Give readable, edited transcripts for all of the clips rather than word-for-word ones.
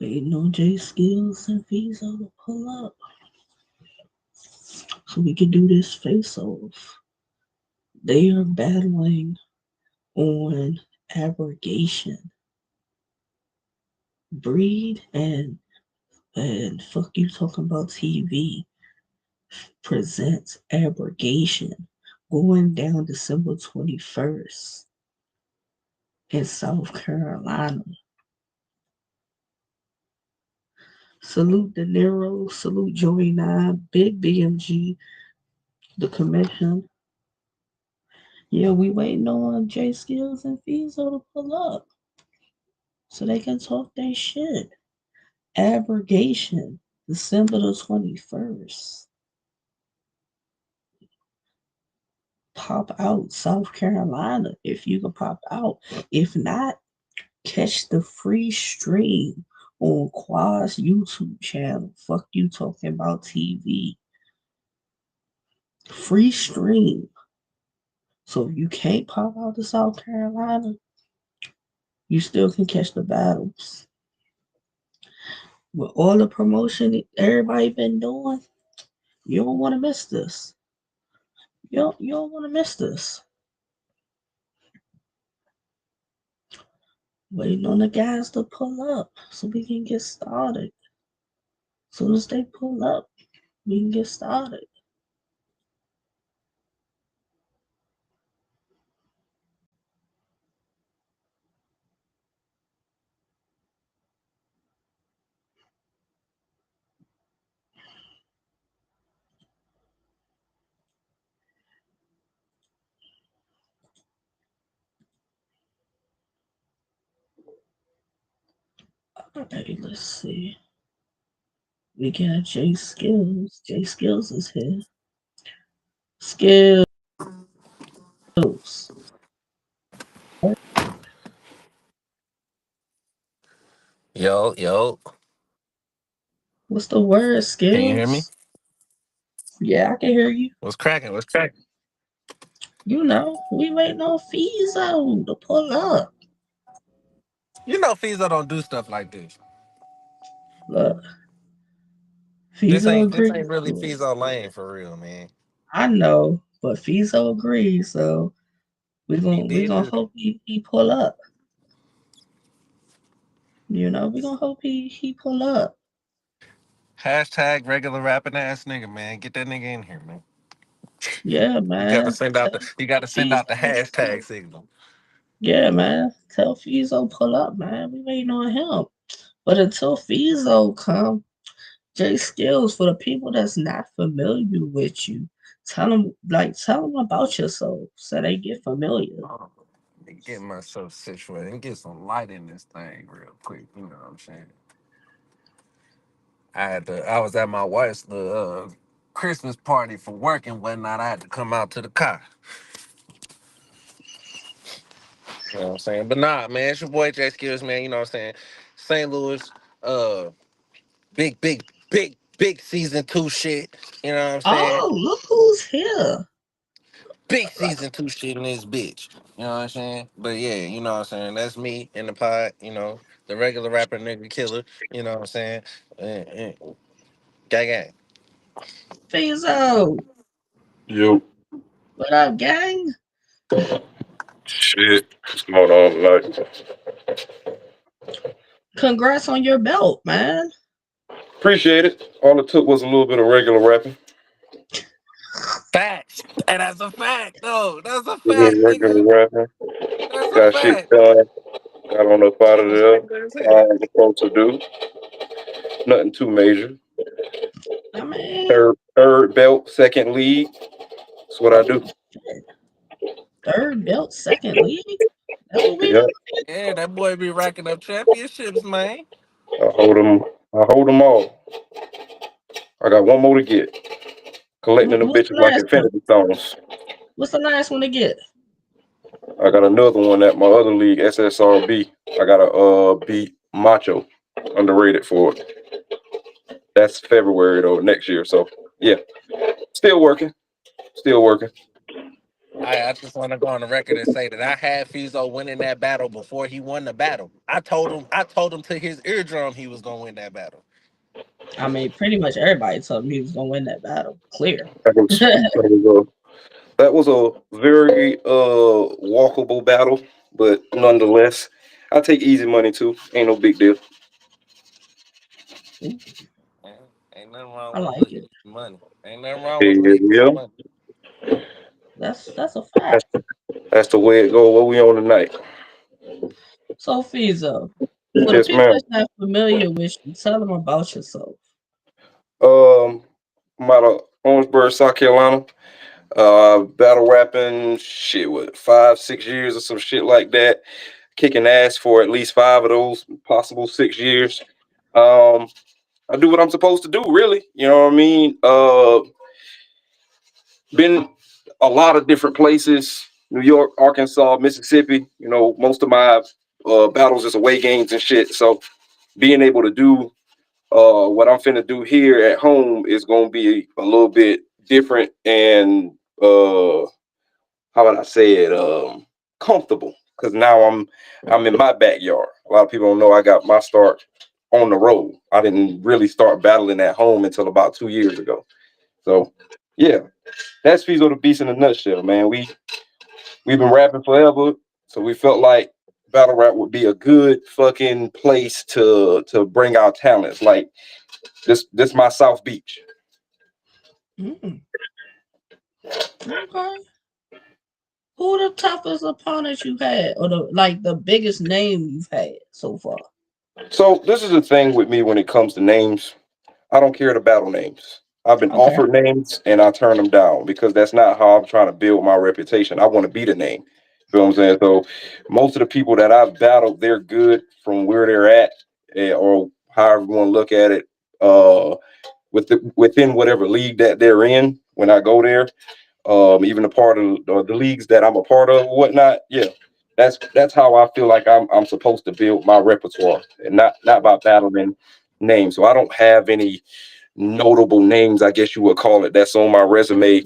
Waiting on J Skillz and Phezzo to pull up so we can do this face off. They are battling on abrogation. Breed and fuck you talking about TV presents abrogation going down December 21st in South Carolina. Salute De Niro, salute Joey 9, Big BMG, the commission. Yeah, we waiting on J Skillz and Phezzo to pull up so they can talk their shit. Abrogation, December the 21st. Pop out South Carolina if you can pop out. If not, catch the free stream on Quad's YouTube channel. Fuck you talking about TV. Free stream. So if you can't pop out to South Carolina, you still can catch the battles. With all the promotion everybody been doing, you don't want to miss this. You don't want to miss this. Waiting on the guys to pull up so we can get started. As soon as they pull up, we can get started. Alright, let's see. We got J Skillz. J Skillz is here. Skillz. Yo, yo. What's the word, Can you hear me? Skillz? Yeah, I can hear you. What's cracking? What's cracking? You know, we waiting on Phezzo to pull up. You know Phezzo don't do stuff like this. Look, This Phezzo ain't this agrees ain't really to it. Phezzo lane for real, man. I know, but Phezzo agrees, so we He gonna we did gonna do that. hope he pull up. You know, we gonna hope he pull up. Hashtag regular rapping ass nigga, man. Get that nigga in here, man. Yeah, You gotta man. send out the Tell you gotta send out the Phezzo. hashtag signal. Yeah, man. Tell Phezzo pull up, man. We waiting on him. But until Phezzo come, J Skillz, for the people that's not familiar with you, tell them about yourself so they get familiar. Oh, get myself situated and get some light in this thing real quick. You know what I'm saying? I was at my wife's Christmas party for work and whatnot. I had to come out to the car. You know what I'm saying? But nah, man, it's your boy Jay Skillz, man. You know what I'm saying? St. Louis, uh, big season 2 shit. You know what I'm saying? Oh, look who's here. Big season 2 shit in this bitch. You know what I'm saying? But yeah, you know what I'm saying? That's me in the pod, you know, the regular rapper nigga killer. You know what I'm saying? Gang gang. Phezzo. Yo, What up, gang? shit. What's going on tonight? Congrats on your belt, man. Appreciate it. All it took was a little bit of regular rapping. Facts. And that's a fact, though. That's a A little fact, regular nigga. rapping. That's a Got shit fact. done. Got on up out Shit of was there. regular as All hell. I'm supposed to do. Nothing too major. I mean, Third belt, second league. That's what I oh do. shit. Third belt, second league? That's what we Yeah, do? Yeah, that boy be racking up championships, man. I hold them. I hold them all. I got one more to get. Collecting them What's the bitches like last one? Infinity Stones. What's the last one to get? I got another one at my other league, SSRB. I got to beat Macho, underrated for it. That's February though, next year. So yeah, still working, still working. I just want to go on the record and say that I had Phezzo winning that battle before he won the battle. I told him to his eardrum he was gonna win that battle. I mean, pretty much everybody told him he was gonna win that battle. Clear. That was a very walkable battle, but nonetheless, I take easy money too. Ain't no big deal. Ooh, Man, ain't nothing wrong I with a like little it. easy money. Ain't nothing wrong Yeah, with a little easy yeah. money. That's a fact. That's that's the way it go. What we on tonight? So Fizo, for the Yes, people ma'am. that's not familiar with you, tell them about yourself. Um, I'm out of Orangeburg, South Carolina. Battle rapping, shit, what, 5, 6 years or some shit like that. Kicking ass for at least 5 of those, possible 6 years. Um, I do what I'm supposed to do, really. You know what I mean? Been a lot of different places: New York, Arkansas, Mississippi. You know, most of my battles is away games and shit. So being able to do what I'm finna do here at home is gonna be a little bit different and how would I say it? Comfortable, because now I'm in my backyard. A lot of people don't know I got my start on the road. I didn't really start battling at home until about 2 years ago. So yeah, that's Fizo the Beast in a nutshell, man. We've been rapping forever, so we felt like battle rap would be a good fucking place to bring our talents. Like this my South Beach. Mm, okay. Who the toughest opponent you had, or the biggest name you've had so far? So this is the thing with me when it comes to names. I don't care to battle names. I've been Okay. offered names and I turn them down because that's not how I'm trying to build my reputation. I want to be the name. You know what I'm saying? So most of the people that I've battled, they're good from where they're at, or however you want to look at it. Within whatever league that they're in, when I go there, even a part of the leagues that I'm a part of or whatnot. Yeah, that's how I feel like I'm supposed to build my repertoire, and not by battling names. So I don't have any notable names, I guess you would call it, that's on my resume,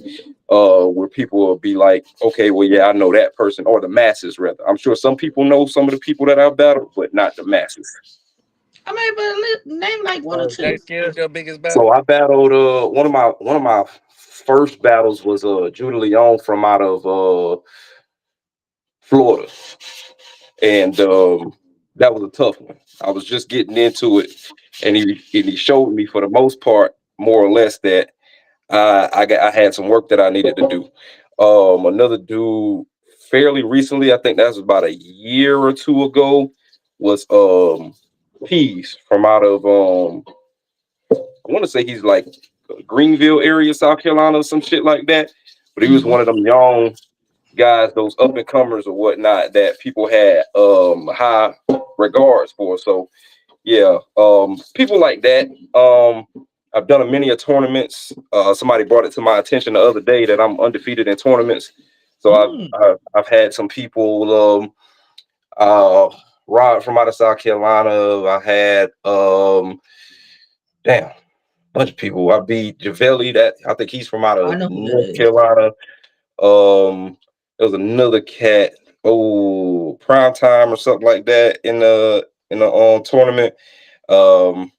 where people will be like, okay, well, yeah, I know that person, or the masses rather. I'm sure some people know some of the people that I've battled, but not the masses. I mean, but name like one or So Jay two. Skillz your biggest So battle? I battled one of my first battles was Judah Leon from out of Florida, and that was a tough one. I was just getting into it, and he showed me for the most part, more or less, that I had some work that I needed to do. Another dude fairly recently, I think that was about a year or two ago, was Pease from out of I want to say he's like Greenville area, South Carolina, or some shit like that. But he was Hmm. one of them young guys, those up and comers or whatnot that people had high regards for. So yeah, people like that. I've done a many a tournaments. Somebody brought it to my attention the other day that I'm undefeated in tournaments. So Mm. I've had some people. Uh, Rod from out of South Carolina. I had damn bunch of people. I beat Javelli. That I think he's from out I of know who that North is. Carolina. There was another cat. Oh, prime time or something like that in the tournament. Um,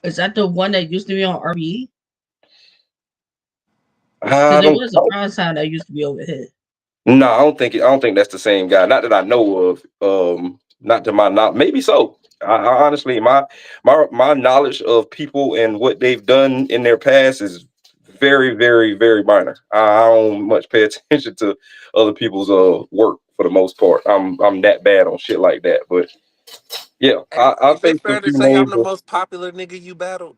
Is that the one that used to be on RBE? Because I there don't. was a prime time that used to be over here. No, I don't think that's the same guy. Not that I know of. Not to my not. Maybe so. I honestly, my knowledge of people and what they've done in their past is very, very, very minor. I don't much pay attention to other people's work for the most part. I'm that bad on shit like that. But yeah, Hey, I'll is it say some fair to few say I'm names. the most popular nigga you battled?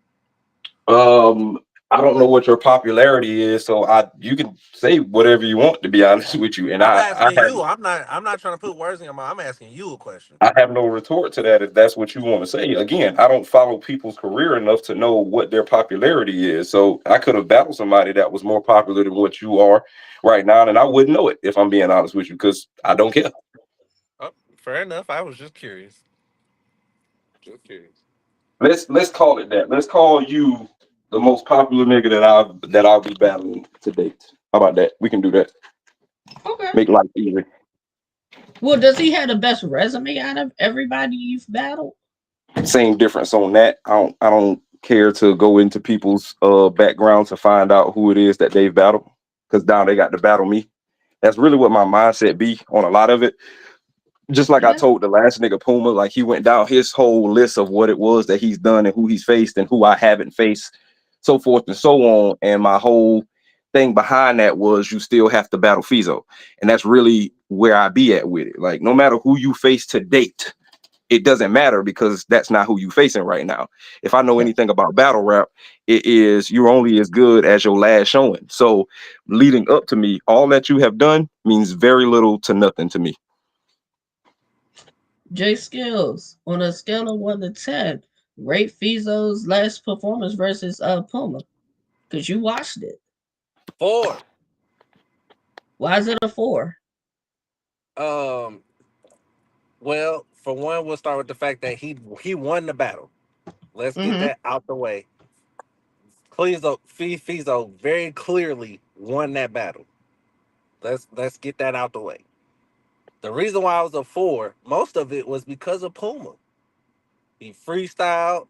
Um, I don't know what your popularity is, so you can say whatever you want, to be honest with you. And I'm I asking have you. I'm not trying to put words in your mouth. I'm asking you a question. I have no retort to that if that's what you want to say. Again, I don't follow people's career enough to know what their popularity is. So I could have battled somebody that was more popular than what you are right now, and I wouldn't know it if I'm being honest with you, because I don't care. Oh, fair enough. I was just curious. Just curious. Let's call it that. Let's call you the most popular nigga that I'll be battling to date. How about that? We can do that. Okay. Make life easy. Well, does he have the best resume out of everybody you've battled? Same difference on that. I don't care to go into people's background to find out who it is that they've battled, because now they got to battle me. That's really what my mindset be on a lot of it. Just like I Yeah. told the last nigga Puma, like he went down his whole list of what it was that he's done and who he's faced and who I haven't faced, so forth and so on. And my whole thing behind that was you still have to battle Phezzo. And that's really where I be at with it. Like no matter who you face to date, it doesn't matter because that's not who you facing right now. If I know Yeah. anything about battle rap, it is you're only as good as your last showing. So leading up to me, all that you have done means very little to nothing to me. J Skillz, on a scale of 1 to 10, rate Fizo's last performance versus Puma. Cause you watched it. 4. Why is it a 4? Um, well, for one, we'll start with the fact that he won the battle. Let's get Mm-hmm. that out the way. Fizo very clearly won that battle. Let's get that out the way. The reason why I was a 4, most of it was because of Puma. He freestyled.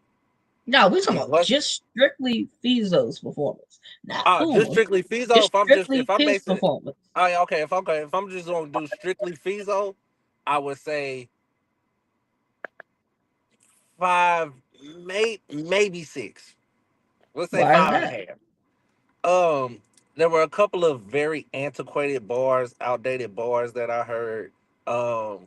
No, we're talking He about was just strictly Fizo's performance, not just Puma. strictly Fizo. Just If strictly I'm his basing it, performance. oh yeah, okay. If I'm just gonna do strictly Fizo, I would say 5, maybe 6. Let's say Why is five and a that? half. Um, there were a couple of very antiquated bars, outdated bars that I heard. Um,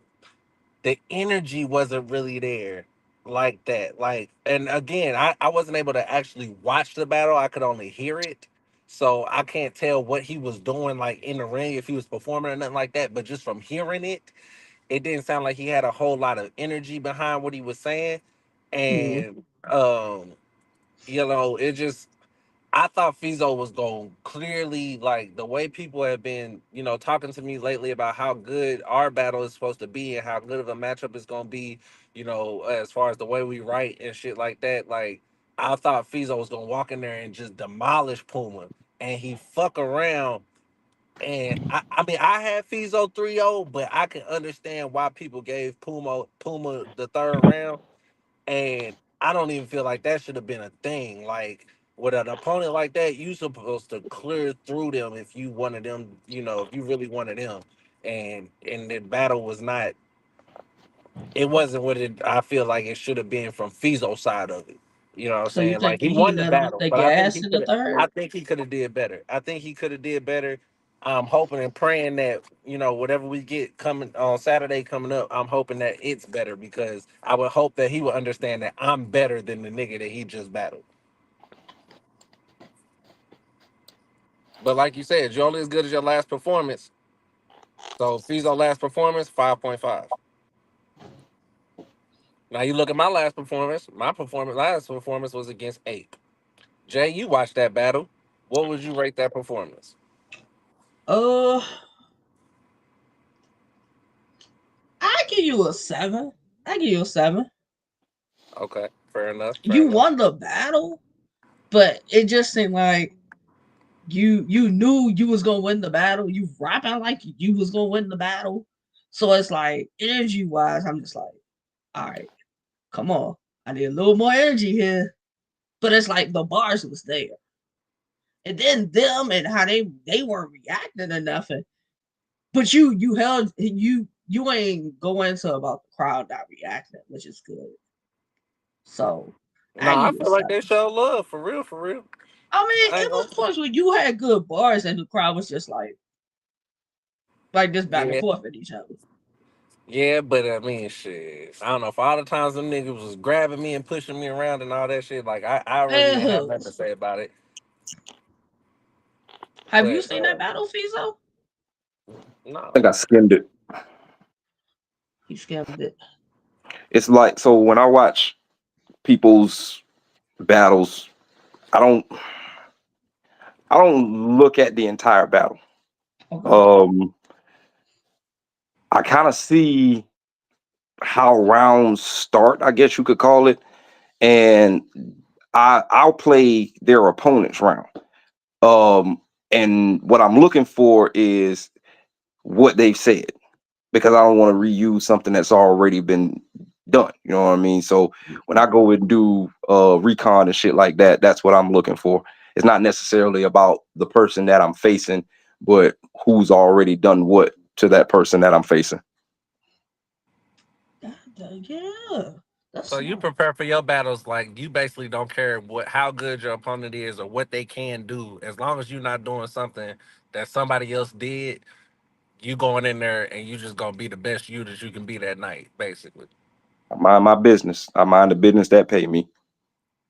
the energy wasn't really there like that. Like, and again, I wasn't able to actually watch the battle. I could only hear it. So I can't tell what he was doing like in the ring, if he was performing or nothing like that. But just from hearing it, it didn't sound like he had a whole lot of energy behind what he was saying. Mm. And it just, I thought Fizo was going to clearly, like the way people have been, talking to me lately about how good our battle is supposed to be and how good of a matchup it's going to be, as far as the way we write and shit like that. Like, I thought Fizo was going to walk in there and just demolish Puma. And he fuck around. And I mean, I had Fizo 3-0, but I can understand why people gave Puma the third round, and I don't even feel like that should have been a thing. Like with an opponent like that, you supposed to clear through them if you wanted them, if you really wanted them. And the battle was not, it wasn't what it I feel like it should have been from Fizo's side of it. You know what I'm So you saying? Like think he he won the let him hit battle, the but gas in the third? I think he could have did better. I think he could have did better. I'm hoping and praying that, whatever we get coming on Saturday coming up, I'm hoping that it's better, because I would hope that he would understand that I'm better than the nigga that he just battled. But like you said, you're only as good as your last performance. So Fizo's last performance, 5.5. Now you look at my last performance, last performance was against Ape. Jay, you watched that battle. What would you rate that performance? Uh, I give you a 7. I give you a 7. Okay, fair enough. Fair You enough. won the battle, but it just seemed like you knew you was gonna win the battle. You rapping like you was gonna win the battle. So it's like energy wise, I'm just like, all right, come on. I need a little more energy here. But it's like the bars was there. And then them and how they weren't reacting to nothing. But you ain't going to about the crowd not reacting, which is good. So No, I give I you a feel like 7. they show love for real, for real. I mean, I ain't it gonna. was points where you had good bars and the crowd was just like this back and Yeah, forth at each other. yeah, but I mean, shit. I don't know. For all the times them niggas was grabbing me and pushing me around and all that shit, like I really And didn't have nothing to hugs. say about it. Have you But seen that battle, Fizo? I no, think I skimmed it. He skimmed it. It's like so when I watch people's battles, I don't I don't look at the entire battle. Okay. Um, I kind of see how rounds start, I guess you could call it, and I'll play their opponent's round. Um, and what I'm looking for is what they've said, because I don't want to reuse something that's already been done. You know what I mean? So when I go and do recon and shit like that, that's what I'm looking for. It's not necessarily about the person that I'm facing, but who's already done what to that person that I'm facing. Yeah, that's So you smart. prepare for your battles like you basically don't care what how good your opponent is or what they can do, as long as you're not doing something that somebody else did. You going in there and you just gonna be the best you that you can be that night, basically. I mind my business. I mind the business that pay me.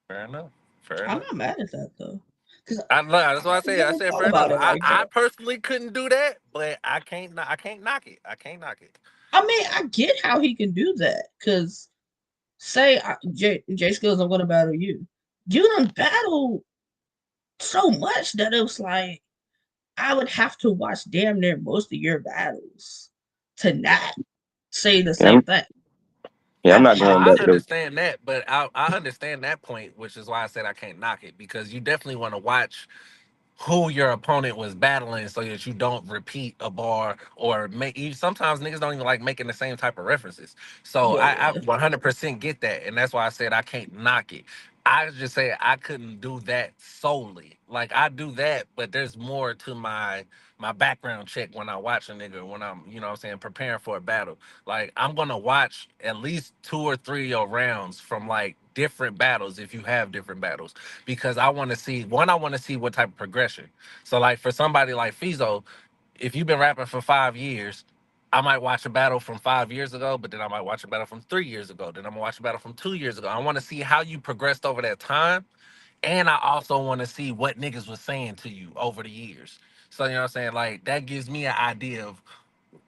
Fair enough. Fair I'm enough. not mad at that though, because I know that's I what I never said. I really said thought fair enough. about it like I that. personally couldn't do that, but I can't knock it. I can't knock it. I mean, I get how he can do that, because say J Skills, I'm gonna battle you. You done battle so much that it was like I would have to watch damn near most of your battles to not say the Yeah, same thing. yeah, I'm I'd not No, have going I back to. to. understand that, but I understand that point, which is why I said I can't knock it because you definitely want to watch who your opponent was battling so that you don't repeat a bar or make you sometimes niggas don't even like making the same type of references. So Well, I yeah. 100% get that. And that's why I said I can't knock it. I just say I couldn't do that solely. Like I do that, but there's more to my background check when I watch a nigga when I'm, you know what I'm saying, preparing for a battle. Like I'm gonna watch at least 2 or 3 of your rounds from like different battles if you have different battles because I want to see one. I want to see what type of progression. So, like for somebody like Phezzo, if you've been rapping for 5 years, I might watch a battle from 5 years ago, but then I might watch a battle from 3 years ago. Then I'm gonna watch a battle from 2 years ago. I want to see how you progressed over that time, and I also want to see what niggas was saying to you over the years. So you know what I'm saying? Like that gives me an idea of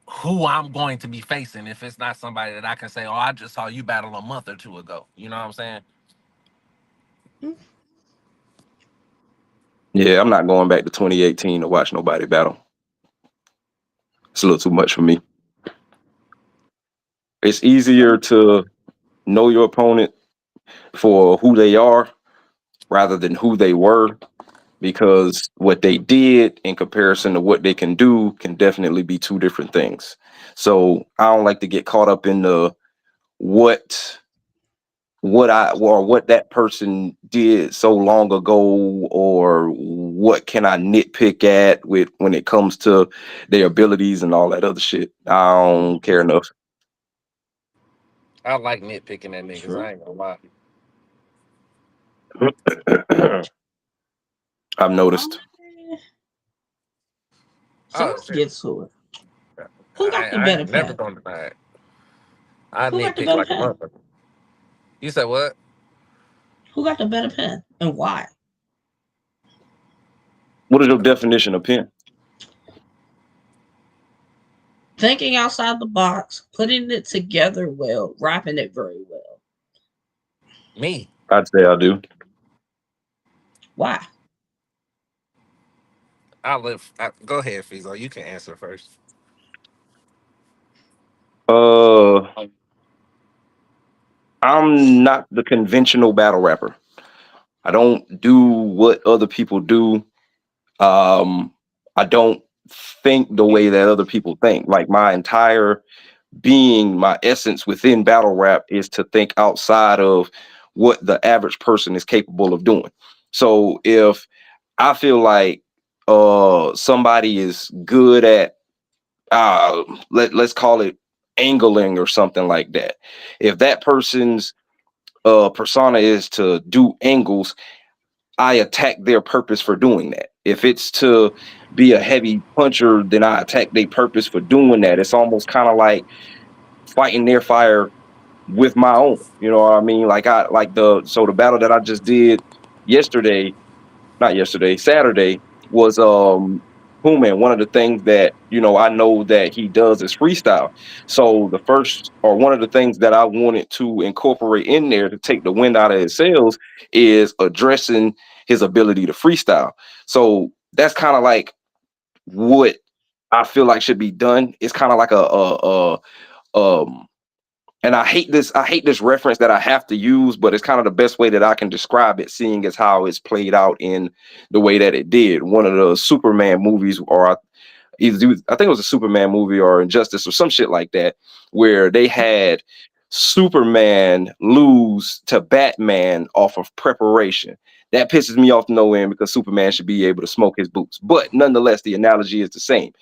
who I'm going to be facing if it's not somebody that I can say, "Oh, I just saw you battle a month or two ago." You know what I'm saying? Mm, Yeah, I'm not going back to 2018 to watch nobody battle. It's a little too much for me. It's easier to know your opponent for who they are rather than who they were, because what they did in comparison to what they can do can definitely be two different things. So I don't like to get caught up in the what what that person did so long ago, or what can I nitpick at with when it comes to their abilities and all that other shit. I don't care enough. I like nitpicking at niggas. true. I ain't gonna lie. I've I noticed. mean, so Oh let's shit. get to it. Who got the I better ain't never pen? gonna deny it. I Who got the nitpick better like a pen? motherfucker. You said what? Who got the better pen and why? What is your definition of pen? Thinking outside the box, putting it together well, wrapping it very well. Me. I'd say I do. Why? Go ahead, Fizo. You can answer first. Uh, I'm not the conventional battle rapper. I don't do what other people do. Um, I don't think the way that other people think. Like my entire being, my essence within battle rap is to think outside of what the average person is capable of doing. So if I feel like somebody is good at let's call it angling or something like that. If that person's persona is to do angles, I attack their purpose for doing that. If it's to be a heavy puncher, then I attack their purpose for doing that. It's almost kind of like fighting their fire with my own. You know what I mean? Like I like the battle that I just did yesterday, not yesterday, Saturday, was Who Man. One of the things that, I know that he does is freestyle. So the first, or one of the things that I wanted to incorporate in there to take the wind out of his sails is addressing his ability to freestyle. So that's kind of like what I feel like should be done. It's kind of like and I hate this reference that I have to use, but it's kind of the best way that I can describe it, seeing as how it's played out in the way that it did. One of the Superman movies, or I think it was a Superman movie or Injustice or some shit like that, where they had Superman lose to Batman off of preparation. That pisses me off to no end because Superman should be able to smoke his boots. But nonetheless, the analogy is the same.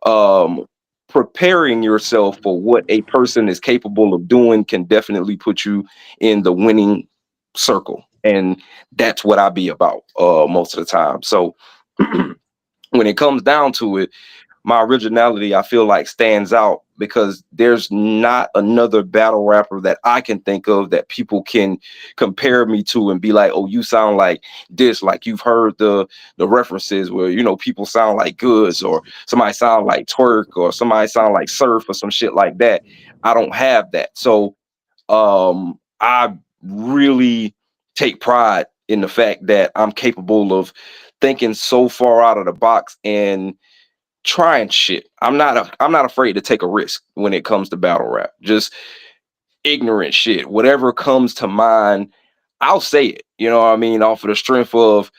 Um, Preparing yourself for what a person is capable of doing can definitely put you in the winning circle. And that's what I be about most of the time. So when it comes down to it, my originality I feel like stands out because there's not another battle rapper that I can think of that people can compare me to and be like, oh, you sound like this, like you've heard the references where people sound like Goods, or somebody sound like Twerk, or somebody sound like Surf, or some shit like that. I don't have that. So I really take pride in the fact that I'm capable of thinking so far out of the box and trying shit. I'm not afraid to take a risk when it comes to battle rap. Just ignorant shit. Whatever comes to mind, I'll say it. You know what I mean? Off of the strength of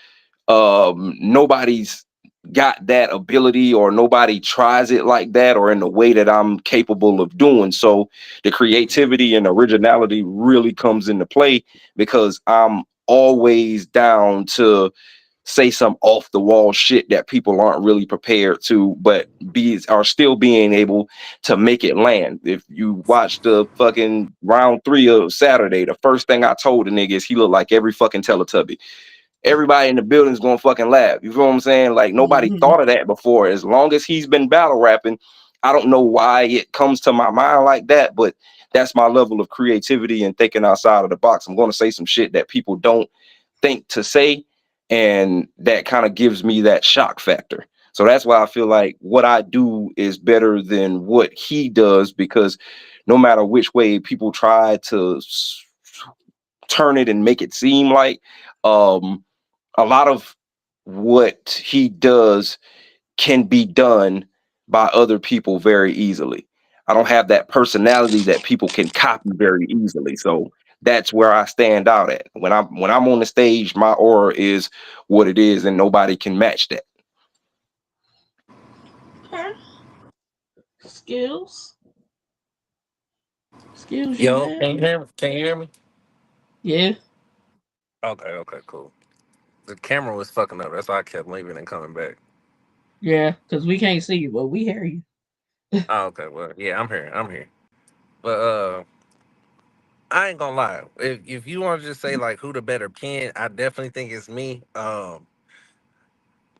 nobody's got that ability, or nobody tries it like that or in the way that I'm capable of doing. So the creativity and originality really comes into play because I'm always down to say some off the wall shit that people aren't really prepared to, but are still being able to make it land. If you watch the fucking round 3 of Saturday, the first thing I told the nigga is he looked like every fucking Teletubby. Everybody in the building's gonna fucking laugh. You feel what I'm saying? Like nobody Mm-hmm. thought of that before. As long as he's been battle rapping, I don't know why it comes to my mind like that, but that's my level of creativity and thinking outside of the box. I'm gonna say some shit that people don't think to say, and that kind of gives me that shock factor. So that's why I feel like what I do is better than what he does, because no matter which way people try to turn it and make it seem like, um a lot of what he does can be done by other people very easily. I don't have that personality that people can copy very easily. So that's where I stand out at. When I'm on the stage, my aura is what it is and nobody can match that. Okay. Skills. Skills, you Yo, there? can you hear me? Can you hear me? Yeah. Okay, okay, cool. The camera was fucking up. That's why I kept leaving and coming back. Yeah, because we can't see you, but we hear you. Oh, okay, well, yeah, I'm here. I'm here. But I ain't gonna lie. If you want to just say like who the better pen, I definitely think it's me.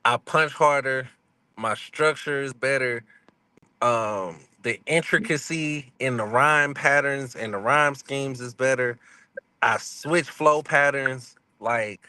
I punch harder. My structure is better. The intricacy in the rhyme patterns and the rhyme schemes is better. I switch flow patterns. Like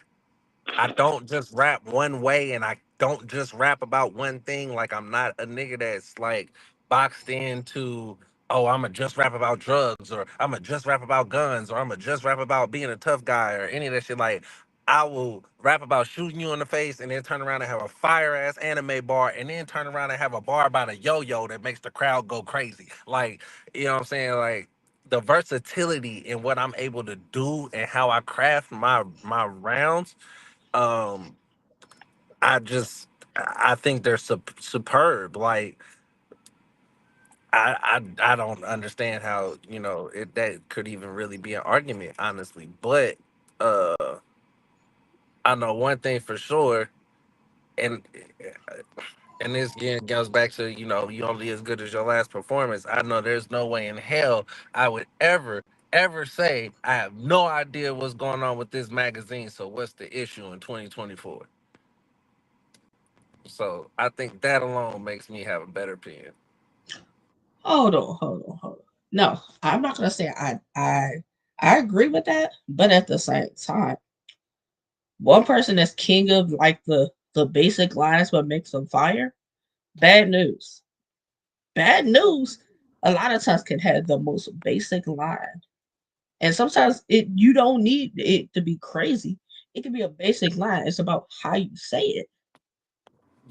I don't just rap one way and I don't just rap about one thing. Like I'm not a nigga that's like boxed into, oh, I'ma just rap about drugs, or I'ma just rap about guns, or I'ma just rap about being a tough guy, or any of that shit. Like I will rap about shooting you in the face and then turn around and have a fire ass anime bar and then turn around and have a bar about a yo-yo that makes the crowd go crazy. Like, you know what I'm saying? Like the versatility in what I'm able to do and how I craft my rounds, um I think they're superb. Like I don't understand how that could even really be an argument, honestly. But uh I know one thing for sure, and this again goes back to you only as good as your last performance. I know there's no way in hell I would ever say I have no idea what's going on with this magazine. So what's the issue in 2024? So I think that alone makes me have a better opinion. Hold on. No, I'm not gonna say I agree with that, but at the same time, one person that's king of like the basic lines but makes them fire. Bad news. Bad news. A lot of times can have the most basic line, and sometimes you don't need it to be crazy. It can be a basic line. It's about how you say it.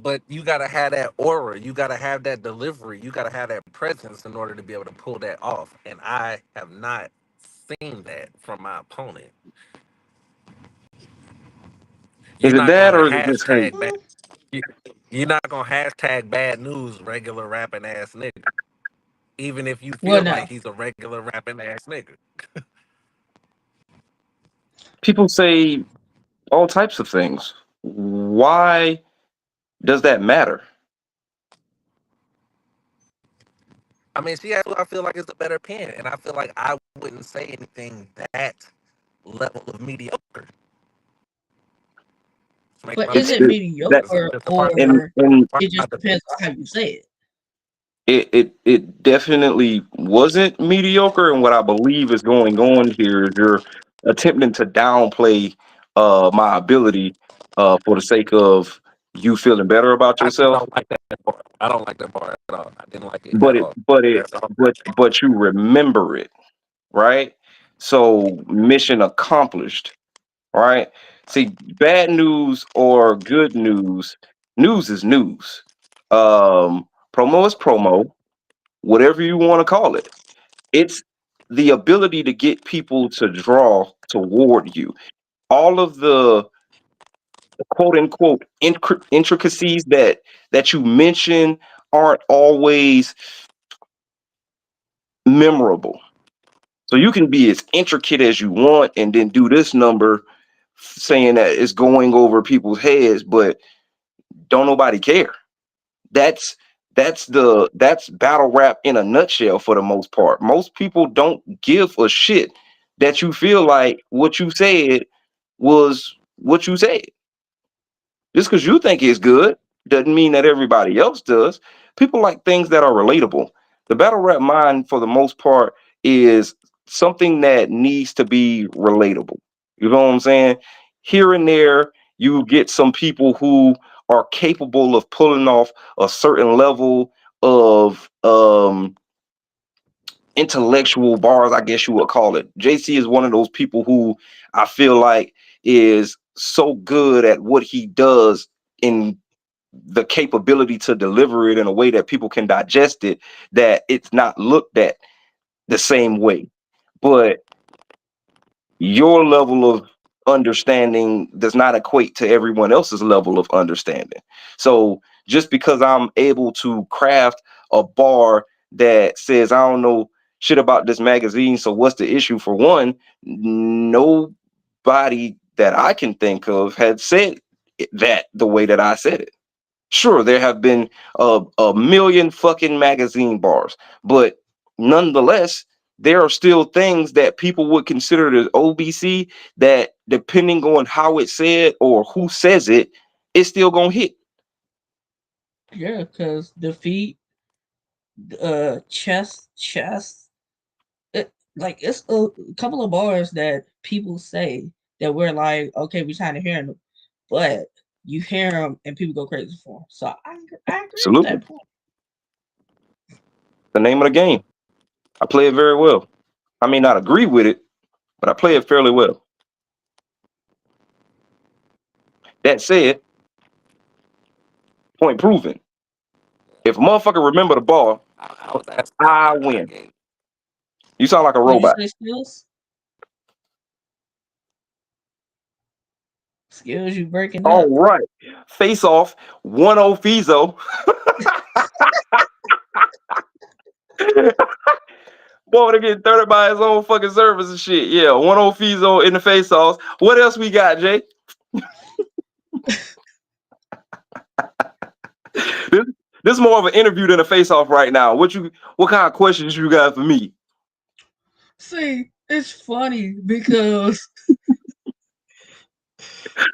But you gotta have that aura, you gotta have that delivery, you gotta have that presence in order to be able to pull that off. And I have not seen that from my opponent. Is You're it not that going to or is it just hate? hashtag back. You're not gonna hashtag bad news regular rapping ass nigga, even if you Well, feel like now, he's a regular rapping ass nigga. People say all types of things. Why does that matter? I mean, she actually I feel like it's a better pen, and I feel like I wouldn't say anything that level of mediocre. To make but my is It's it opinion. the that It's mediocre just a and or part it of my just depends defense. on how you say it? it definitely wasn't mediocre. And what I believe is going on here is you're attempting to downplay my ability for the sake of you feeling better about I just yourself. don't like that part. I don't like that part at all. I didn't like it But at it all. but it That's all. but you remember it, right? So mission accomplished, right? See, bad news or good news, news is news. Promo is promo, whatever you want to call it. It's the ability to get people to draw toward you. All of the quote unquote intricacies that you mention aren't always memorable. So you can be as intricate as you want and then do this number saying that it's going over people's heads, but don't nobody care. That's that's battle rap in a nutshell for the most part. Most people don't give a shit that you feel like what you said was what you said. Just because you think it's good doesn't mean that everybody else does. People like things that are relatable. The battle rap mind, for the most part, is something that needs to be relatable. You know what I'm saying? Here and there, you get some people who are capable of pulling off a certain level of intellectual bars, I guess you would call it. JC is one of those people who I feel like is so good at what he does in the capability to deliver it in a way that people can digest it, that it's not looked at the same way. But your level of understanding does not equate to everyone else's level of understanding. So just because I'm able to craft a bar that says, I don't know shit about this magazine, so what's the issue? For one, nobody that I can think of had said that the way that I said it. Sure, there have been a million fucking magazine bars, but nonetheless, there are still things that people would consider as OBC that, depending on how it's said or who says it, it's still gonna hit. Yeah, because defeat, chest, like it's a couple of bars that people say that we're like, okay, we're trying to hear them, but you hear them and people go crazy for them. So I agree with Absolutely, that point. the name of the game. I play it very well. I may not agree with it, but I play it fairly well. That said, point proven. If a motherfucker remember the bar, I was asking about I that. I win. gave. You sound like a Would you robot. say skills? Skills, you breaking All up? right. Face off, 1-0 Fizo. Boy, to get 30 by his own fucking service and shit. Yeah, 1-0 Fizo in the face off. What else we got, Jay? This, this is more of an interview than a face off right now. What kind of questions you got for me? See, it's funny because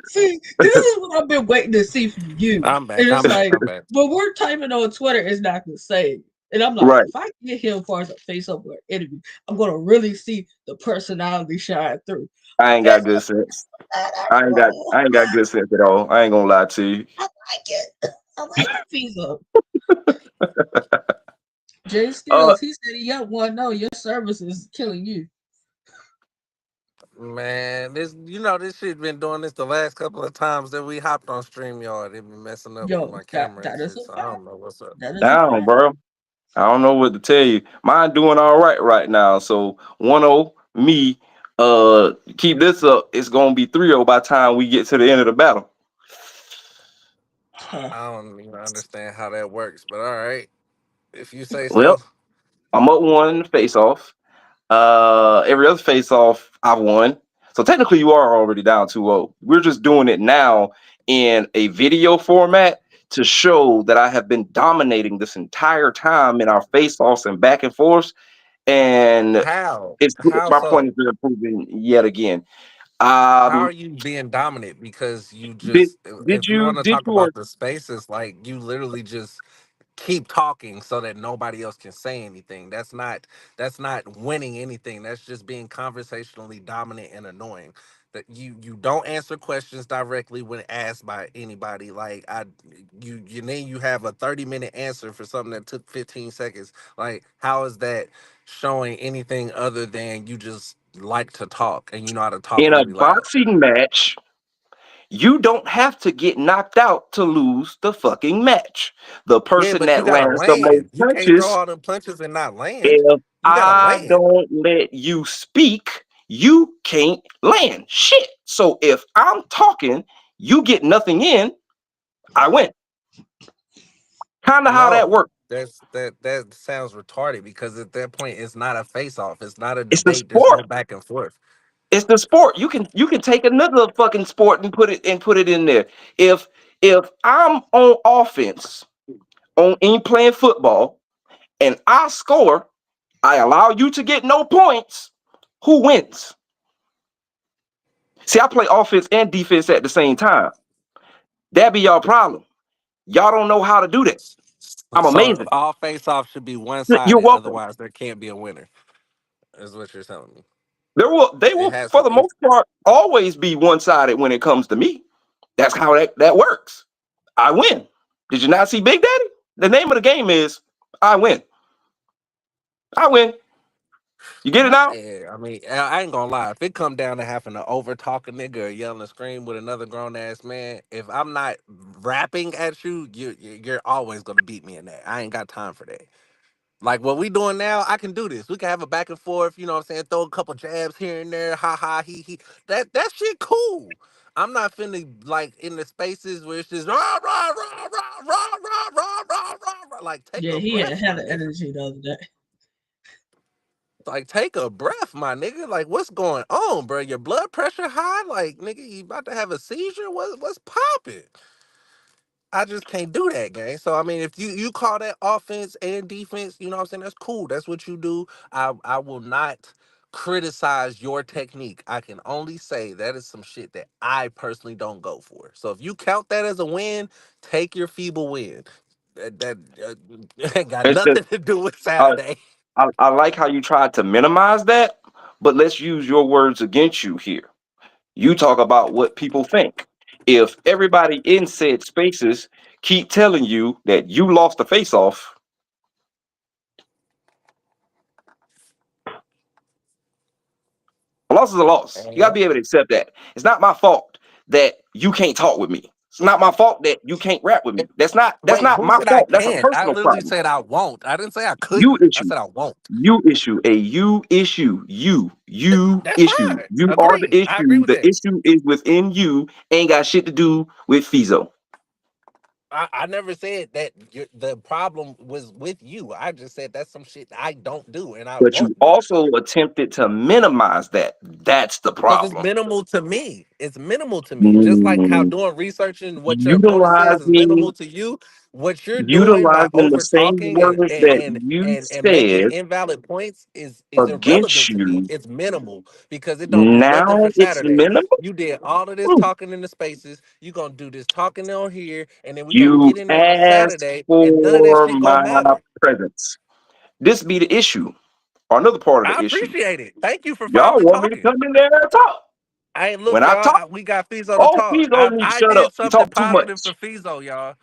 see, this is what I've been waiting to see from you. I'm And back. it's I'm back. like, I'm back. but we're typing on Twitter, it's not the same. And I'm like, Right. if I get him for as a face up or an interview, I'm gonna really see the personality shine through. I But ain't this got good sense. I ain't got one, I ain't got good sense at all. I ain't gonna lie to you. I like it. I like it, Fizo. Jay Uh Skills, he said he got one. No, your service is killing you. Man, this shit been doing this the last couple of times that we hopped on StreamYard. It been messing up with Yo, my that camera and that is shit, a so I fact. don't know what's up. That is a down, fact. bro. I don't know what to tell you. Mine doing all right now. So 1-0 me. Keep this up. It's gonna be 3-0 by the time we get to the end of the battle. Huh. I don't even understand how that works, but all right, if you say Well, so. I'm up one in the face off. Every other face off I've won. So technically you are already down 2-0. We're just doing it now in a video format to show that I have been dominating this entire time in our face offs and back and forth. And How? it's How my point so? is been proven yet again. How Um are you being dominant? Because you did just, did if you you want to did talk you or about the spaces, like you literally just keep talking so that nobody else can say anything. That's not winning anything. That's just being conversationally dominant and annoying. That you don't answer questions directly when asked by anybody. Like you then you have a 30-minute answer for something that took 15 seconds. Like how is that showing anything other than you just like to talk and you know how to talk in a really loud? boxing match, you don't have to get knocked out to lose the fucking match. The Yeah, person but you that gotta lands the most land. You can't throw punches, all them punches and not land. if You gotta I land. don't let you speak, you can't land shit. So if I'm talking, you get nothing in, I win. Kind of how that No, works. that sounds retarded because at that point it's not a face off. It's not a It's the debate. There's sport. no back and forth. It's the sport. You can take another fucking sport and put it in there. If if I'm on offense on in playing football and I score, I allow you to get no points. Who wins? See, I play offense and defense at the same time. That be y'all problem. Y'all don't know how to do that. I'm So amazing. all face offs should be one You're sided. welcome. Otherwise, there can't be a winner. Is what you're telling me. They It will, has for to. the most part, always be one sided when it comes to me. That's how that works. I win. Did you not see Big Daddy? The name of the game is I win. I win. You get it now? Yeah, I mean, I ain't gonna lie. If it come down to having to over talk a nigga or yell and scream with another grown ass man, if I'm not rapping at you, you're always gonna beat me in that. I ain't got time for that. Like what we doing now, I can do this. We can have a back and forth, you know what I'm saying? Throw a couple jabs here and there, ha ha, he he. That shit cool. I'm not finna like in the spaces where it's just rah rah rah rah rah rah rah rah rah rah. Like take Yeah, a he had breath, my hella nigga. energy the other day. Like take a breath, my nigga. Like what's going on, bro? Your blood pressure high? Like nigga, you about to have a seizure? What's popping? I just can't do that, gang. So I mean, if you call that offense and defense, you know what I'm saying? That's cool. That's what you do. I will not criticize your technique. I can only say that is some shit that I personally don't go for. So if you count that as a win, take your feeble win. That ain't got It's just nothing to do with I, Saturday. I like how you tried to minimize that, but let's use your words against you here. You talk about what people think. If everybody in said spaces keep telling you that you lost the face off, a loss is a loss. You gotta be able to accept that. It's not my fault that you can't talk with me. It's not my fault that you can't rap with me. That's Wait, not who my said I fault. That's a can't? I personal literally problem. said I won't. I didn't say I You couldn't. I issue. said I won't. You issue a you issue. You That's issue. fine. You are the Agreed. I agree issue. with The that. issue is within you. Ain't got shit to do with Phezzo. I never said that the problem was with you. I just said that's some shit I don't do and I But you won't do. also attempted to minimize that. That's the Because it's problem. minimal to me. It's minimal to me. Just like how Mm, doing research and what your opponent says is utilizing minimal to you. What you're doing by utilizing the over same talking and words and that and you and, and making said invalid points is against irrelevant to me. you. It's minimal because it don't do nothing Now for it's Saturday. minimal. You did all of this talking in the spaces. You gonna do this talking on here, and then we gonna You get in there on asked Saturday, and none of that for shit gonna my matter. presence. This be the issue, or another part of I the issue. appreciate it. Thank you for Y'all finally want me to talking. come in there and talk. Hey, look, When I y'all. talk, We got Fizo to oh, talk. please don't need to I shut up. did You something talk too positive much. for Fizo, y'all.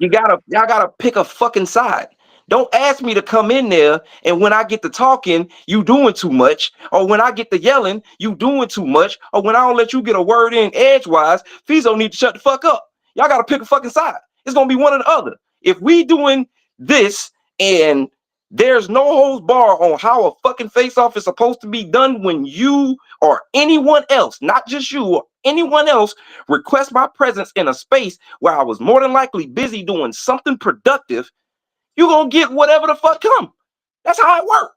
Y'all gotta pick a fucking side. Don't ask me to come in there and when I get to talking, you doing too much, or when I get to yelling, you doing too much, or when I don't let you get a word in edgewise, Fizo need to shut the fuck up. Y'all gotta pick a fucking side. It's gonna be one or the other. If we doing this and There's no holds bar on how a fucking face-off is supposed to be done when you or anyone else, not just you or anyone else, request my presence in a space where I was more than likely busy doing something productive. You're gonna get whatever the fuck come. That's how it works.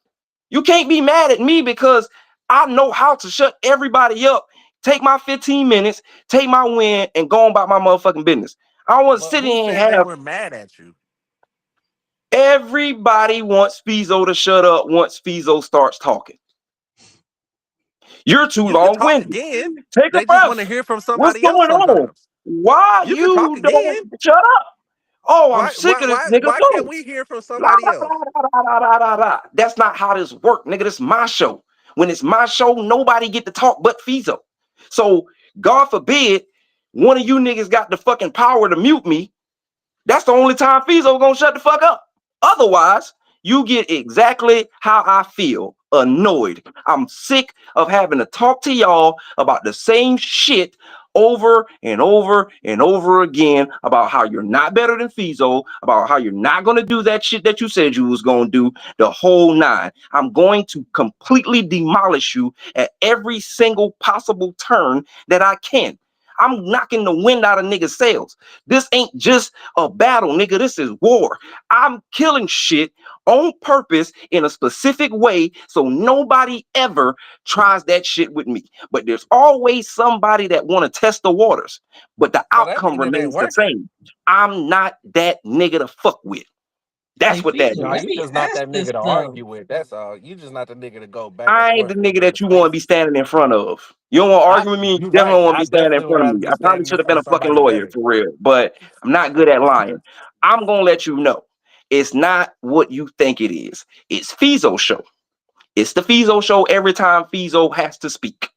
You can't be mad at me because I know how to shut everybody up, take my 15 minutes, take my win, and go on about my motherfucking business. I don't want to But sit who in and said they have were mad at you? everybody wants Phezzo to shut up once Phezzo starts talking. You're too You can talk long-winded. again. Take a They just want breath. to hear from What's somebody else going on? sometimes. Why You can talk you don't again. shut up? Oh, I'm Why sick why of this why nigga. why can't No. we hear from La, somebody la, else? la, la, la, la, la, la. That's not how this work, nigga. This is my show. When it's my show, nobody get to talk but Phezzo. So God forbid one of you niggas got the fucking power to mute me. That's the only time Phezzo gonna shut the fuck up. Otherwise, you get exactly how I feel. Annoyed. I'm sick of having to talk to y'all about the same shit over and over and over again about how you're not better than Phezzo, about how you're not going to do that shit that you said you was going to do, the whole nine. I'm going to completely demolish you at every single possible turn that I can. I'm knocking the wind out of niggas' sails. This ain't just a battle, nigga. This is war. I'm killing shit on purpose in a specific way so nobody ever tries that shit with me. But there's always somebody that want to test the waters, but the So that outcome means it ain't remains the working. same. I'm not that nigga to fuck with. That's Hey, what that Feezer, No, is. let you me just not ask that this nigga to though. argue with. That's all. You just not the nigga to go back and I ain't forth the with nigga that niggas' you want to be faces. standing in front of. You don't want to argue with me. You You definitely right. don't want to I be standing in definitely would front of rather me. be I probably standing in should have front been of a fucking somebody lawyer better. for real, but I'm not good at lying. I'm gonna let you know. It's not what you think it is. It's Phezzo show. It's the Phezzo show every time Phezzo has to speak.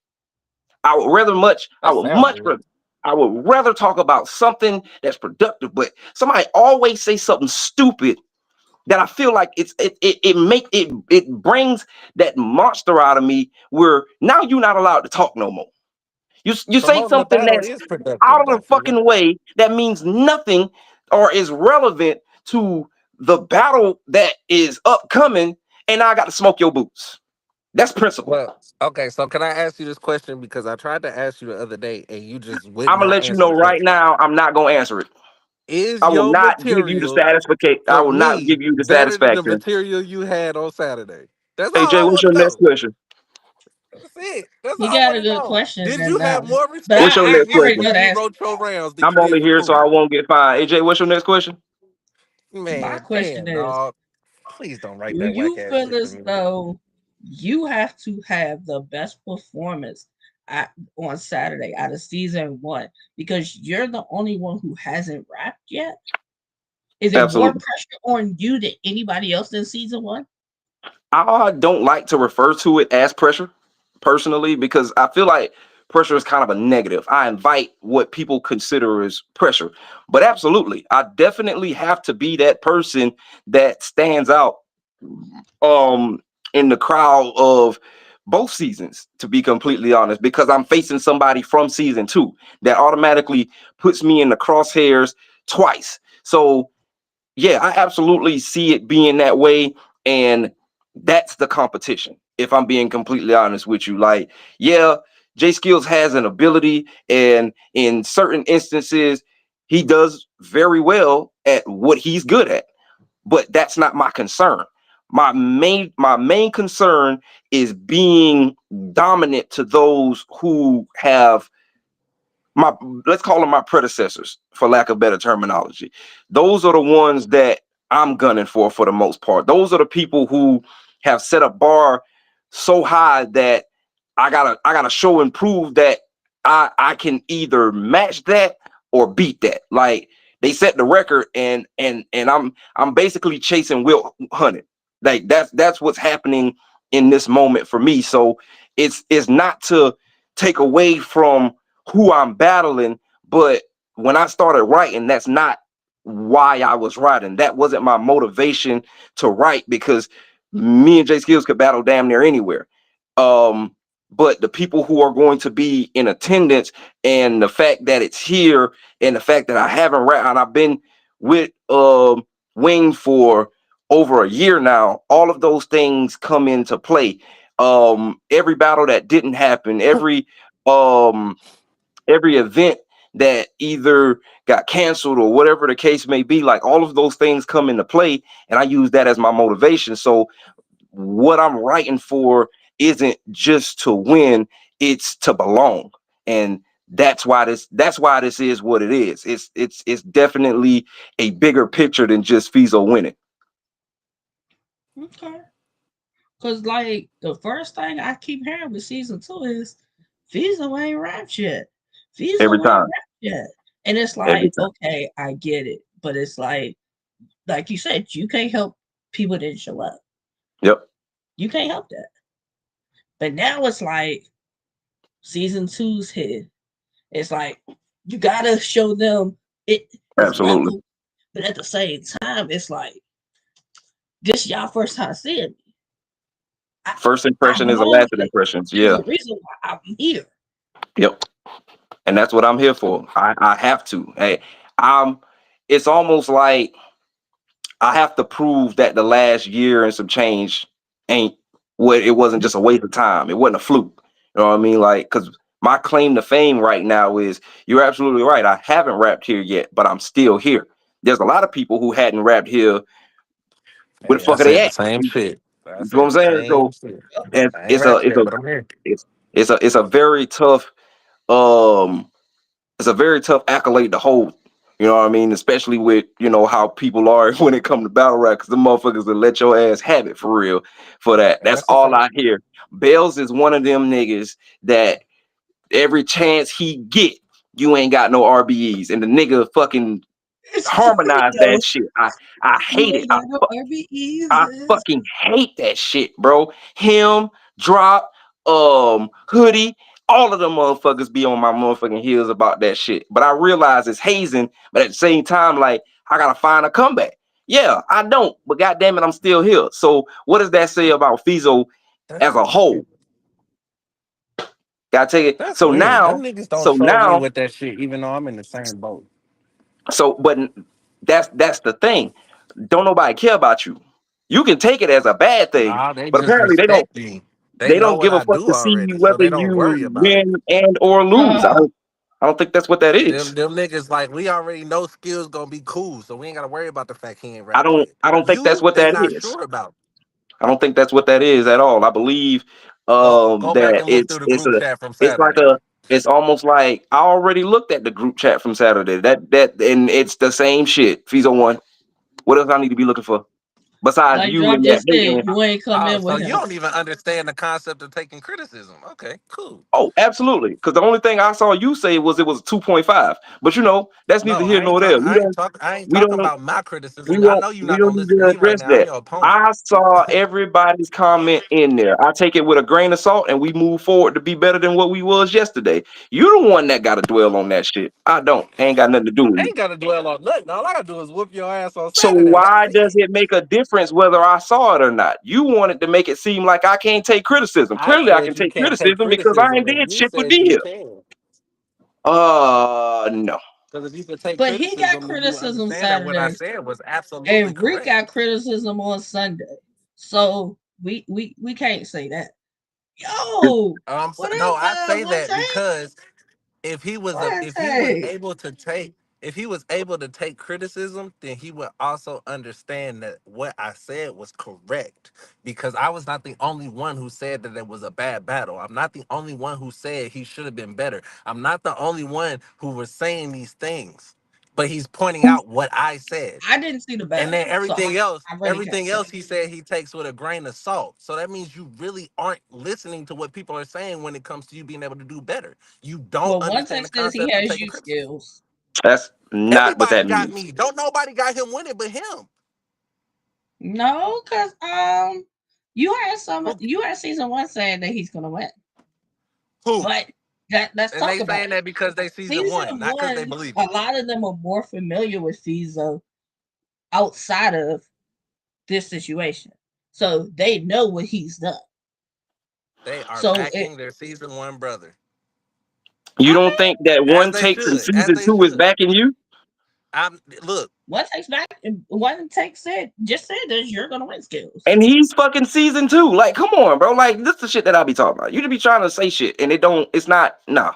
I would rather much, I That would sound much good. rather, I would rather talk about something that's productive, but somebody always say something stupid that I feel like it brings that monster out of me where now you're not allowed to talk no more. You say Promoting the something battle that's is out productive of the though, Fever. fucking way that means nothing or is relevant to the battle that is upcoming, and now I got to smoke your boots. That's principle. Well, okay, so can I ask you this question because I tried to ask you the other day and you just would I'm gonna not let you answer know the right question. now. I'm not gonna answer it. Is I will your not give you the material satisfaction. I for will not me give you the better than the satisfaction. material you had on Saturday? That's Hey all Jay, I what's want your to next know. question? That's it. That's He all I got want a to good know. question Did in you that have one. more But What's respect your for next I Skills already question? know when the you answer. wrote your rounds than I'm you did only for here so I Smooth? won't get fined. AJ, what's your next question? My Man, question damn, is, dog. Please don't write do that whack you ass feel shit to as me. though you have to have the best performance on Saturday out of season one because you're the only one who hasn't rapped yet? Is it more Absolutely. pressure on you than anybody else in season one? I don't like to refer to it as pressure personally because I feel like pressure is kind of a negative. I invite what people consider as pressure. But absolutely, I definitely have to be that person that stands out um in the crowd of both seasons, to be completely honest, because I'm facing somebody from season two that automatically puts me in the crosshairs twice. So yeah, I absolutely see it being that way. And that's the competition. If I'm being completely honest with you, like, yeah, Jay Skillz has an ability, and in certain instances, he does very well at what he's good at. But that's not my concern. My main concern is being dominant to those who have my, let's call them my predecessors for lack of better terminology. Those are the ones that I'm gunning for the most part. Those are the people who have set a bar so high that I gotta show and prove that I can either match that or beat that. Like they set the record, and I'm basically chasing Will Hunted. Like that's what's happening in this moment for me. So it's not to take away from who I'm battling, but when I started writing, that's not why I was writing. That wasn't my motivation to write because me and Jay Skillz could battle damn near anywhere. Um, but the people who are going to be in attendance and the fact that it's here and the fact that I haven't rapped and I've been with Wing for over a year now, all of those things come into play. Every battle that didn't happen, um every event that either got canceled or whatever the case may be, like all of those things come into play, and I use that as my motivation. So what I'm writing for isn't just to win, it's to belong. And that's why this is what it is. It's definitely a bigger picture than just Phezzo winning. Okay. Cause like the first thing I keep hearing with season two is Visa ain't rapped yet. Visa Every ain't time. rapped yet. And it's Every like, time. okay, I get it. But it's like you said, you can't help people that didn't show up. Yep. You can't help that. But now it's like season two's hit. It's like you gotta show them it is Absolutely. relevant. But at the same time, it's like this y'all first time seeing me. I, First I impression is a know lasting that impression. there's Yeah. a reason why I'm here. Yep. And that's what I'm here for. I have to. Hey, I'm it's almost like I have to prove that the last year and some change ain't what it wasn't just a waste of time. It wasn't a fluke. You know what I mean? Like, because my claim to fame right now is you're absolutely right. I haven't rapped here yet, but I'm still here. There's a lot of people who hadn't rapped here. Where the Hey, I fuck are they said the at? same You shit. I know what I'm said the saying? same So shit. it's I ain't it's a rap it's yet, a but I'm here. it's a very tough um it's a very tough accolade to hold. You know what I mean? Especially with, how people are when it comes to battle rap, because the motherfuckers will let your ass have it for real for that. And That's that's a all fact. I hear. Bells is one of them niggas that every chance he get, you ain't got no RBEs. And the nigga fucking It's true harmonized though. that shit. I You hate it. ain't got no I RBEs. fucking hate that shit, bro. Him, Drop, Hoodie, all of them motherfuckers be on my motherfucking heels about that shit. But I realize it's hazing, but at the same time, like, I gotta find a comeback. Yeah, I don't, but goddamn it, I'm still here. So what does that say about Phezzo as That's a whole? weird. Gotta take it. That's So weird. Them now, niggas don't so troll me now, with that shit, even though I'm in the same boat. but that's the thing. Don't nobody care about you. You can take it as a bad thing, Nah, they but just apparently they don't. respect me. They They know don't what give a I fuck do to see already, so whether they don't worry you about it. win and or lose. I Huh. don't. I don't think that's what that is. Them niggas like we already know Skillz gonna be cool, so we ain't gotta worry about the fact he ain't I rapped don't. yet. I don't think that's You, what they that not is. sure about. I don't think that's what that is at all. I believe Go back that and look through the group chat from it's like Saturday. it's almost like I already looked at the group chat from Saturday. And it's the same shit. Fizo won. What else I need to be looking for besides Like you Drop and that just said, hating? you ain't come Oh, in so with you him. don't even understand the concept of taking criticism. Okay, cool. Oh, absolutely. Because the only thing I saw you say was it was 2.5. But that's neither No, here nor there. I ain't We talking don't about my we criticism. I don't know you're we not don't gonna need listen to to me right address now. I'm that. your opponent. I saw everybody's comment in there. I take it with a grain of salt and we move forward to be better than what we was yesterday. You the one that gotta dwell on that shit. I don't. Ain't got nothing to do with I me. ain't gotta dwell on nothing. All I gotta do is whoop your ass on So Saturday. why That's does it. it make a difference whether I saw it or not? You wanted to make it seem like I can't take criticism. I Clearly I said can you take can't take criticism because I criticism, ain't and did you shit but said be you here. can. No. Because if you could take But he got criticism, then you criticism understand that what I Saturday, said was absolutely and Rick correct. got criticism on Sunday. So we can't say that. Yo, what No, up, I say that Monte? because if he was Monte. able to take criticism, then he would also understand that what I said was correct. Because I was not the only one who said that it was a bad battle. I'm not the only one who said he should have been better. I'm not the only one who was saying these things. But he's pointing out what I said. I didn't see the And battle, then so I really can't everything say. else he said he takes with a grain of salt. So that means you really aren't listening to what people are saying when it comes to you being able to do better. You don't Well, one understand the text says he concept of has taking you criticism. skills. That's not what Everybody that got means. me. Don't nobody got him winning but him. No, because Who? you had season one saying that he's gonna win. Who? But let's And talk they about saying it. that because they season one, Season not because they one, believe a it. lot of them are more familiar with Fizo outside of this situation. So they know what he's done. They are So backing their season one brother. You I don't mean, think that As one they take from should. As season they two is should. backing you? I'm look, One takes back, and one takes said just said that you're gonna win skills. And he's fucking season 2. Like, come on, bro. Like, this is the shit that I be talking about. You just be trying to say shit, and it don't. It's not. Nah,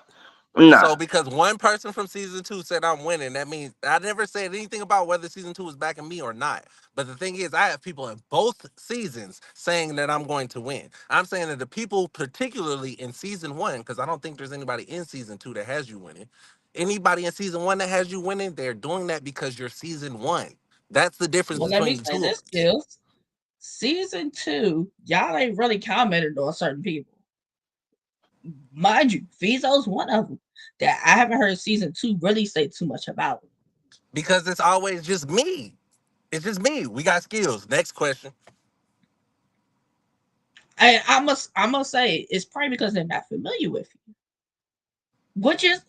nah. So because one person from season two said I'm winning, that means I never said anything about whether season two is backing me or not. But the thing is, I have people in both seasons saying that I'm going to win. I'm saying that the people, particularly in season one, because I don't think there's anybody in season two that has you winning. Anybody in season one that has you winning, they're doing that because you're season one. That's the difference Well, let me between the say two of this, us. skills. Season two, y'all ain't really commented on certain people. Mind you, Phezzo's one of them that I haven't heard season two really say too much about. Because it's always just me. It's just me. We got skills. Next question. And I must say it's probably because they're not familiar with you. Which is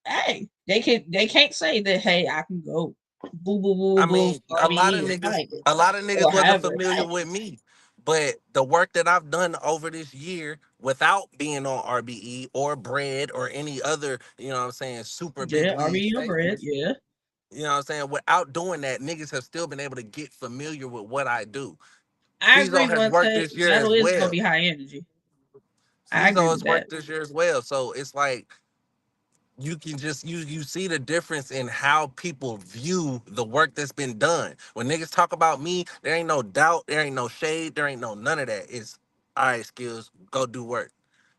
hey, they can't say that hey I can go boo boo boo I boo mean, RBE and find it a lot of niggas or wasn't however it familiar with happens. me, but the work that I've done over this year without being on RBE or Bread or any other, you know what I'm saying, super big Yeah, league RBE or bread, stations, yeah. you know what I'm saying, without doing that, niggas have still been able to get familiar with what I do. I Fizo agree has one worked take this year battle as is gonna well. be high energy. I agree Fizo with has that. worked this year as well. So it's like you can just you see the difference in how people view the work that's been done. When niggas talk about me, there ain't no doubt, there ain't no shade, there ain't no none of that. It's all right, skills, go do work.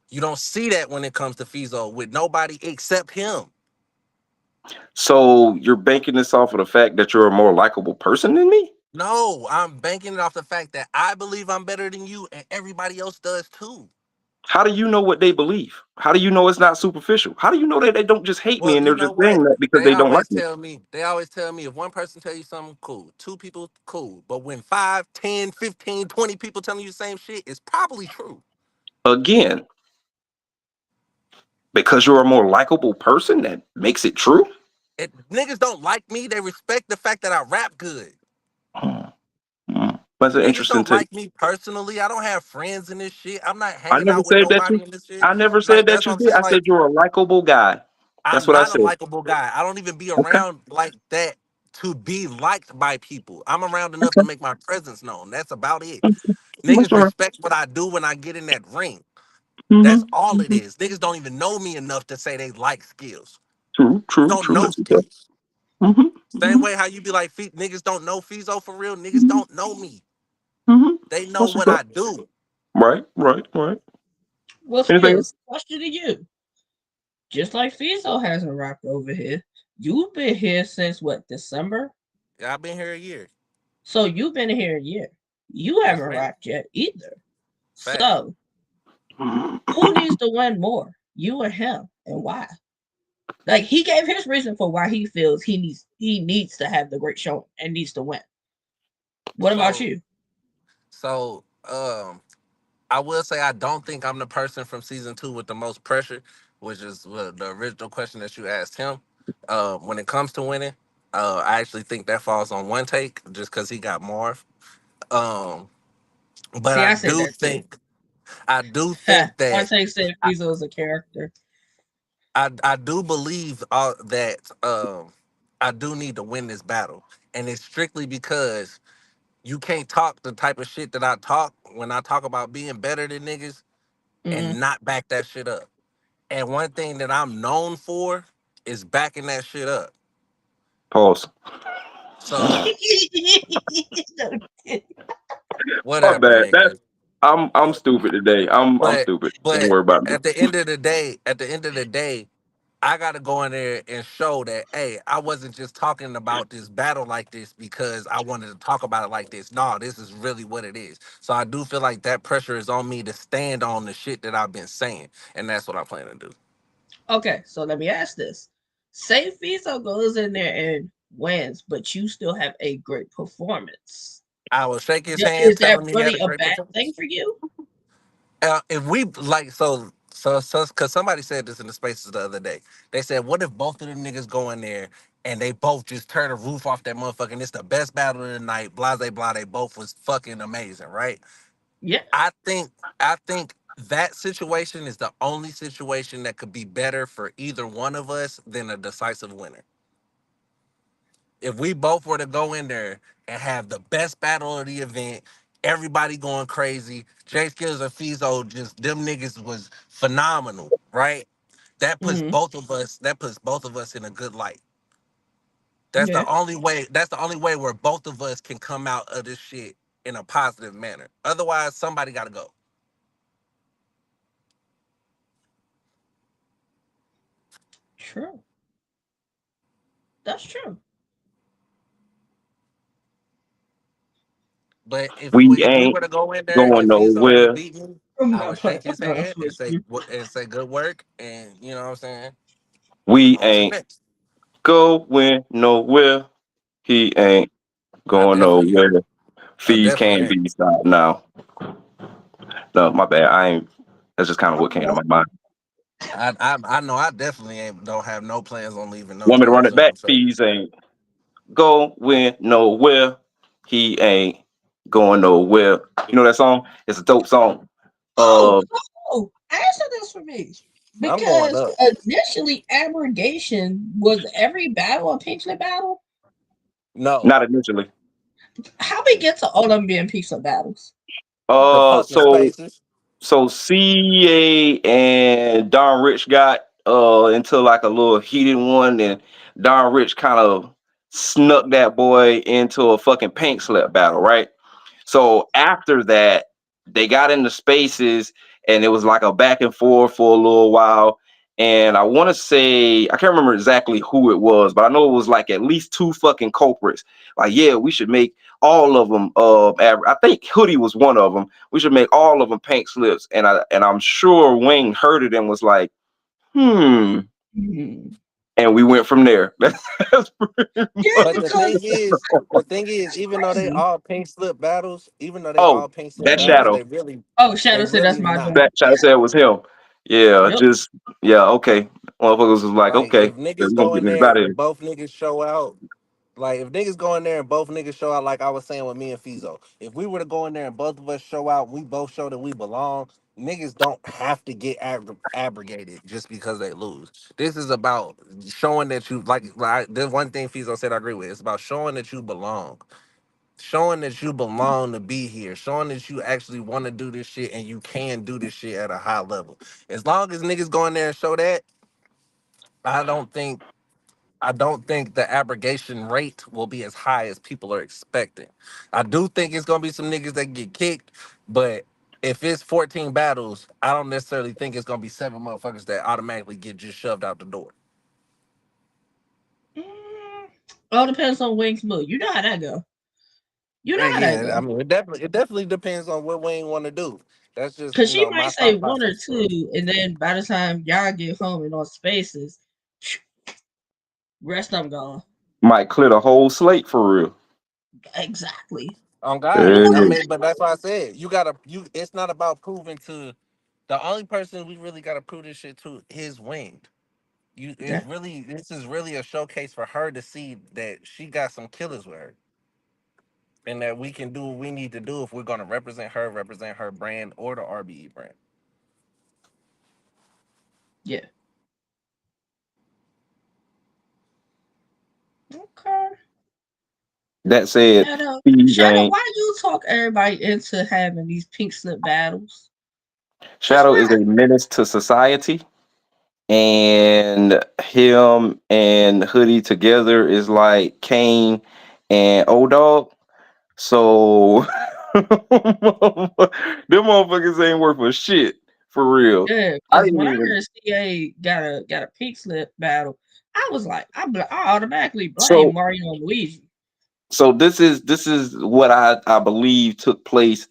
You don't see that when it comes to Fizo with nobody except him. So you're banking this off of the fact that you're a more likable person than me? No, I'm banking it off the fact that I believe I'm better than you and everybody else does too. How do you know what they believe? How do you know it's not superficial? How do you know that they don't just hate me Well, and you they're know just what? saying that because they don't like me? They always tell me if one person tell you something, cool. Two people, cool. But when 5, 10, 15, 20 people telling you the same shit, it's probably true. Again, because you're a more likable person, that makes it true. Niggas don't like me. They respect the fact that I rap good. Hmm, That's an Niggas interesting don't take. like me personally. I don't have friends in this shit. I'm not I hanging never out with said that you. nobody in this shit. I never said Like that that's you what I'm did. saying. I said Like you're a likable guy. That's I'm what I not a said. likable guy. I don't even be Okay. around like that to be liked by people. I'm around enough to make my presence known. That's about it. That's Niggas all right. respect what I do when I get in that ring. That's Mm-hmm. all it Mm-hmm. is. Niggas don't even know me enough to say they like skills. True. True. Don't True. know That's okay. skills. Same Mm-hmm. way how you be like, niggas don't know Fizo for real. Niggas Mm-hmm. don't know me. Mm-hmm. They know That's what okay. I do. Right. Right. Right. Well, Anything else? skills. Question to you. Just like Fizo hasn't rocked over here, you've been here since what, December? Yeah, I've been here a year. So you've been here a year. You Yes, haven't man. rocked yet either. Facts. So who needs to win more? You or him? And why? Like he gave his reason for why he feels he needs to have the great show and needs to win. What about So, you? so, I will say I don't think I'm the person from season two with the most pressure, which is the original question that you asked him. When it comes to winning, I actually think that falls on one take just because he got Marv. Um, but See, I said that too. I do Ha, think that one take said Fizo is a character. I do believe that I do need to win this battle, and it's strictly because you can't talk the type of shit that I talk when I talk about being better than niggas Mm-mm. and not back that shit up. And one thing that I'm known for is backing that shit up. Pause. So My whatever, bad. That's nigga. I'm stupid today. I'm But stupid. Don't but worry about me. at the end of the day, I gotta go in there and show that, hey, I wasn't just talking about this battle like this because I wanted to talk about it like this. No, this is really what it is. So I do feel like that pressure is on me to stand on the shit that I've been saying, and that's what I plan to do. Okay, so let me ask this. Say Fizo goes in there and wins, but you still have a great performance. I will shake his hand, Is tell that him he had really a a great bad thing performance. for you? If we like so because somebody said this in the spaces the other day. They said, what if both of them niggas go in there and they both just turn the roof off that motherfucker and it's the best battle of the night, blase blah, they both was fucking amazing, right? Yeah. I think I think that situation is the only situation that could be better for either one of us than a decisive winner. If we both were to go in there and have the best battle of the event, everybody going crazy, Jay Skillz and Phezzo, just them niggas was phenomenal, right? That puts Mm-hmm. both of us. That puts both of us in a good light. That's the Yeah, only way. That's the only way where both of us can come out of this shit in a positive manner. Otherwise, somebody got to go. true. That's true. But We if we ain't were to go in there going and Fizo just nowhere. beat me, I'm I not would playing. shake I'm his not hand with you. and say good work, and you know what I'm saying. We On to the ain't next. going nowhere. He ain't I going definitely, nowhere. I Fees definitely can ain't. be stopped now. No, my bad. I ain't. That's just kind of I'm what came to not. my mind. I know I definitely ain't don't have no plans on leaving no Want me to time run it back? soon. So Fees ain't going nowhere. He ain't going nowhere. You know that song? It's a dope song. Oh, Uh, oh, answer this for me. I'm going Because up. initially, abrogation was every battle a pink slip battle. No, not initially. How we get to all them being pink slip battles? the Uh, fucking so spaces. so CA and Don Rich got into like a little heated one, and Don Rich kind of snuck that boy into a fucking paint slap battle, right? So after that, they got into spaces, and it was like a back and forth for a little while. And I want to say I can't remember exactly who it was, but I know it was like at least two fucking culprits. Like, yeah, we should make all of them. I think Hoodie was one of them. We should make all of them paint slips. And I'm sure Wayne heard it and was like, hmm. Hmm. And we went from there. That's pretty Yeah, But much. because the thing is, it's even though they crazy. all pink slip battles, Oh, that Hmm. shadow. Oh, they Shadow said that's really my not. joint. That Shadow said it was him. Yeah, Yep. just yeah, okay. Motherfuckers was like, Like okay, if we're niggas gonna go get in this there out of here. and both niggas show out, like if niggas go in there and both niggas show out, like I was saying with me and Fizo, if we were to go in there and both of us show out, we both show that we belong. Niggas don't have to get abrogated just because they lose. This is about showing that you like. There's one thing Fizo said I agree with. It's about showing that you belong, showing that you belong to be here, showing that you actually want to do this shit and you can do this shit at a high level. As long as niggas go in there and show that, I don't think I don't think the abrogation rate will be as high as people are expecting. I do think it's gonna be some niggas that get kicked, but if it's 14 battles, I don't necessarily think it's gonna be seven motherfuckers that automatically get just shoved out the door. Mm, all depends on Wing's mood. You know how that go. You know And how that yeah, I go. mean it definitely depends on what Wayne want to do. That's just Cause she might my say thought one or process for it. two, and then by the time y'all get home and on spaces, rest of them gone. Might clear the whole slate for real. Exactly. On God, Because I Hey, mean, but that's why I said you gotta. It's not about proving to the only person we really gotta prove this shit to is Wayne. yeah, This is really a showcase for her to see that she got some killers with her, and that we can do what we need to do if we're gonna represent her brand or the RBE brand. yeah. Okay. that said, Shadow, Fees Shadow, ain't. why you talk everybody into having these pink slip battles? Just Shadow is a why? menace to society, and him and Hoodie together is like Kane and O Dog. So them motherfuckers ain't worth a shit for real. Yeah, I because didn't when I even. heard CA got a pink slip battle, I was like, I automatically blame So Mario and Luigi. this is what I believe took place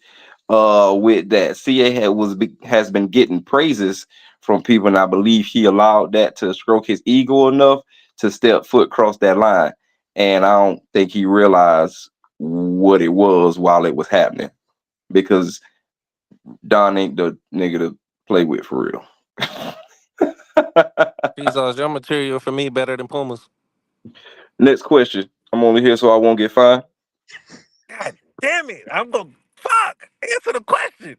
with that. CA has been getting praises from people, and I believe he allowed that to stroke his ego enough to step foot across that line. And I don't think he realized what it was while it was happening, because Don ain't the nigga to play with for real. Fizo, is your material for me better than Puma's? Next question. I'm only here so I won't get fined. God damn it! I'm gonna fuck answer the question.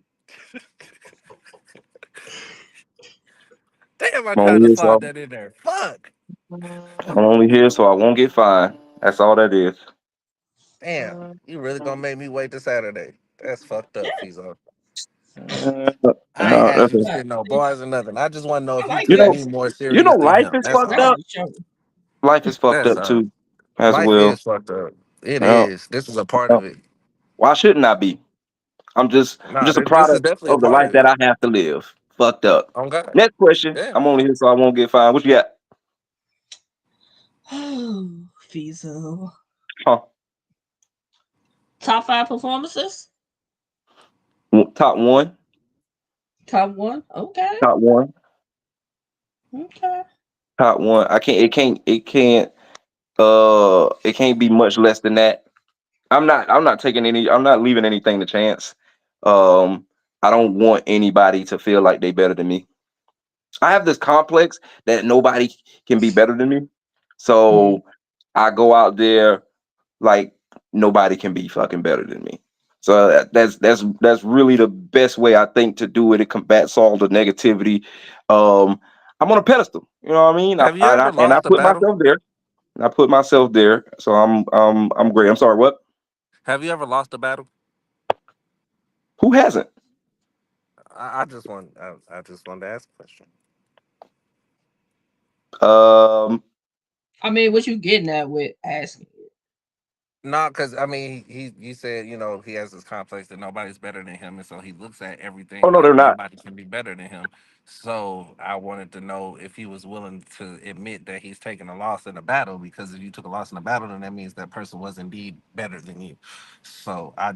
Damn, I I'm tried only to here so slide that in there. Fuck. I'm only here so I won't get fined. That's all that is. Damn, you really gonna make me wait till Saturday? That's fucked Yeah, up, Fizo. Uh, I ain't asked that's you to a- spit no see, bars or nothing. I just want to know I if you like you take know, me more you know, serious than life him. is That's fucked all. up. reality show. Life is fucked That's up all. too, as Life well. is fucked up. It Yeah. is. This is a part Yeah. of it. Why shouldn't I be? I'm Nah, just a this is product definitely a of the part life of that it. I have to live. Fucked up. On God. Next question. Yeah. I'm only here so I won't get fined. What you got? Oh, Fizo. Huh? Top five performances? Top one. Top one? Okay. Top one. Okay. Top one. I can't. It can't. It can't. It can't be much less than that. I'm not taking any. I'm not leaving anything to chance. Um. I don't want anybody to feel like they better than me. I have this complex that nobody can be better than me. Mm. So I go out there like nobody can be fucking better than me. So that's really the best way I think to do it. It combats all the negativity. I'm on a pedestal. You know what I mean? Have you ever I lost a put battle? myself there. I put myself there. So I'm great. I'm sorry. What? Have you ever lost a battle? Who hasn't? I just wanted to ask a question. Um. I mean, what you getting at with asking? No, because I mean, you said he has this complex that nobody's better than him, and so he looks at Oh everything no, they're like not. nobody can be better than him. So I wanted to know if he was willing to admit that he's taking a loss in a battle, because if you took a loss in a battle, then that means that person was indeed better than you. So I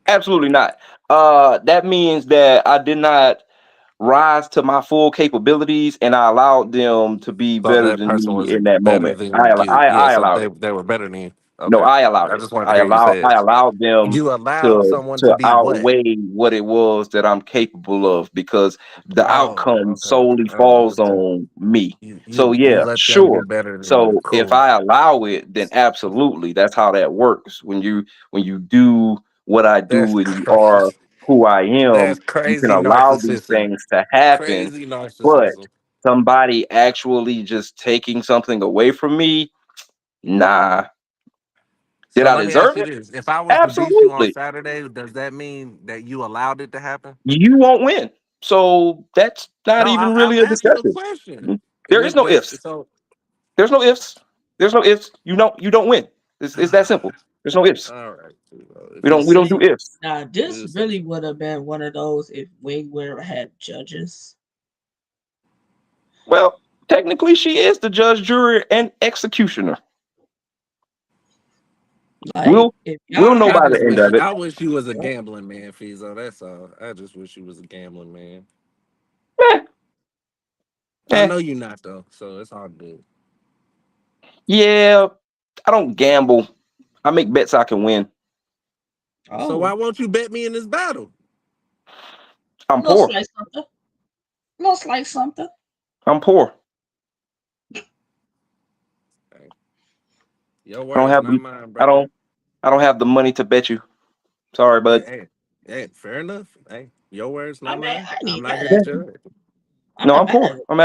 Absolutely not. That means that I did not rise to my full capabilities, and I allowed them to be thought better that than person me was in that better moment. than you. Yeah, I so allowed they it. they were better than you. No, Okay, I allowed I it. just wanted to hear you say I it. allowed them You allowed someone to to be what? outweigh what it was that I'm capable of because the Oh, outcome okay. solely I falls understand. on me. You So you yeah, let them be sure. better than you. So if Cool. I allow it, then absolutely that's how that works. When you do what I That's do and you are crazy. who I am, That's you can crazy allow these narcissism. things to happen. Crazy But narcissism. somebody actually just taking something away from me, nah. Did So I let me ask deserve you it? this: if I was to beat you on Absolutely. Saturday, does that mean that you allowed it to happen? You won't win. So that's not No, even I'm really a asking a discussion. question. There is no ifs. So There's no ifs. There's no ifs. You don't win. It's that simple. There's no ifs. all right, if you We don't say do See, ifs. now you this say really so. would have been one of those if we would have had judges. Well, technically she is the judge, jury, and executioner. Like, We'll if we'll y'all know I by have the just end wish of it. I wish you was a gambling man, Fizo. That's all. I just wish you was a gambling man. Eh, I eh. know you're not though, so it's all good. Yeah, I don't gamble. I make bets I can win. So why oh, won't you bet me in this battle? I'm looks poor. like something. Looks like something. I'm poor. Hey, your I don't words, have not the mine, I brother. don't I don't have the money to bet you. Sorry, Hey, bud. hey, hey, fair enough. Hey, your words, I not mean, mine. I I'm need not here to that. judge. I'm No, not I'm mad at poor. it. I'm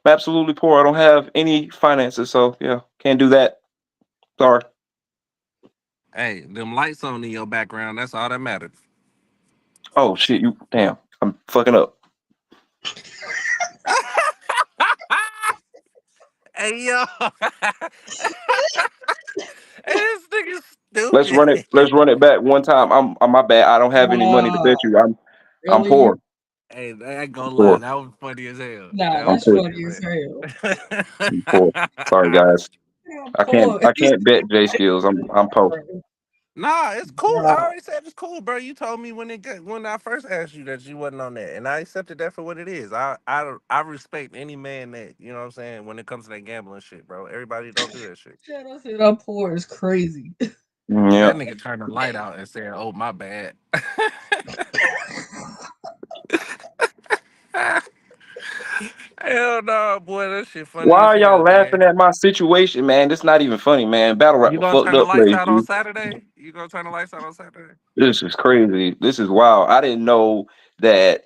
absolutely poor. I don't have any finances, so yeah, can't do that. Sorry. Hey, them lights on in your background, that's all that matters. Oh shit, you damn. I'm fucking up. Hey, yo. This nigga Let's stupid. run it. Let's run it back one time. I'm my bad. I don't have any money to Nah, bet you. I'm really? poor. Hey, I ain't I'm gonna lie, poor. that was funny as hell. Nah, That I'm was that's poor. funny funny as as hell. hell. I'm poor. Sorry guys. I'm poor. I can't bet J skills. I'm poor. Nah, it's cool. I Bro, already said it's cool, bro. You told me when I first asked you that you wasn't on that, and I accepted that for what it is. I respect any man that what I'm saying when it comes to that gambling shit, bro. Everybody don't do that shit. shit, I said I'm poor is crazy. Yeah. That nigga turned the light out and said, "Oh my bad." Hell no, boy. That shit funny Why as are y'all hell, laughing man. at my situation, man? This not even funny, man. Battle rap You a gonna fucked turn the up lights place, out on dude. Saturday? You gonna turn the lights out on Saturday? This is crazy. This is wild. I didn't know that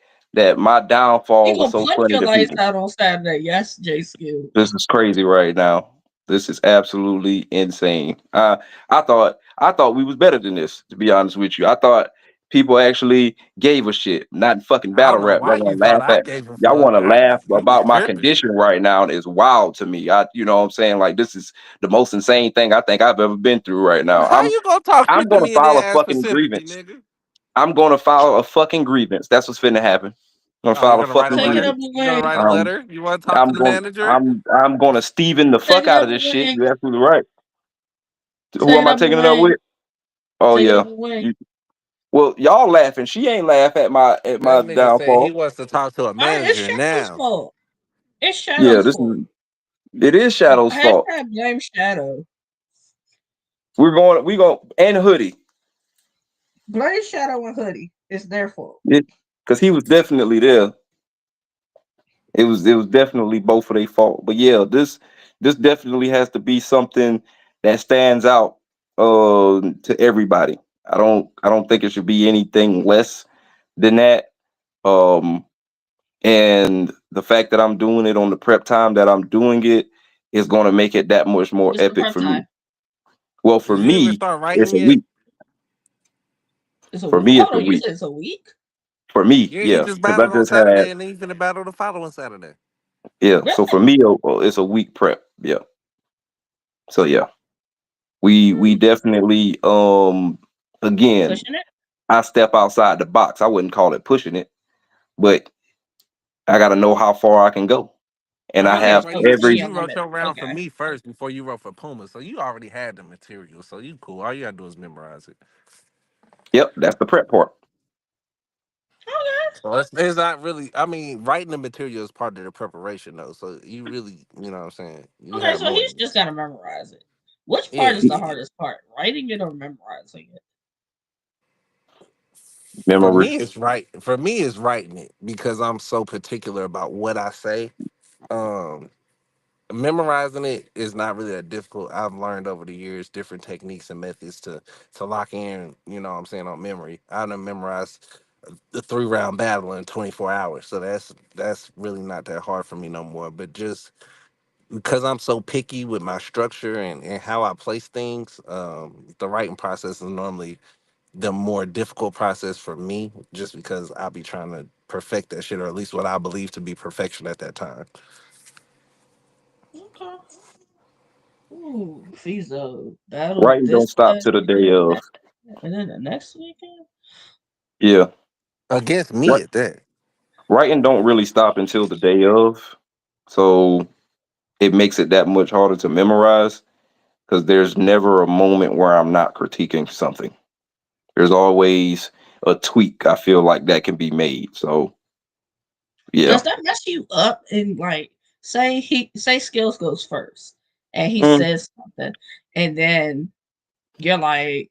my He downfall was gonna so punch funny your to lights people. out on Saturday. Yes, J Skill. This is crazy right now. This is absolutely insane. I thought we was better than this. To be honest with you, I thought people actually gave a shit. Not fucking I battle don't know rap. why Y'all you want to thought laugh I at. gave a Y'all fuck. want to laugh You was about my tripping. condition right now is wild to me. You know what I'm saying? Like this is the most insane thing I think I've ever been through right now. How you gonna talk I'm shit to gonna me and file then a ask for fucking sympathy, grievance. nigga? I'm gonna file a fucking grievance. That's what's finna happen. I'm gonna Oh, you're file a gonna write a fucking Take it letter? up grievance. the You gonna wing. write a Um, letter? You wanna talk to the manager? I'm gonna Steven the Take fuck it out up of the this shit. wing. You're absolutely right. Who Take it am I up the taking it up wing. with? Oh Take it yeah. up the wing. You, well, y'all laughing. She ain't laugh at That my nigga said he downfall. wants to talk to a All right, it's manager Shadow's now. fault. It's Yeah, Shadow's this fault. is it is Shadow's fault. Hashtag blame Shadow. We going and Hoodie. Blame Shadow and Hoodie. It's their fault. Because he was definitely there. It was definitely both of their fault. But yeah, this definitely has to be something that stands out to everybody. I don't think it should be anything less than that. Um and the fact that I'm doing it on the prep time that I'm doing it is going to make it that much more It's the epic prep for me. time. Well, for Did you even me, start it's writing a yet? week. It's a For week. me, it's Hold a on, you week. said it's a week? For me, Yeah, he yeah, just because I battled on just had Saturday and then he's finna battle the following Saturday. yeah. So for Really? me, it's a week prep. Yeah. So yeah, we Hmm. definitely again, Pushing it? I step outside the box. I wouldn't call it pushing it, but I got to know how far I can go, and I I Okay, mean, have well, so you you know said every your you wrote limit. your round for Okay. me first before you wrote for Puma, so you already had the material, so you cool. All you gotta do is memorize it. yep. That's the prep part. Okay. So it's not really. I mean, writing the material is part of the preparation, though. So you really, you know what I'm saying? You Okay, have so more he's than just this. got to memorize it. Which Yeah, part is the yeah. hardest part? Writing it or memorizing it? For Memory. me, it's right. For me, it's writing it because I'm so particular about what I say. Um, Memorizing it is not really that difficult. I've learned over the years different techniques and methods to lock in. You know what I'm saying, on memory. I done memorized the 3 round battle in 24 hours, so that's really not that hard for me no more. But just because I'm so picky with my structure and how I place things, the writing process is normally the more difficult process for me, just because I'll be trying to perfect that shit, or at least what I believe to be perfection at that time. Okay. Ooh, Phezzo battle Writing don't this stop to the day Saturday of. and then the next weekend. Yeah. Against me Right. at that. Writing don't really stop until the day of. So it makes it that much harder to memorize because there's never a moment where I'm not critiquing something. There's always a tweak I feel like that can be made. So yeah. Does that mess you up? And like, say Skills goes first, and he Mm. says something, and then you're like,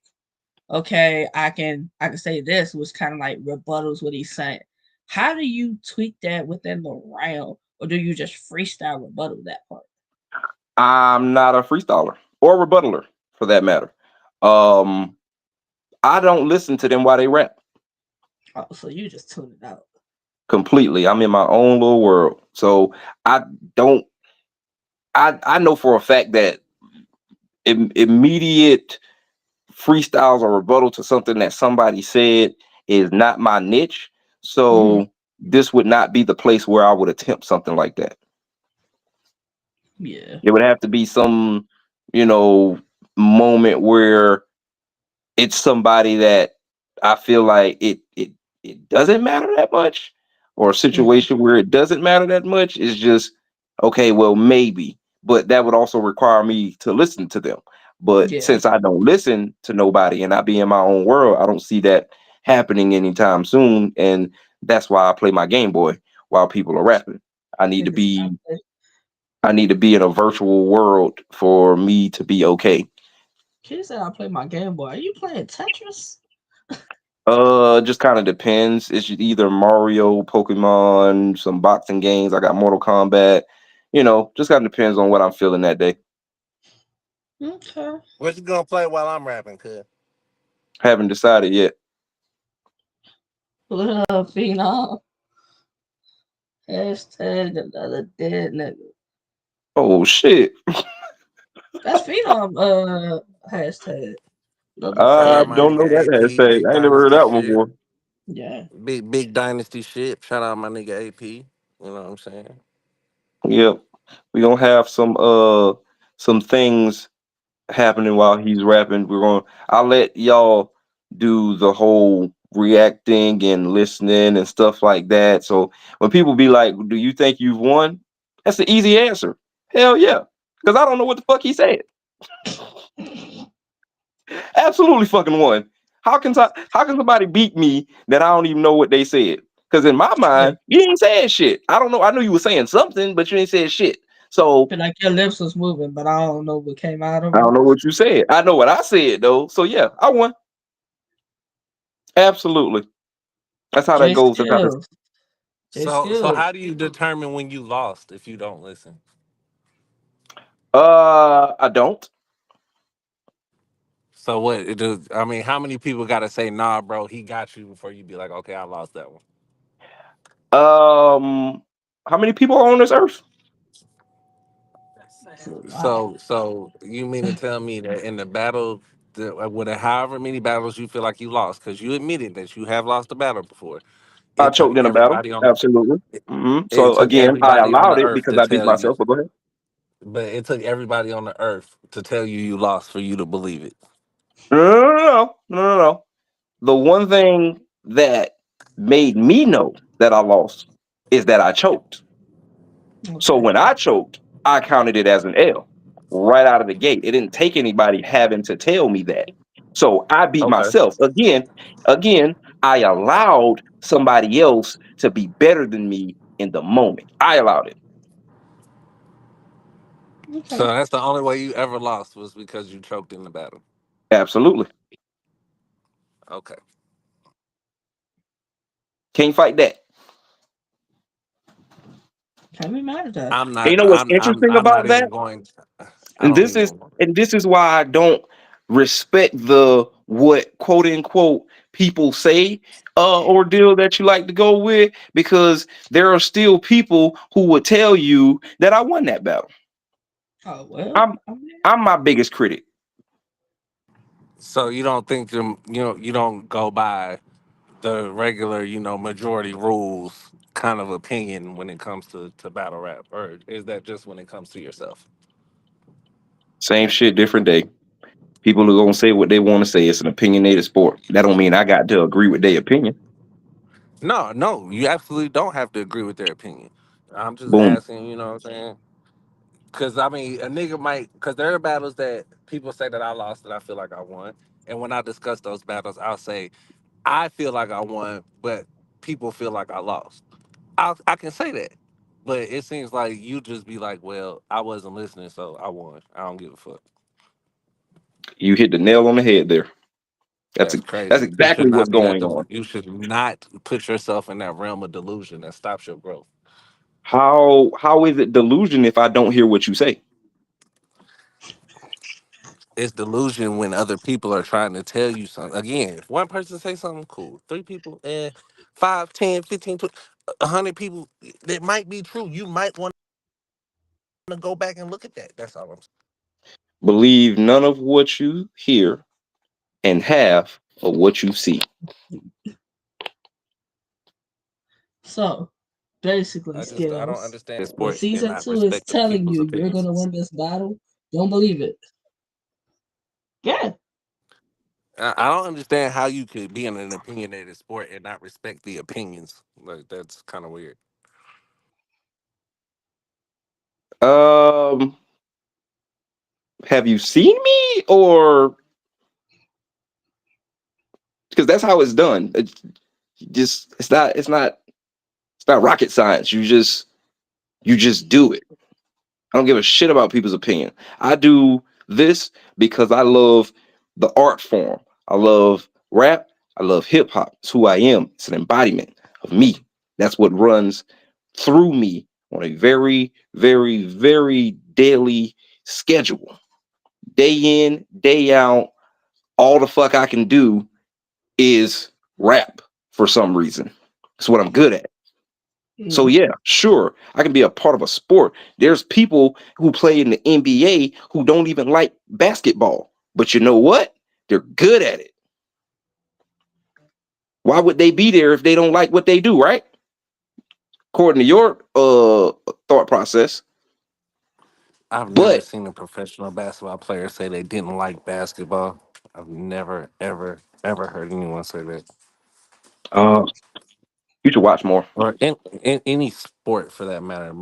okay, I can say this, was kind of like rebuttals what he's saying. How do you tweak that within the round, or do you just freestyle rebuttal that part? I'm not a freestyler or a rebuttaler for that matter. Um, I don't listen to them while they rap Oh, so you just tune it out. completely. I'm in my own little world. So I don't I know for a fact that immediate freestyles or rebuttal to something that somebody said is not my niche. Hmm. So this would not be the place where I would attempt something like that. Yeah. It would have to be some, you know, moment where it's somebody that I feel like it doesn't matter that much, or a Hmm. situation where it doesn't matter that much. It's just okay, well, maybe, but that would also require me to listen to them. But Yeah. since I don't listen to nobody and I be in my own world, I don't see that happening anytime soon. And that's why I play my Game Boy while people are rapping. I need to be Exactly. I need to be in a virtual world for me to be okay. She said I play my Game Boy. Are you playing Tetris? Just kind of depends. It's either Mario, Pokemon, some boxing games. I got Mortal Kombat. Just kind of depends on what I'm feeling that day. Okay. What you gonna play while I'm rapping, cuz? Haven't decided yet. What up, Phenom? Hashtag another dead nigga. Oh shit! That's Phenom hashtag. Shout I out my don't know nigga that AP, hashtag. big I ain't never heard dynasty that one shit. before. Yeah. Big dynasty shit. Shout out my nigga AP. You know what I'm saying? Yep. We gonna have some things happening while he's rapping. I'll let y'all do the whole reacting and listening and stuff like that. So when people be like, "Do you think you've won?" That's the easy answer. Hell yeah. Because I don't know what the fuck he said. Absolutely fucking won. How can somebody beat me that I don't even know what they said? Because in my mind, Hey, you ain't saying shit. I don't know. I knew you were saying something, but you ain't saying shit. So feel like your lips was moving, but I don't know what came out of I don't them. know what you said. I know what I said though. So yeah, I won. Absolutely. That's how that J goes. That's how this. Skills. J So Skills. how do you determine when you lost if you don't listen? I don't. So what? I mean, how many people got to say, "Nah, bro, he got you," before you be like, "Okay, I lost that one." How many people are on this earth? It's a lot. So you mean to tell me that in the battle, with however many battles you feel like you lost, because you admitted that you have lost a battle before, I it took choked in a battle. everybody on the Absolutely. it, So it took again, I everybody on allowed the it earth because to I beat tell you, myself. But go ahead. but it took everybody on the earth to tell you you lost for you to believe it. No, no, no, no, no, no, no. The one thing that made me know that I lost is that I choked. So Okay. when I choked, I counted it as an L right out of the gate. It didn't take anybody having to tell me that. So I beat Okay. myself. Again, I allowed somebody else to be better than me in the moment. I allowed it. So Okay. that's the only way you ever lost was because you choked in the battle. Absolutely. Okay. Can't fight that. Can't be mad at that. And you know what's interesting I'm not about that? even going. I And don't this is even. and this is why I don't respect the what quote unquote people say ordeal that you like to go with, because there are still people who would tell you that I won that battle. Oh well. I'm I mean, I'm my biggest critic. So you don't think them? You don't go by the regular, majority rules kind of opinion when it comes to battle rap, or is that just when it comes to yourself? Same shit, different day. People are gonna say what they want to say. It's an opinionated sport. That don't mean I got to agree with their opinion. No, no, you absolutely don't have to agree with their opinion. I'm just Boom. asking, you know what I'm saying? Because I mean, a nigga might, because there are battles that people say that I lost that I feel like I won, and when I discuss those battles, I'll say I feel like I won, but people feel like I lost. I can say that, but it seems like you just be like, well, I wasn't listening, so I won. I don't give a fuck. You hit the nail on the head there. That's That's that's crazy. You should exactly what's not be that. going on. You should not put yourself in that realm of delusion that stops your growth. How is it delusion if I don't hear what you say? It's delusion when other people are trying to tell you something. Again, if one person say something, cool. Three people, 5, 10, 15, 20, 100 people, that might be true. You might want to go back and look at that. That's all I'm saying. Believe none of what you hear and half of what you see. so basically, I don't Skills. understand When sport and season not 2 is respecting telling people's you you're opinions. gonna win this battle, don't believe it. Yeah. I don't understand how you could be in an opinionated sport and not respect the opinions. Like that's kind of weird. Um, have you seen me, or because that's how it's done? It's not rocket science. You just do it. I don't give a shit about people's opinion. I do this because I love the art form. I love rap. I love hip hop. It's who I am. It's an embodiment of me. That's what runs through me on a very, very, very daily schedule. Day in, day out, all the fuck I can do is rap for some reason. It's what I'm good at. So Mm. yeah, sure, I can be a part of a sport. There's people who play in the NBA who don't even like basketball, but you know what? They're good at it. Why would they be there if they don't like what they do, right? According to your thought process. I've never But seen a professional basketball player say they didn't like basketball. I've never, ever, ever heard anyone say that. uh, you should watch more. Or in any sport for that matter.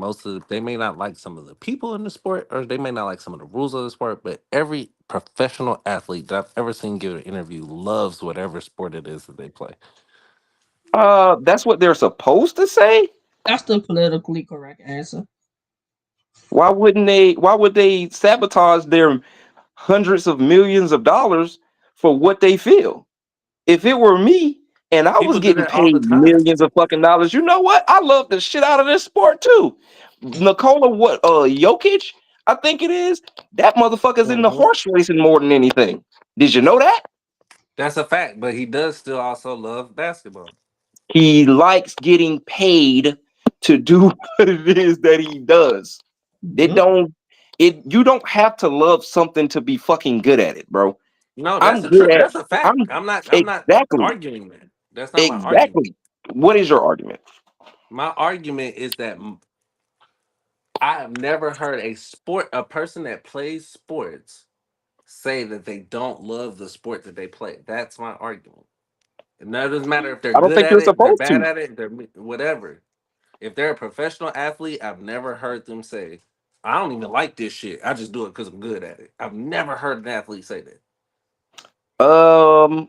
They may not like some of the people in the sport, or they may not like some of the rules of the sport, but every professional athlete that I've ever seen give an interview loves whatever sport it is that they play. That's what they're supposed to say. That's the politically correct answer. Why wouldn't they? Why would they sabotage their hundreds of millions of dollars for what they feel? If it were me and I was People do getting that all the paid time. millions of fucking dollars, you know what? I love the shit out of this sport too. Nikola, what? Jokic, I think it is. That motherfucker's in the Mhm. horse racing more than anything. Did you know that? That's a fact, but he does still also love basketball. He likes getting paid to do what it is that he does. It Yep. don't it you don't have to love something to be fucking good at it, bro. No, I'm good at that's a fact. I'm I'm not exactly arguing that. That's not my argument. exactly. What is your argument? My argument is that I have never heard a person that plays sports say that they don't love the sport that they play. That's my argument. And that doesn't matter if they're I don't good think at you're it, they're supposed bad to. at it, whatever. If they're a professional athlete, I've never heard them say, I don't even like this shit. I just do it because I'm good at it. I've never heard an athlete say that.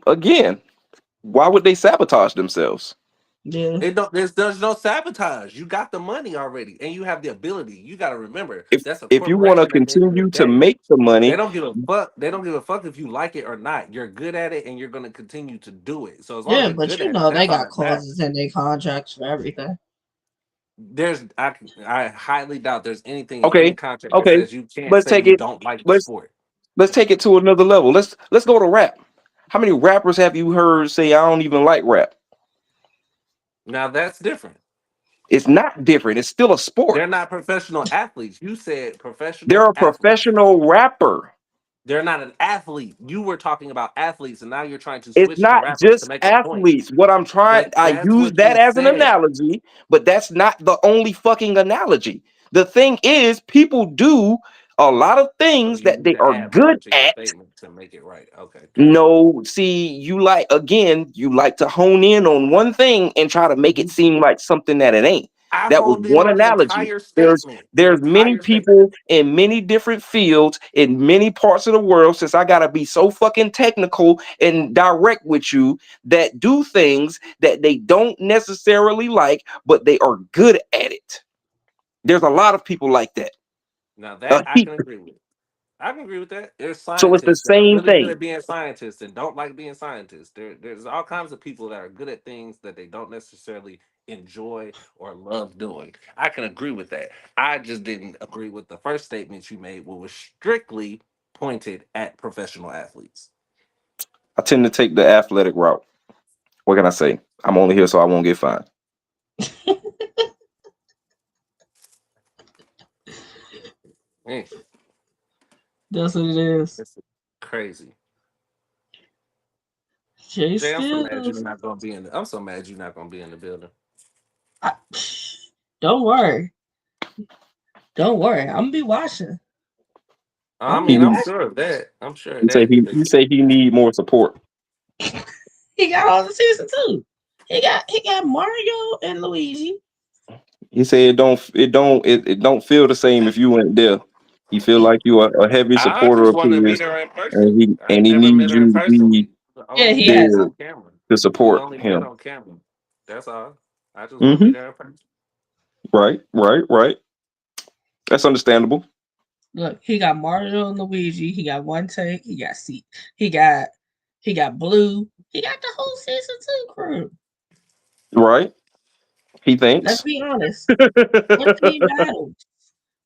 Again, why would they sabotage themselves? Yeah. There's no sabotage. You got the money already and you have the ability. You gotta remember If that's a if you want to corporation at the end of the continue to day. make the They money, don't give a fuck. They don't give a fuck if you like it or not. You're good at it and you're gonna continue to do it. So as long as Yeah, you're but good you at it, know they that's all got that matters. clauses in their contracts for everything. I highly doubt there's anything in any okay, contract that okay, says you can't let's say take you it. don't like the Let's sport. let's take it to another level. Let's go to rap. How many rappers have you heard say I don't even like rap? Now that's different. It's not different. It's still a They're sport. not professional athletes. You said They're professional a athletes. professional rapper. They're not an athlete. You were talking about athletes, and now you're trying to It's switch to not rappers to just make a point. athletes. What I'm trying, I That's use what that you as an said. analogy, but that's not the only fucking analogy. The thing is, people do a lot of So things you that need they to are add more good to your at. statement to make it right. Okay, got you. No, see, you like to hone in on one thing and try to make it Mhm. seem like something that it ain't. I That was honed in one on the analogy. entire There's statement. The there's many entire statement. people in many different fields in many parts of the world, since I gotta be so fucking technical and direct with you, that do things that they don't necessarily like, but they are good at it. There's a lot of people like that. Now A that I heap. can agree with. I can agree with that. There's So it's the scientists that are same really good thing. at being scientists and don't like being scientists. There's all kinds of people that are good at things that they don't necessarily enjoy or love doing. I can agree with that. I just didn't agree with the first statement you made, which was strictly pointed at professional athletes. I tend to take the athletic route. What can I say? I'm only here so I won't get fined. Man, That's what it is. it's crazy. Jay Jay, I'm so mad you're Skillz. not gonna be in. I'm so mad you're not gonna be in the building. I, don't worry. Don't worry. I'm gonna be watching. I I'm gonna He be mean, I'm needs, sure watching. of that. I'm sure of he say that. he say he need more support. He got all the season too. He got Mario and Luigi. He said it don't feel the same if you went there. He feel like you are a heavy I supporter just of want to meet his, her in person. and he I and ain't he never met needs her you to be personally. We Yeah, only he met there hasn't. on camera. to We support only met him. on camera. That's all. I just want to Hmm. meet her in person. Right, right, right. That's understandable. Look, he got Mario and Luigi. He got one tank. He got C. He got he got Blue. He got the whole season two crew. Right. He Let's thinks. be honest. 14 battles.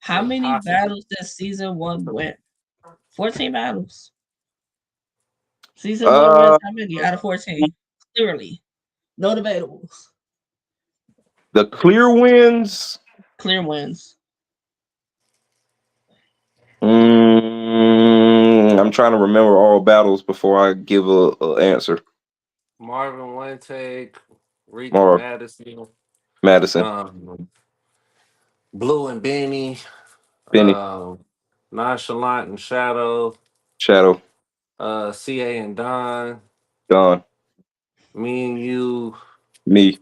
How many Impossible. battles does season one win? 14 battles. Season one wins uh, how many out of 14? Clearly. No debatable. The clear wins. Clear wins. I'm trying to remember all battles before I give a answer. Marvin One Take, Ricky Or Madison, Madison, um, Blue and Benny, Benny, um, Nonchalant and Shadow, Shadow, CA and Don, Don, me and you, me,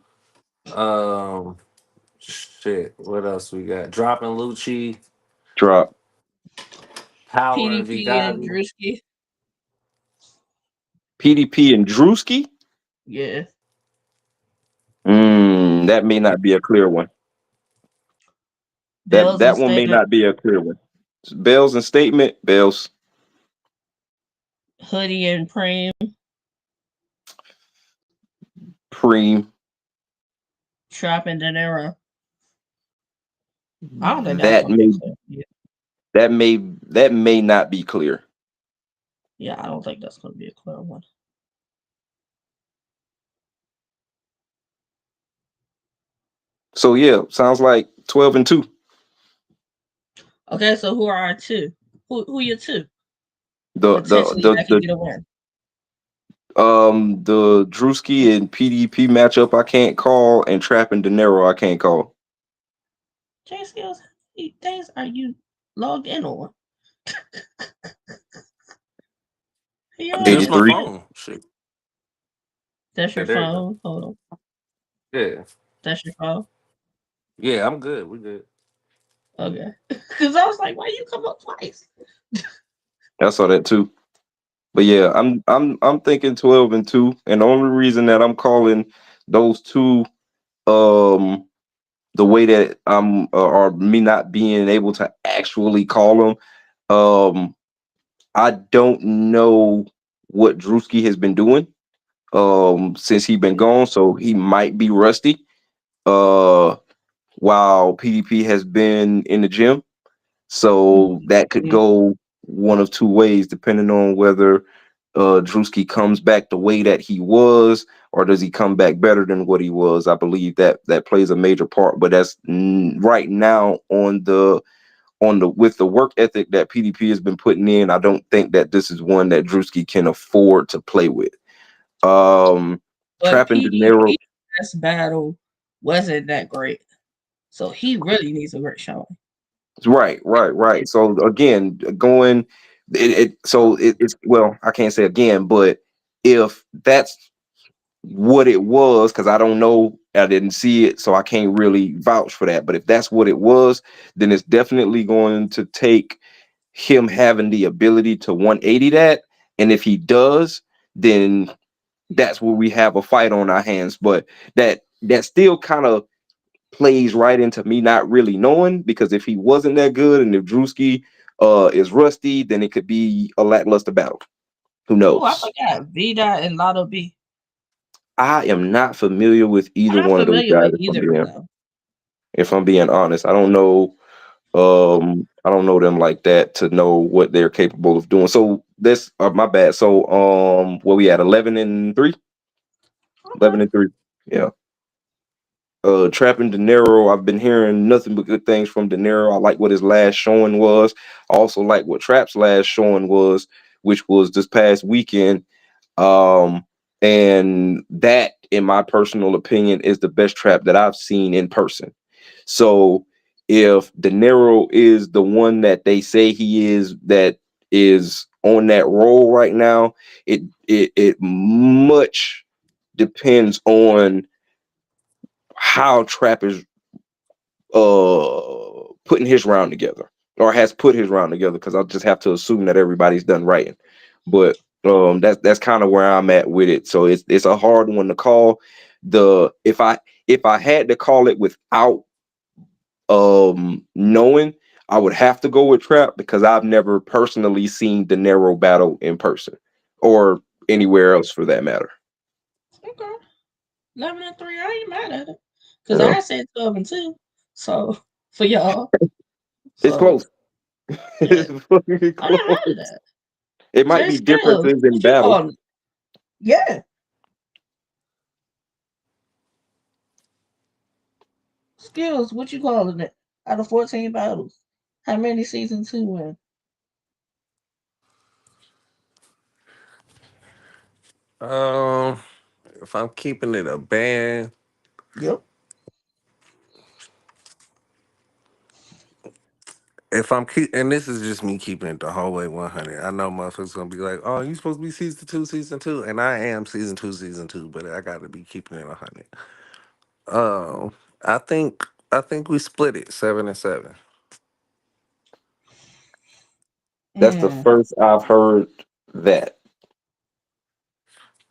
um, shit. What else we got? Dropping Lucci, Drop, Power and PDP and Vigotti. Drewski. PDP, and Drewski. Yeah. That may not be a clear one. That Bells and that one may Statement. not be a clear one. Bells and Statement, Bells, Hoodie and Preem. Preem. Trap and De Niro. I don't think that's That gonna be may clear. Yeah. that may not be clear. Yeah, I don't think that's gonna be a clear one. So yeah, sounds like 12-2. Okay, so who are our two? Who your two? The the Potentially the that could the get a win. the Drewski and PDP matchup I can't call, and Trap and De Niro I can't call. J Skillz, how many days are you logged in on? You ain't Just been my 83. on. phone. Shit. That's Yeah, your there you go. phone. Hold on. Yeah. That's your phone. Yeah, I'm good. We good. Okay. Because I was like, why you come up twice? I saw that too. But yeah, I'm thinking 12-2, and the only reason that I'm calling those two um the way that I'm or me not being able to actually call them, I don't know what Drewski has been doing since he been gone, so he might be rusty. Uh, while PDP has been in the gym, so that could Mm. go one of two ways, depending on whether Drewski comes back the way that he was, or does he come back better than what he was? I believe that plays a major part, but that's right now on the with the work ethic that PDP has been putting in. I don't think that this is one that Drewski can afford to play with. But Trap and De Niro, PDP's last battle wasn't that great. So he really needs a great showing. right. So again, going it's well, I can't say again, but if that's what it was, because I don't know, I didn't see it, so I can't really vouch for that. But if that's what it was, then it's definitely going to take him having the ability to 180 that. And if he does, then that's where we have a fight on our hands. But that still kind of plays right into me not really knowing, because if he wasn't that good and if Drewski is rusty, then it could be a lackluster battle. Who Oh, I knows? forgot. V Dot and Lotto B. I am not familiar with I'm either not one of those familiar guys, with either of them. if I'm being honest. I don't know. I don't know them like that to know what they're capable of doing. So this, my bad. So what we at, 11-3, Okay. 11-3. Yeah. Trap and De Niro, I've been hearing nothing but good things from De Niro. I like what his last showing was. I also like what Trap's last showing was, which was this past weekend. Um, and that, in my personal opinion, is the best Trap that I've seen in person. So if De Niro is the one that they say he is, that is on that role right now, it much depends on how Trap is putting his round together, or has put his round together, because I'll just have to assume that everybody's done writing. But that's kind of where I'm at with it. So it's a hard one to call. If I had to call it without knowing, I would have to go with Trap, because I've never personally seen De Niro battle in person, or anywhere else for that matter. Okay. 11-3. I ain't mad at it. Because Yeah. I said 12-2. So for y'all. It's So close. yeah. It's fucking I'm not mad close. at that. It might Jay be Skillz. differences in What you battle. calling it? Yeah. Skills, what you calling it? Out of 14 battles, how many season two win? Um, if I'm keeping it a band, Yep. if I'm keep, and this is just me keeping it the whole way 100. I know motherfuckers gonna be like, "Oh, you supposed to be season two," and I am season two, but I got to be keeping it 100. Um, I think we split it 7-7. That's the Mm. first I've heard that.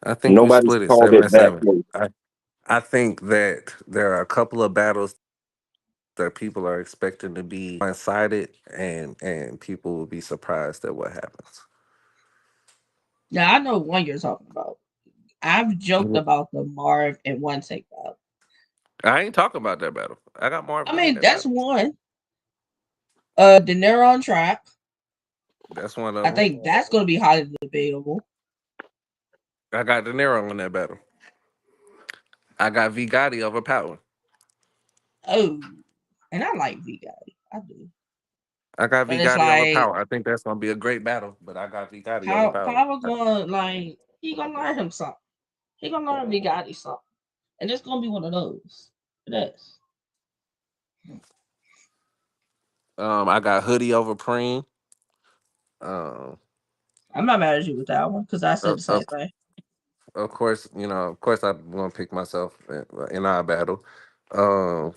I think we Nobody's split it called seven it and that seven. close. I think that there are a couple of battles that people are expecting to be one sided, and people will be surprised at what happens. Now I know one you're talking about. I've joked Mhm. about the Marv and one take battle. I ain't talking about that battle. I got Marv I winning mean, that that's battle. one. The Neuron Trap. That's one of I them. think that's going to be highly debatable. I got De Niro in that battle. I got V Gotti over Power. Oh, and I like V guy. I do, I got but V it's Gotti over like Power. I think that's gonna be a great battle, but I got V Gotti over Power. Power going like he gonna learn him something. He gonna learn V guy something, and it's gonna be one of those. It is. I got Hoodie over Preem. Um, I'm not mad at you with that one because I said of, the same of, thing. of course, of course, I'm gonna pick myself in our battle. Um,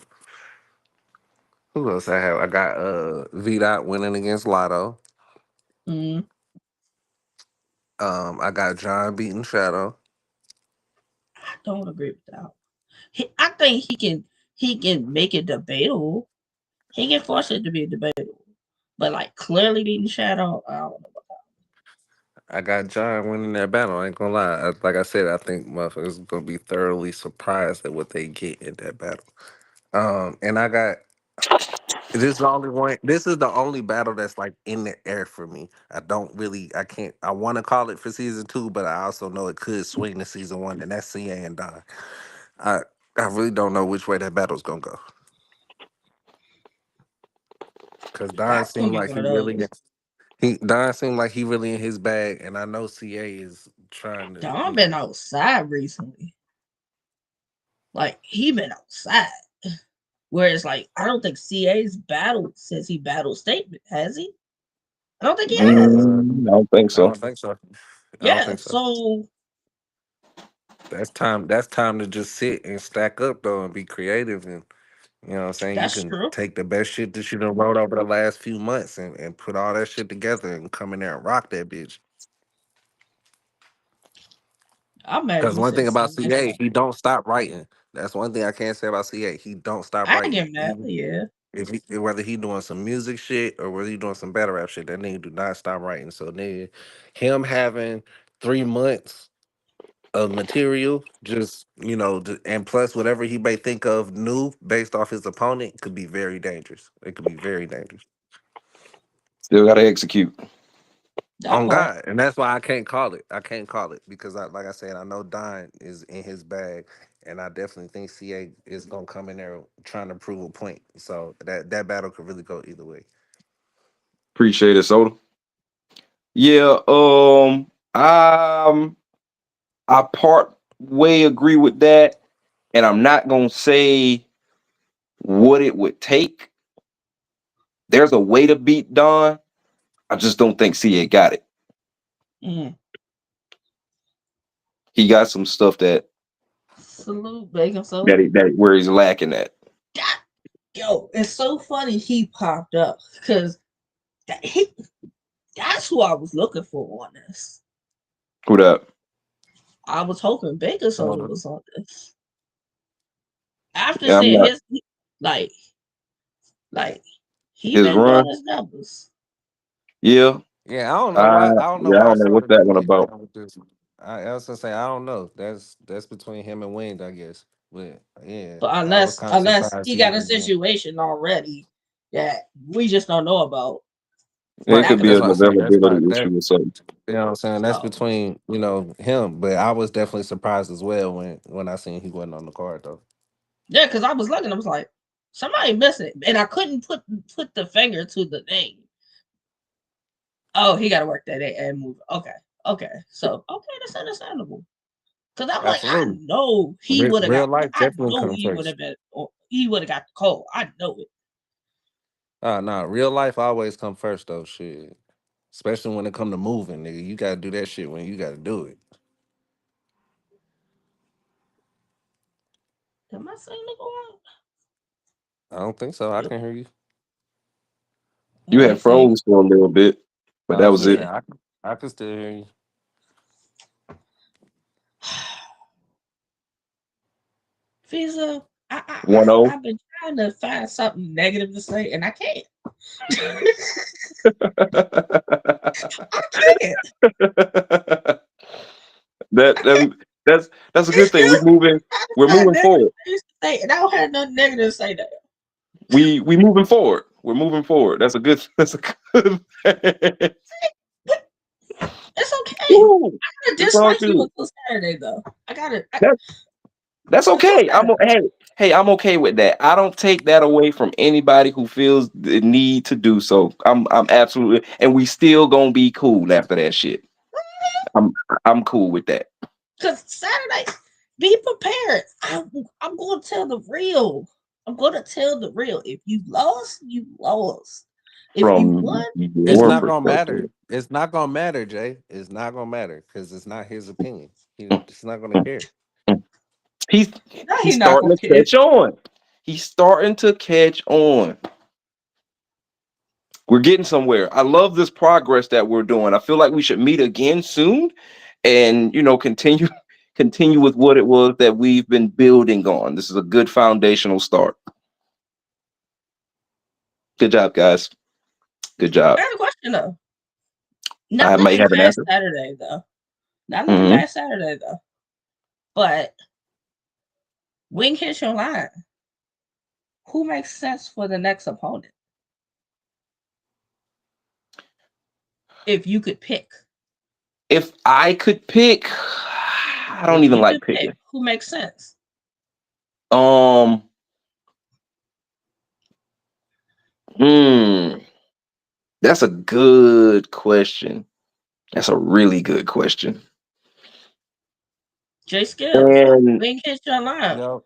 who else I have? I got V Dot winning against Lotto. Mm, I got John beating Shadow. I don't agree with that. I think he can make it debatable. He can force it to be debatable, but like clearly beating Shadow, I don't know. I got John winning that battle. I ain't gonna lie. Like I said, I think motherfuckers gonna be thoroughly surprised at what they get in that battle. And I got this is the only one. This is the only battle that's like in the air for me. I don't really. I can't. I want to call it for season two, but I also know it could swing to season one, and that's CA and Don. I I really don't know which way that battle's gonna go because Don That's gonna seemed be like one of those. he Don seemed like he really in his bag, and I know CA is trying to Don been outside recently. Like he been outside. Whereas like I don't think CA's battled since he battled Statement, has he? I don't think he has. I don't think I so. don't think so. I don't Yeah, think so. so That's time. That's time to just sit and stack up though, and be creative. And you know what I'm saying. You that's can true. take the best shit that you done wrote over the last few months and put all that shit together and come in there and rock that bitch. I'm mad Because you one said thing about Statement. CA, he don't stop writing. That's one thing I can't say about CA. He don't stop I ain't writing. getting mad, Even yeah. if whether he doing some music shit or whether he doing some battle rap shit, that nigga do not stop writing. So nigga, him having 3 months of material, just and plus whatever he may think of new based off his opponent could be very dangerous. It could be very dangerous. Still got to execute. That On part. God, and that's why I can't call it. I can't call it because like I said, I know Don is in his bag, and I definitely think CA is gonna come in there trying to prove a point. So that battle could really go either way. Appreciate it, Soda. Yeah, I part way agree with that, and I'm not gonna say what it would take. There's a way to beat Don. I just don't think CA got it. Mm. He got some stuff Salute, bacon that, soda. where he's lacking at. That, yo, it's so funny he popped up because he that's who I was looking for on this. Who that? I was hoping Bacon Soda So, was on this. After Yeah, I'm seeing not his like like he his been doing run. his numbers. Yeah, yeah, I don't know why. I don't know yeah, I why don't know what Soda that didn't one get about. down with this. I was gonna say I don't know. That's between him and Wayne, I guess. But yeah, But I was unless kind of unless surprised he he got a didn't get. situation already that we just don't know about, It Right, that could could be be an that's why I possible. say that's why availability that issue or something. you know what I'm saying. That's So between him, but I was definitely surprised as well when I seen he wasn't on the card though. yeah, because I was looking, I was like, Somebody missed it, and I couldn't put the finger to the name. Oh, he got to work that day and move. Okay. So that's understandable. Cause I'm like, I Absolutely. know he would have Real got. life I definitely know come he would first. have been. He would have got the call. I know it. Nah, real life always come first though, shit. Especially when it come to moving, nigga. You gotta do that shit when you gotta do it. Am I saying to go on? I don't think so. I can hear you. You No, had he's saying. froze for a little bit, but that I'm was it. saying I can still hear you. Visa. One O. I've been trying to find something negative to say, and I can't. I can't. that, I can't. that that's a good It's thing. just trying to We're find moving negative forward. things to say, and I don't have nothing negative to say there. We moving forward. We're moving forward. That's a good. That's a good thing. But it's okay. Woo, I gotta it's all dislike you good. until Saturday, though. I gotta That, that's until okay. Saturday. Hey, I'm okay with that. I don't take that away from anybody who feels the need to do so. I'm absolutely, and we still gonna be cool after that shit. I'm I'm cool with that. Because Saturday, be prepared. I'm going to tell the real. I'm going to tell the real. If you lost, you lost. If you From won, you It's your not won. gonna matter. perspective, It's not gonna matter, Jay. It's not gonna matter because it's not his opinion. He's not gonna care. he's Now he's he not starting going to to care. catch on. He's starting to catch on. We're getting somewhere. I love this progress that we're doing. I feel like we should meet again soon, and continue continue with what it was that we've been building on. This is a good foundational start. Good job, guys. Good job. I have a question, though. Not I might looking have an past answer. Saturday, though. Not looking Hmm. past Saturday, though. But Wing hits your line. Who makes sense for the next opponent? If you could pick. If I could pick, I don't If even you like could pick, picking. who makes sense? Um, hmm, that's a good question. That's a really good question. Jay Skillz. And Wing hits your line. Yo,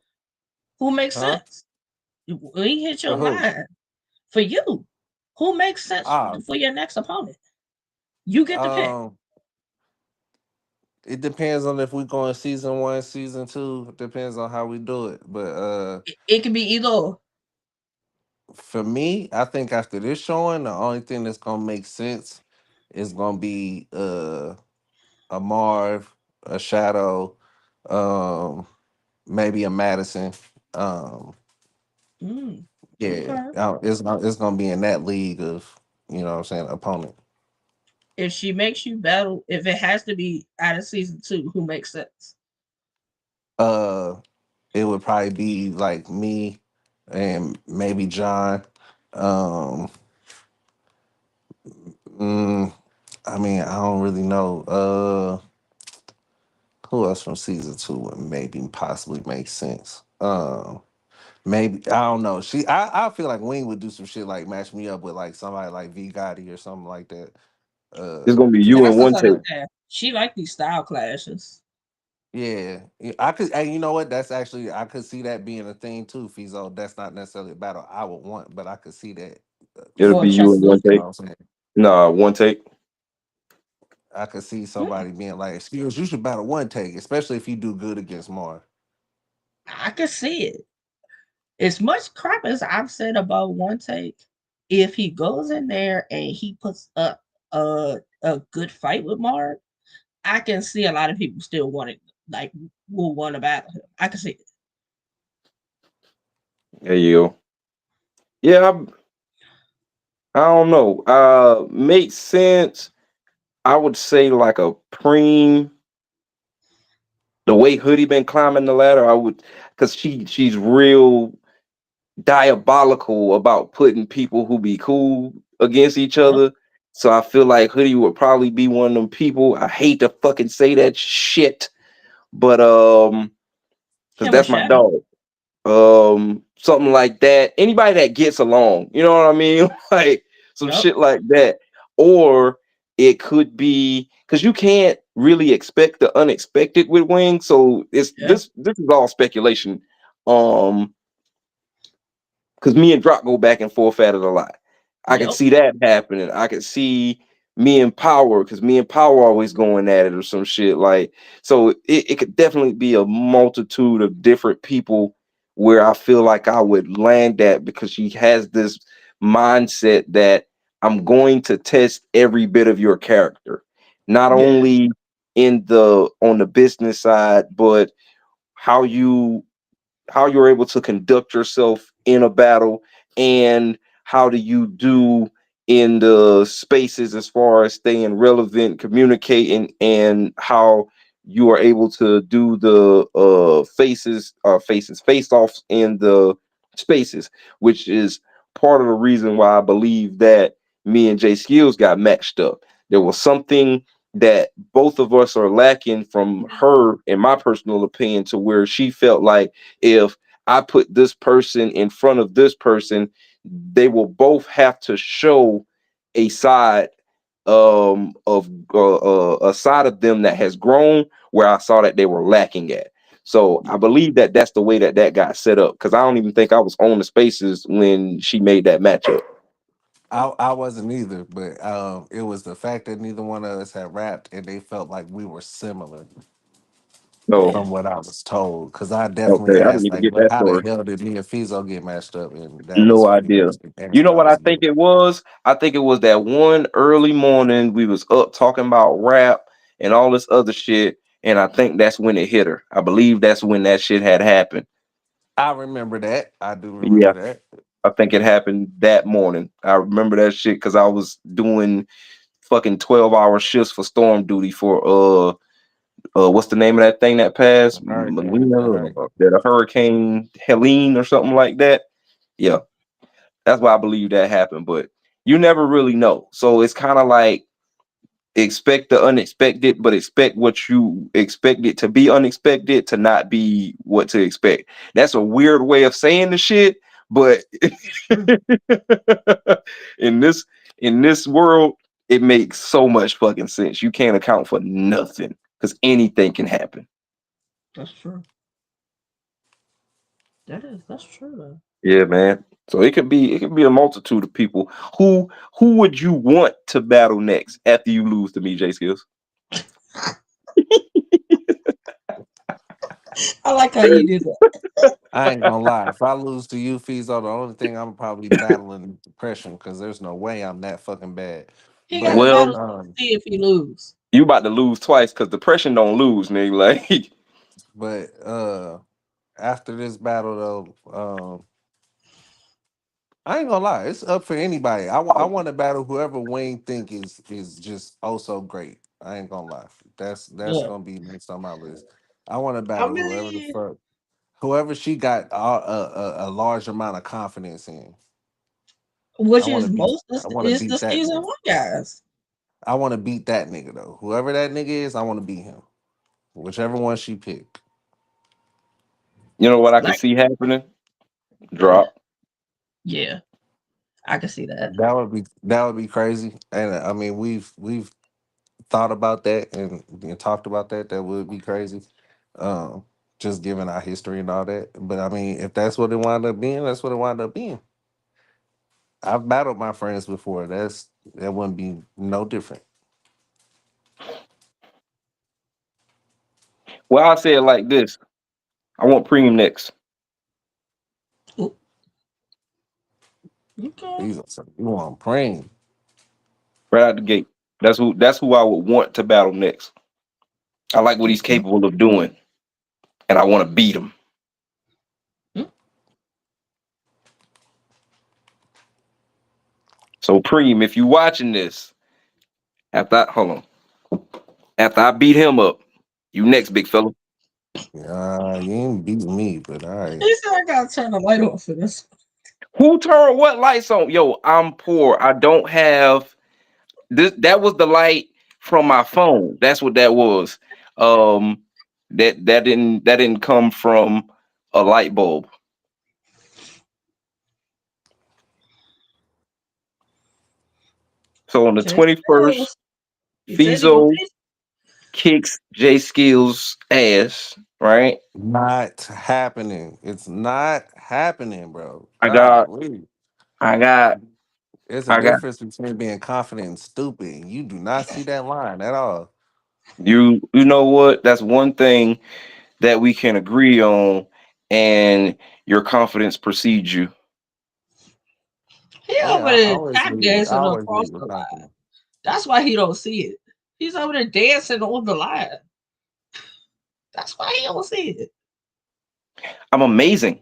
Who makes huh? sense? Wing hits For your who? line. For you, who makes sense Ah, for your next opponent? You get to pick. um, it depends on if we going season one, season two. It depends on how we do it. But It can be either or. for me, I think after this showing, the only thing that's gonna make sense is gonna be a Marv, a Shadow, um, maybe a Madison. Um, Mm, yeah, okay. it's gonna be in that league of what I'm saying opponent. If she makes you battle, if it has to be out of season two, who makes sense? Uh, it would probably be like me and maybe John. Um, mm, I mean, I don't really know. Who else from season two would maybe possibly make sense? Maybe I don't know. I feel like Wing would do some shit like match me up with like somebody like V Gotti or something like that. it's gonna be And you in that's what one I take. understand. She like these style clashes. Yeah, I could. And you know what? That's actually I could see that being a thing too, Fizo. That's not necessarily a battle I would want, but I could see that It'll For be a you in chess one you know take. movement. what I'm saying? Nah, one take. I could see Hmm, somebody being like, "Skills, you should battle one take, especially if you do good against Mar." I can see it. As much crap as I've said about one take, if he goes in there and he puts up a good fight with Mark, I can see a lot of people still wanting like will want to battle him. I can see it. There you go. Yeah, I don't know. Makes sense. I would say like a preem. The way Hoodie been climbing the ladder, I would, because she's real diabolical about putting people who be cool against each Huh? other. So I feel like Hoodie would probably be one of them people. I hate to fucking say that shit, but because Him or that's my Shadow? dog. something like that. Anybody that gets along, you know what I mean? Like some Yep. shit like that. Or it could be because you can't really expect the unexpected with Wings. So it's Yeah. this is all speculation. Um, because me and Drop go back and forth at it a lot. I could Yep. see that happening. I could see me and Power because me and Power always going at it or some shit like. So it could definitely be a multitude of different people where I feel like I would land at because she has this mindset that I'm going to test every bit of your character, not Yeah. only in the on the business side, but how you're able to conduct yourself in a battle and how do you do in the spaces as far as staying relevant, communicating, and how you are able to do the face offs in the spaces, which is part of the reason why I believe that me and Jay Skillz got matched up. There was something that both of us are lacking from her, in my personal opinion, to where she felt like if I put this person in front of this person, they will both have to show a side of a side of them that has grown where I saw that they were lacking at. So I believe that that's the way that that got set up because I don't even think I was on the spaces when she made that matchup. I wasn't either, but it was the fact that neither one of us had rapped, and they felt like we were similar So Yeah. from what I was told. Because I definitely okay, I didn't asked, even like, get "Well, that how the story. hell did me and Fizo get matched up?" And that No was pretty idea. much the You answer know I what I was think given. it was? I think it was that one early morning we was up talking about rap and all this other shit, and I think that's when it hit her. I believe that's when that shit had happened. I remember that. I do Yeah, remember that. I think it happened that morning. I remember that shit because I was doing fucking 12-hour shifts for storm duty for what's the name of that thing that passed? Hurricane, Melina, that a hurricane Helene or something like that. Yeah, that's why I believe that happened, but you never really know. So it's kind of like expect the unexpected, but expect what you expect it to be unexpected to not be what to expect. That's a weird way of saying the shit, but True. in this world, it makes so much fucking sense. You can't account for nothing because anything can happen. That's true. That's true though. Yeah, man. So it could be a multitude of people. Who would you want to battle next after you lose to me, J Skills? I like how you did that. I ain't gonna lie. If I lose to you, Fizo, the only thing I'm probably battling is depression because there's no way I'm that fucking bad. He got to But Well, battle see if he lose. you about to lose twice because depression don't lose, nigga. Like, but after this battle though, I ain't gonna lie, it's up for anybody. I want to battle whoever Wayne think is just oh so great. I ain't gonna lie. That's Yeah. gonna be next on my list. I want to I battle whoever the mean, fuck whoever she got a large amount of confidence in. I which want is to beat most I want to is the beat that season nigga. one guys. I want to beat that nigga though. Whoever that nigga is, I want to beat him. Whichever one she picked. you know what I can Like, see happening? yeah, Drop. yeah, I can see that. That would be crazy. And I mean we've thought about that and talked about that. That would be crazy. Um, just given our history and all that. But I mean, if that's what it wound up being, that's what it wound up being. I've battled my friends before. That wouldn't be no different. Well, I'll say it like this. I want Preem next. Ooh, okay. These are some you want praying. Right out the gate. That's who I would want to battle next. I like what he's Okay. capable of doing, and I want to beat him. Mm, So Preem, if you watching this, hold on. After I beat him up, you next, big fella. You ain't beating me, but all right. he said I gotta turn the light off for this. Who turned what lights on? Yo, I'm poor. I don't have this. That was the light from my phone. That's what that was. That didn't come from a light bulb. So on the Jay 21st, Skillz. He said he gonna Phezzo face. kicks J Skillz ass, right? Not happening. It's not happening, bro. I got, Golly. I got, There's a I got difference between being confident and stupid. You do not see that line at all. you know what? That's one thing that we can agree on, and your confidence precedes you. He Oh yeah, over I there always tap lead. I dancing always across lead the with line. confidence. That's why he don't see it. He's over there dancing on the line. That's why he don't see it. I'm amazing.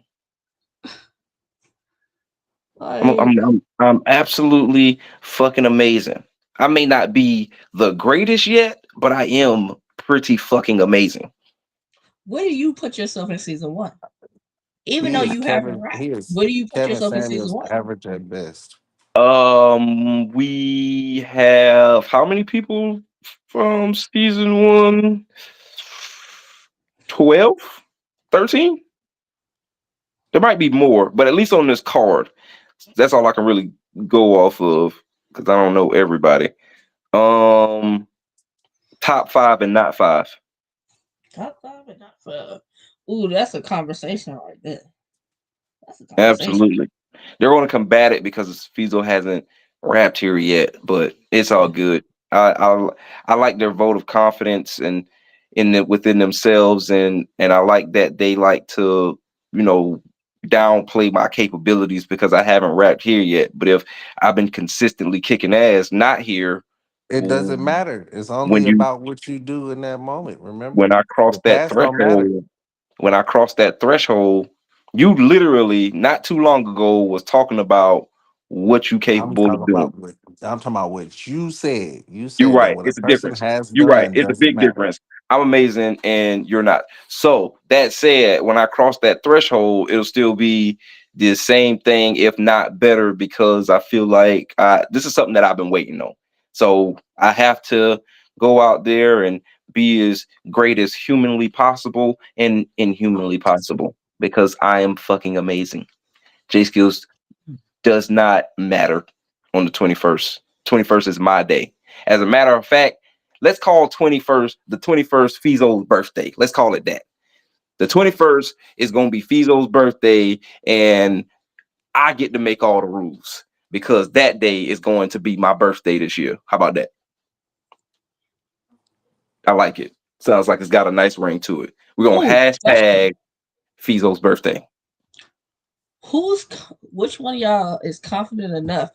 Like, I'm absolutely fucking amazing. I may not be the greatest yet, but I am pretty fucking amazing. where do you put yourself in season one? Even He though is you haven't Kevin. rapped, He is where do you put Kevin yourself in season Samuels one? average at best. We have how many people from season one? 12, 13. There might be more, but at least on this card, that's all I can really go off of because I don't know everybody. Um, top five and not five. Top five and not five. Ooh, that's a conversation right there. That's a conversation. Absolutely. They're going to combat it because Fizo hasn't rapped here yet, but it's all Yeah. good. I like their vote of confidence and within themselves, and I like that they like to you know downplay my capabilities because I haven't rapped here yet. But if I've been consistently kicking ass, not here, It doesn't when matter. It's only you about what you do in that moment. when Remember, I cross the that past don't matter. threshold, when I crossed that threshold, you literally not too long ago was talking about what you I'm capable talking of doing. about what I'm talking about. What you said. You You're said that right. what a It's a person difference. has You're right. done It's a doesn't big matter. difference. I'm amazing and you're not. So that said, when I cross that threshold, it'll still be the same thing, if not better, because I feel like this is something that I've been waiting on. So I have to go out there and be as great as humanly possible and inhumanly possible because I am fucking amazing. J Skills does not matter on the 21st. 21st is my day. As a matter of fact, let's call 21st the 21st Fizo's birthday. Let's call it that. The 21st is going to be Fizo's birthday, and I get to make all the rules because that day is going to be my birthday this year. How about that? I like it. Sounds like it's got a nice ring to it. We're going to Oh, question. hashtag Fizo's birthday. Which one of y'all is confident enough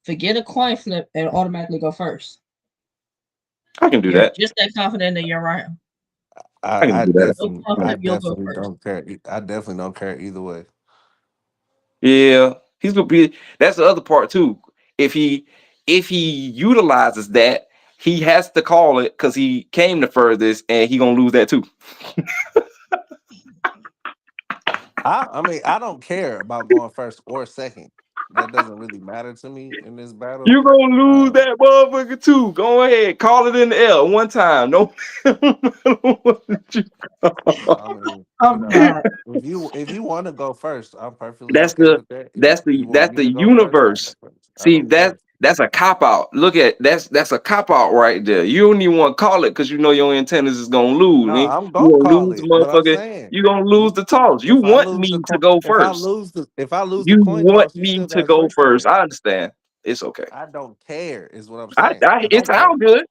to get a coin flip and automatically go first? I can do You're that. just that confident in your round. I can do that. No coin I flip, you'll go definitely first. don't care. I definitely don't care either way. Yeah, he's gonna be. That's the other part too. If he utilizes that, he has to call it because he came the furthest, and he gonna lose that too. I mean, I don't care about going first or second. That doesn't really matter to me in this battle. You gonna lose Um, that motherfucker too. Go ahead, call it in the L one time. No, I mean, I'm not. if you want to go first, I'm perfectly that's okay the with that. If that's the you want that's me the to go first, I'll go universe. first. I See don't that care. that's a cop out. Look at that's a cop out right there. You don't even want to call it because you know your antennas is gonna lose. No, Man. I'm You gonna gonna call lose, it, but I'm motherfucker. saying You gonna lose you, the toss. You if I want lose me to go first. if I lose the You coin want toss, you me still to got go first first. again. I understand. It's okay. I don't care, is what I'm saying. I It don't care. sounds good.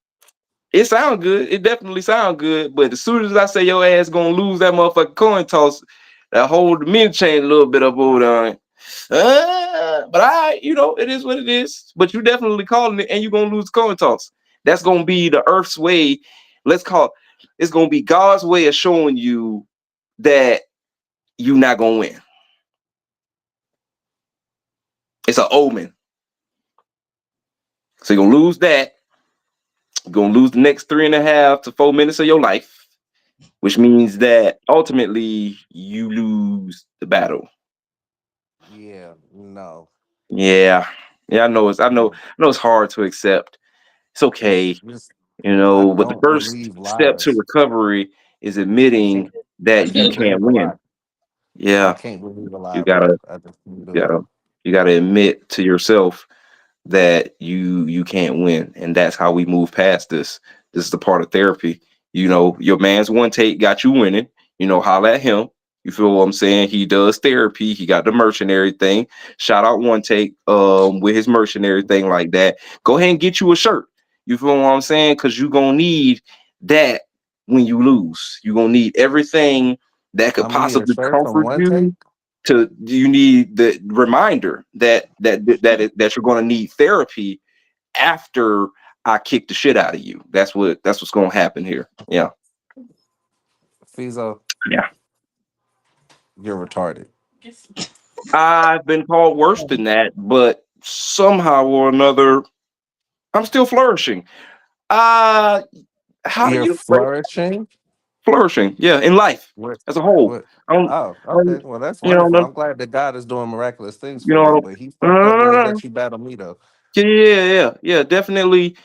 It sounds good. It definitely sounds good. But as soon as I say your ass gonna lose that motherfucking coin toss, that hold the men chain a little bit up over there. But it is what it is. But you definitely calling it, and you're gonna lose the coin toss. That's gonna be the Earth's way. Let's call it. It's gonna be God's way of showing you that you're not gonna win. It's an omen. So you're gonna lose that. You're gonna lose the next 3.5 to 4 minutes of your life, which means that ultimately you lose the battle. Yeah, no. Yeah. Yeah, I know Mm. I know it's hard to accept. It's okay, Just I but the don't first believe step to lies. recovery is I can't admitting I that you can't can't believe a win. lie. I Yeah. can't believe a You lie, bro. gotta I just can't you do it. gotta you gotta admit to yourself that you can't win, and that's how we move past this. This is the part of therapy. Your man's one take got you winning. Holla at him. You feel what I'm saying? He does therapy. He got the mercenary thing. Shout out one take with his mercenary thing like that. Go ahead and get you a shirt. You feel what I'm saying? Because you're gonna need that when you lose. You're gonna need everything that could I'm gonna need a possibly shirt from comfort One Take. you. You need the reminder that you're going to need therapy after I kick the shit out of you. That's what's going to happen here. Yeah. Phezzo, Yeah. you're retarded. I've been called worse than that, but somehow or another, I'm still flourishing. Uh how do You're you explain flourishing. flourishing? Yeah, in life What? as a whole. What? I don't, Oh, I don't okay. Well, that's you know, wonderful. no, I'm glad that God is doing miraculous things you for you, know, but he no, fucked up no, when he no, no. let you battle me though. Yeah, yeah, yeah, yeah. Definitely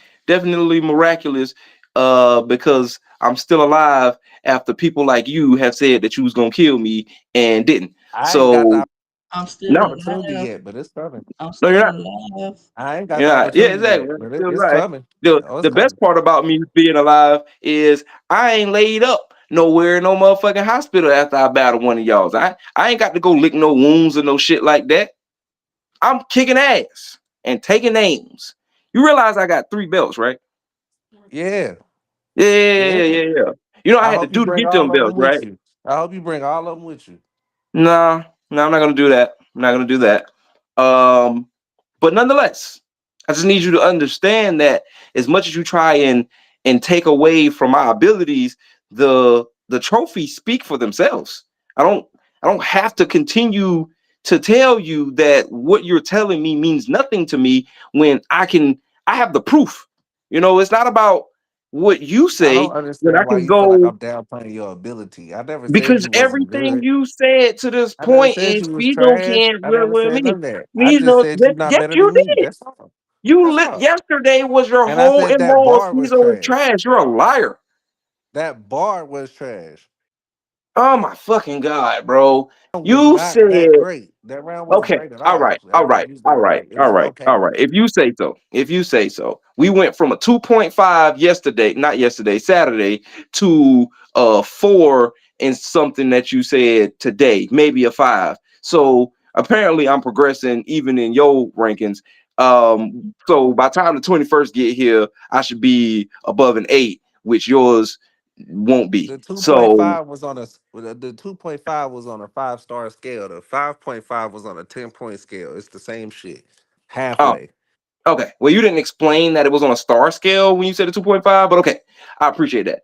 miraculous. Because I'm still alive after people like you have said that you was gonna kill me and didn't. I ain't got So the I'm still no, opportunity alive. yet, but it's coming. I'm no, you're still not. alive. I ain't got You're the not. Yeah, opportunity exactly. yet, You're but still it's alive. coming. The Oh, it's the best coming. part about me being alive is I ain't laid up nowhere in no motherfucking hospital after I battled one of y'all. I ain't got to go lick no wounds or no shit like that. I'm kicking ass and taking names. You realize I got 3 belts, right? Yeah, Yeah, yeah, yeah. yeah, yeah, yeah. I I had to hope you do to bring get all them of them belts, with right? you. I hope you bring all of them with you. No, no, I'm not gonna do that. I'm not gonna do that. Um, but nonetheless, I just need you to understand that as much as you try and take away from my abilities, the trophies speak for themselves. I don't I don't have to continue to tell you that what you're telling me means nothing to me when I have the proof. It's not about what you I don't say when I understand why can you feel like go I'm downplaying your ability. I never said because you wasn't everything good. you said to this I never point said is you was Fizo trash. can't I really never with said me. none of that. I Me just know said you that not yes better you than me. did. That's all. You That's lit all. yesterday was your And I whole said that MO of bar was Fizo is trash. trash. You're a liar. That bar was trash. Oh my fucking god, bro. Was You not said that great. That round wasn't okay. great at All all. right. It All wasn't right. used All that right. great. It All was right. okay. All right. If you say so. If you say so. We went from a 2.5 yesterday, not yesterday, Saturday, to 4 and something that you said today, maybe a 5. So apparently I'm progressing even in your rankings. So by the time the 21st get here, I should be above an 8, which yours won't be. The So 2.5 was on the 2.5 was on a 5-star scale. The 5.5 was on a 10-point scale. It's the same shit. oh, Halfway. okay. Well, you didn't explain that it was on a star scale when you said a 2.5, but okay. I appreciate that.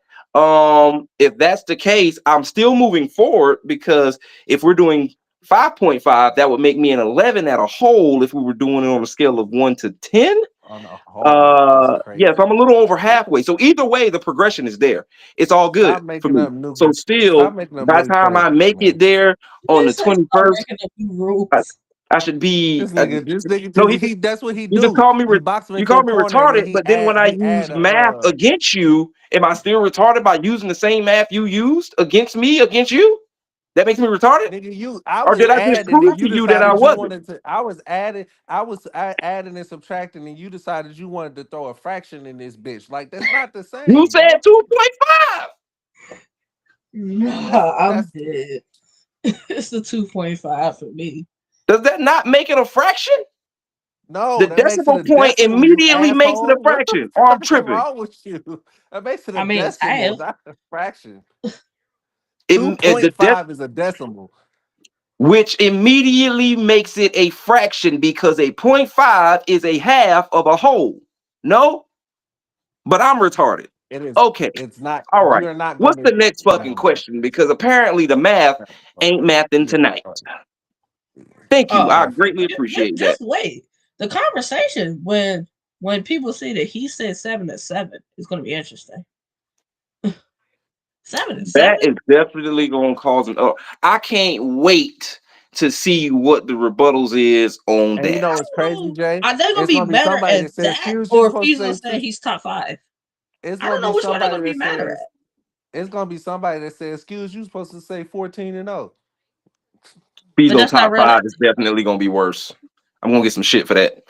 If that's the case, I'm still moving forward because if we're doing 5.5, that would make me an 11 at a whole if we were doing it on a scale of 1 to 10. On a whole. That's Yeah, so crazy. I'm a little over halfway. So either way, the progression is there. It's all good Stop for making me. up new So still, stop making up by the new time I terms, make it man. there on They the say stop 21st, making up new I, rules. I should be. This nigga No, just he that's what he you just do. call me He box him you into a call me corner and then retarded, but then when I he use add a math against you, am I still retarded by using the same math you used against me against you? That makes me retarded, nigga, I or was did I just adding and prove you to you that I decided you wasn't? wanted to. I was adding and subtracting, and you decided you wanted to throw a fraction in this bitch. Like that's not the You same, said bro. 2.5. Nah, I'm That's dead. It's the 2.5 for me. Does that not make it a fraction? no, The that makes it decimal a point decimal, you immediately makes it a asshole. What the fraction. Or I'm fuck is tripping. wrong with you? That makes it a I mean, it's decimal, half. not a fraction. Two It, point the five is a decimal. which immediately makes it a fraction because a point 0.5 is a half of a whole. No, but I'm retarded. It is. Okay, It's not. all You right. are not going What's the to. next fucking Never mind. question? Because apparently the math Never ain't mind. mathing You're tonight. retarded. Thank you. I Oh, Never greatly mind. appreciate that. just wait. The conversation when people see that he said 7 to 7 is going to be interesting. 7 to 7. That is definitely going to cause an. I can't wait to see what the rebuttals is on And you that. know what's crazy, Jay? Are they gonna It's be gonna be better somebody at that says, that, "Excuse you." or if Supposed he's to gonna say say two. he's top 5? It's I gonna don't know be which one they're somebody gonna be that better says. at. It's gonna be somebody that says, "Excuse you." Supposed to say 14-0. But Bezo that's not top 5 is realistic. definitely going to be worse. I'm going to get some shit for that.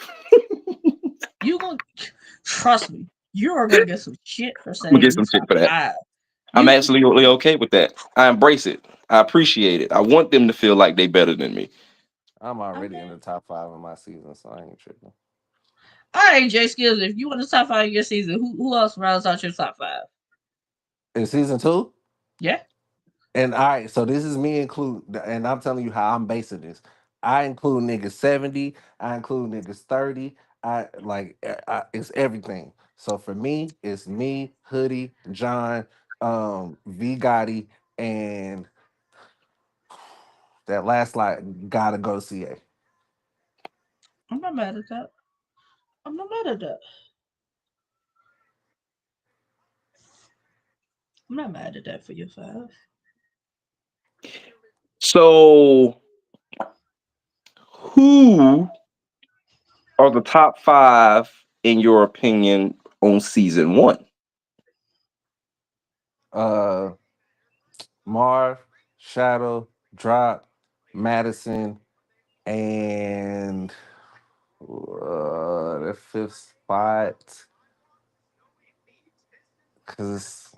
You gonna trust me? You are gonna get some shit for I'm gonna saying get you some shit top for that. five. I'm You absolutely okay with that. I embrace it. I appreciate it. I want them to feel like they better than me. I'm already in okay? the top five of my season, so I ain't tripping. All right, Jay Skills. If you want to top five your season, who else rounds out your top five? In season two, Yeah. and all right, so this is me include, and I'm telling you how I'm basing this. I include niggas 70. I include niggas 30. It's everything. So for me, it's me, Hoodie, John, V Gotti, and that last slide gotta go to CA. I'm not mad at that. I'm not mad at that. I'm not mad at that for your five. So, who are the top five in your opinion on season one? Uh, Marv, Shadow, Drop, Madison, and the fifth spot. Cause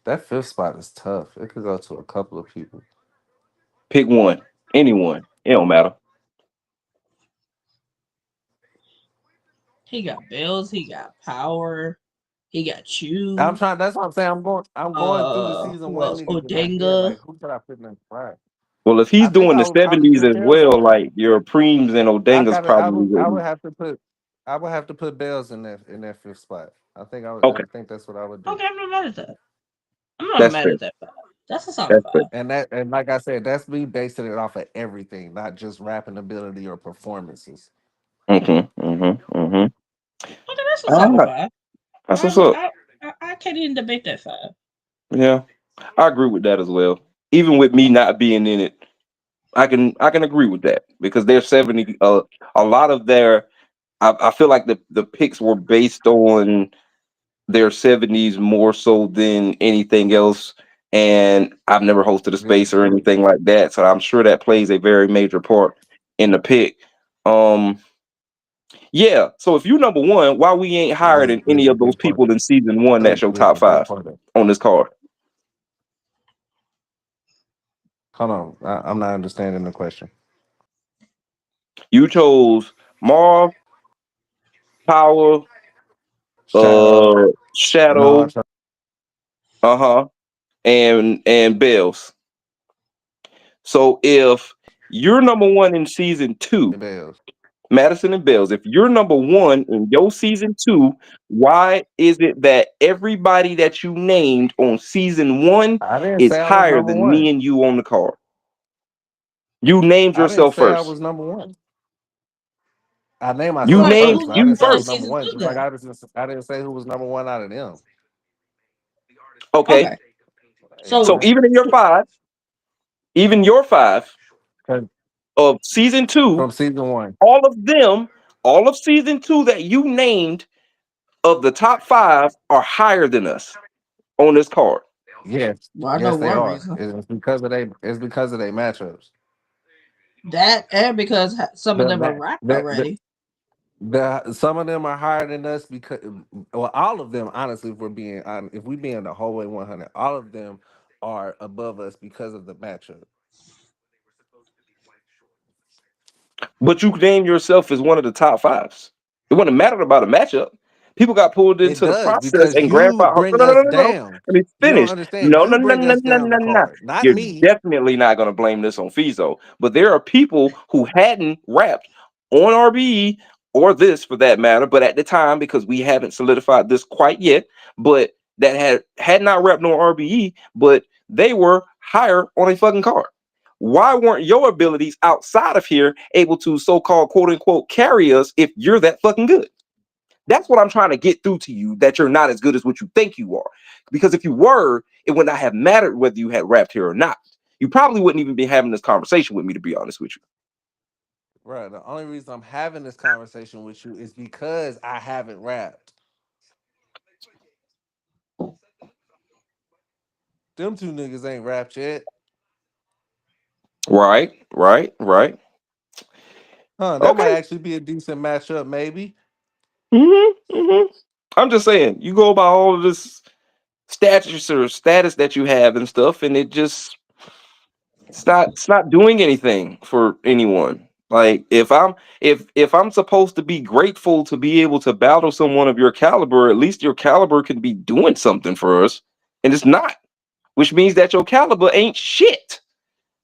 that fifth spot is tough. It could go to a couple of people. Pick one, anyone. It don't matter. He got bills. He got power. He got I'm you. trying. That's what I'm saying. I'm going through the season Who one else? niggas in my head. Odenga. Like who could I put in that spot? Well, if he's I think doing I the would probably 70s put as well, Phezzo. like your Preems and I Odengas gotta. I probably would. I would wouldn't. have to put. I would have to put Bells in that fifth spot. I think I would. I Okay, think that's what I would do. Okay, I'm not mad at that. I'm not that's mad fair. at that five. That's a solid That's fair. five. And like I said, that's me basing it off of everything, not just rapping ability or performances. Mm-hmm. Okay, that's a All solid right, five. that's I what's would. up. I can't even debate that five. Yeah, I agree with that as well. Even with me not being in it, I can agree with that because they're 70. A lot of their I feel like the picks were based on their 70s more so than anything else. And I've never hosted a This is space or true. anything like that, so I'm sure that plays a very major part in the pick. Um, yeah. So if you number one, why we ain't higher than There's any a of those big part people of in season one? That's your there's top a big five part of on this card. Hold on. I'm not understanding the question. You chose Marv, Power, Shadow. No, I Shadow, chose uh-huh, and Bells. So if you're number one in season two, Bells. Madison and Bells, if you're number one in your season two, why is it that everybody that you named on season one I didn't is say I was higher number than me one. and you on the card? You named I didn't yourself say I first. was number one. I named You myself Right. named first, Who's but I you didn't number say I one was in first. number season one. two Just like then? I didn't say who was number one out of them. Okay. Okay. Yeah, So So, even in your so five, even your five 'cause of season two, from season one. all of them, all of season two that you named of the top five are higher than us on this card. Yes, well, I know yes, they one are. reason. It's because of they. It's because of their matchups. That and because some of The them are ma- wrapped already. some of them are higher than us because, well, all of them, honestly, if we're being honest, if we being the whole way 100, all of them are above us because of the matchup. But you named yourself as one of the top fives. It wouldn't have mattered about a matchup. People got pulled It into the does process because and you grandfathered. bring No, no, no, us no, no, no. down. Let me You don't finish. understand. No, You no, no, bring no, us no, down no, the no. card, not You're me. definitely not going to blame this on Fizo. But there are people who hadn't rapped on RBE or this for that matter, but at the time, because we haven't solidified this quite yet, but that had not rapped on RBE, but they were higher on a fucking card. Why weren't your abilities outside of here able to so-called quote unquote carry us if you're that fucking good? That's what I'm trying to get through to you, that you're not as good as what you think you are. Because if you were, it would not have mattered whether you had rapped here or not. You probably wouldn't even be having this conversation with me, to be honest with you. Right. The only reason I'm having this conversation with you is because I haven't rapped. Them two niggas ain't rapped yet. Right. Huh, that might Okay. actually be a decent matchup, maybe. I'm just saying, you go about all of this status that you have and stuff, and it's not doing anything for anyone. Like if I'm supposed to be grateful to be able to battle someone of your caliber, at least your caliber can be doing something for us, and it's not, which means that your caliber ain't shit.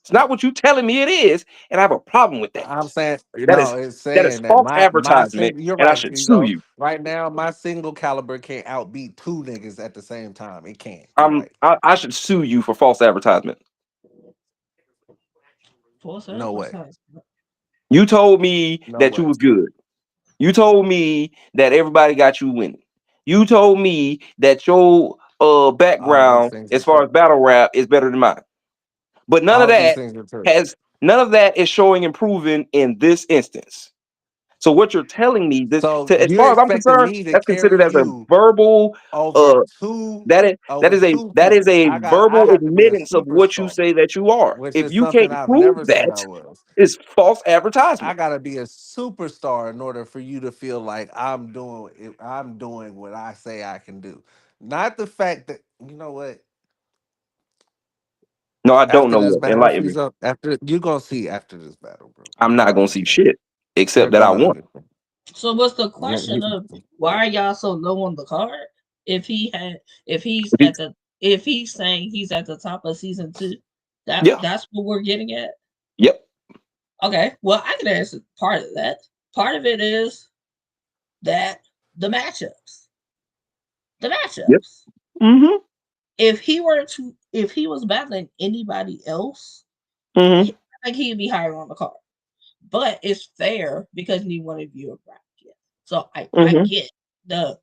It's not what you telling me it is, and I have a problem with that. I'm saying, That is it's that is saying that false my advertisement, single. You're and I right, should sue Fizo. you. Right now, my single caliber can't outbeat two niggas at the same time. It can't. You're right. I should sue you for false advertisement. False No way. advertisement. You told me No that you way. was good. You told me that everybody got you winning. You told me that your All these background things are as far as true. battle rap is better than mine. But All these things are true. none of that is showing improving in this instance. So what you're telling me, this So as you're far as I'm expecting concerned, me to that's considered carry as a you verbal over uh two that over is a two that is people. a I verbal have to be a admittance of what you superstar, say that you are. which If is you something can't I've prove never said that, I was. it's false I advertisement. gotta be a superstar in order for you to feel like I'm doing what I say I can do. Not the fact that you know what. No, I don't After know this yet. battle, Enlighten me. Fizo, after you're gonna see after this battle, bro. I'm You're not gonna gonna see understand. shit You're except that I gonna won. understand. So what's the You- question of why are y'all so low on the card? If he had, if he's saying he's at the top of season 2, Yeah. that's what we're getting at. Yep. Okay, well I can answer part of that. Part of it is that the matchups, the Yep. matchups. Mm-hmm. If he was battling anybody else, Mm-hmm. I think he'd be higher on the card. But it's fair because neither one of you have rapped yet. So I Mm-hmm. get the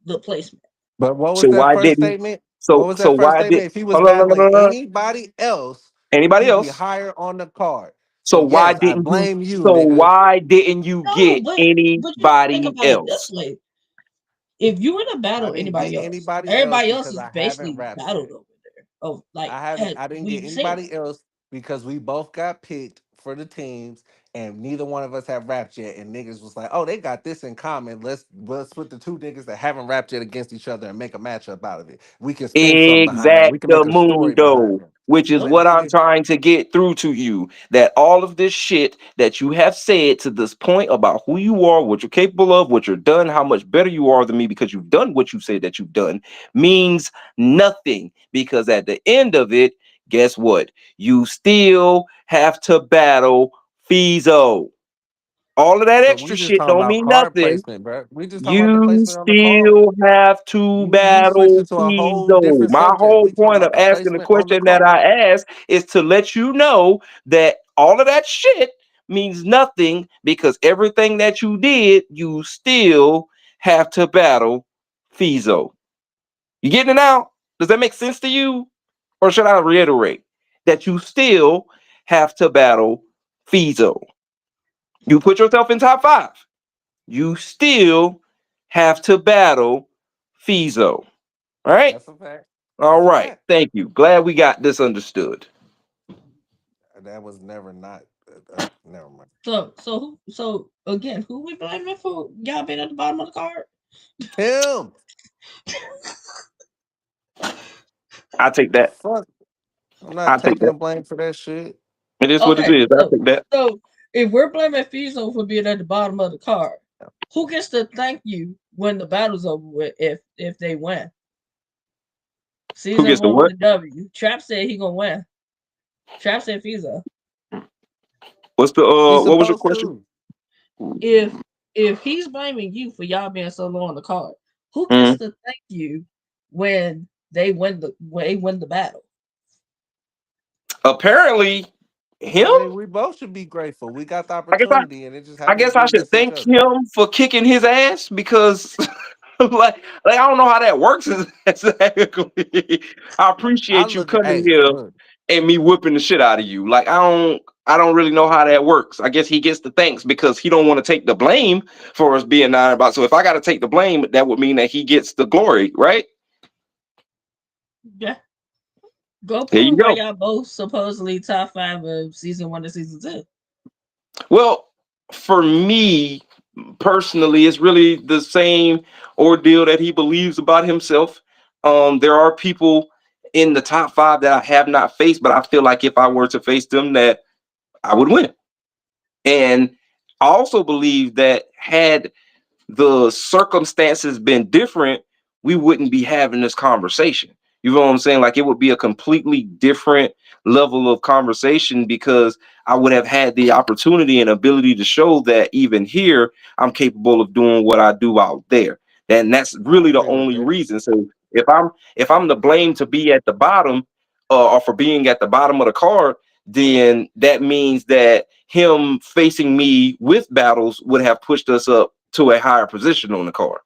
the placement. But what was So that why first didn't statement? What so was so that first why did statement? If he was oh no no no battling no no anybody else, anybody he'd be else? higher on the card. So So why yes, I didn't you blame you, so nigga. why didn't you No, get but you gotta think anybody about it this else? way. If you were to I battle didn't get anybody else, anybody else everybody else because is I haven't basically rapped battled yet. over there. Oh, like I didn't get we've seen it. anybody else because we both got picked for the teams and neither one of us have rapped yet. And niggas was like, oh, they got this in common. Let's put the two niggas that haven't rapped yet against each other and make a matchup out of it. We can spin something behind that. We can make a story behind Exactamundo, that. which is Nope. But what I'm nigga, trying to get through to you. That all of this shit that you have said to this point about who you are, what you're capable of, what you're done, how much better you are than me because you've done what you say that you've done, means nothing. Because at the end of it, guess what? You still have to battle Phezzo. All of that but we extra just shit talking don't about mean card nothing. placement, bro. We just talking about the You placement on the card. still have to You switched battle it to a whole Fizo. different My subject. whole We talking point of about the asking the placement on the question that card. I asked is to let you know that all of that shit means nothing because everything that you did, you still have to battle Fizo. You getting it now? Does that make sense to you? Or should I reiterate that you still have to battle Fizo? You put yourself in top five. You still have to battle Fizo. All right. That's a fact. All That's a right. fact. Thank you. Glad we got this understood. That was never not. Never mind. So again, who we blaming for y'all being at the bottom of the card? Him. I take The that. fuck. I'm not I take taking that. the blame for that shit. It is what it Okay, is. I take that. so if we're blaming Fizo for being at the bottom of the card, who gets to thank you when the battle's over with if they win? Who Season gets the one with what? the W. Trap said he gonna win. Trap said Fizo. What's the He's what was your supposed question? to. If he's blaming you for y'all being so low on the card, who gets Mhm. to thank you when they win the battle? Apparently, him. We both should be grateful. We got the I guess I opportunity, and it just I happened to guess I be should against each thank other. him for kicking his ass because like I don't know how that works exactly. I I appreciate you look at, coming hey, here look, and me whipping the shit out of you. Like I don't really know how that works. I guess he gets the thanks because he don't want to take the blame for us being nine about. So if I got to take the blame, that would mean that he gets the glory, right? Yeah. Go There you prove why go. y'all both supposedly top 5 of season 1 to season 2. Well, for me, personally, it's really the same ordeal that he believes about himself. There are people in the top five that I have not faced, but I feel like if I were to face them, that I would win. And I also believe that had the circumstances been different, we wouldn't be having this conversation. You know what I'm saying? Like it would be a completely different level of conversation because I would have had the opportunity and ability to show that even here I'm capable of doing what I do out there. And that's I really the agree with only that. reason. So if I'm to blame to be at the bottom or for being at the bottom of the card, then that means that him facing me with battles would have pushed us up to a higher position on the card.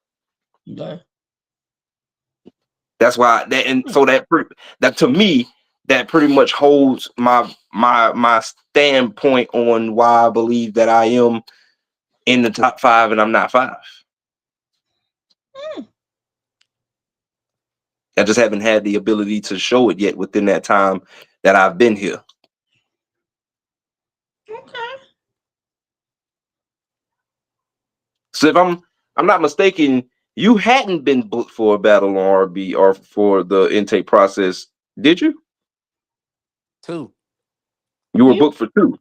Okay. That's why that and Hmm. so that to me that pretty much holds my standpoint on why I believe that I am in the top five and I'm not five. Hmm. I just haven't had the ability to show it yet within that time that I've been here. Okay. So if I'm not mistaken, you hadn't been booked for a battle on RB or for the intake process, did you? Two. You were You booked for two.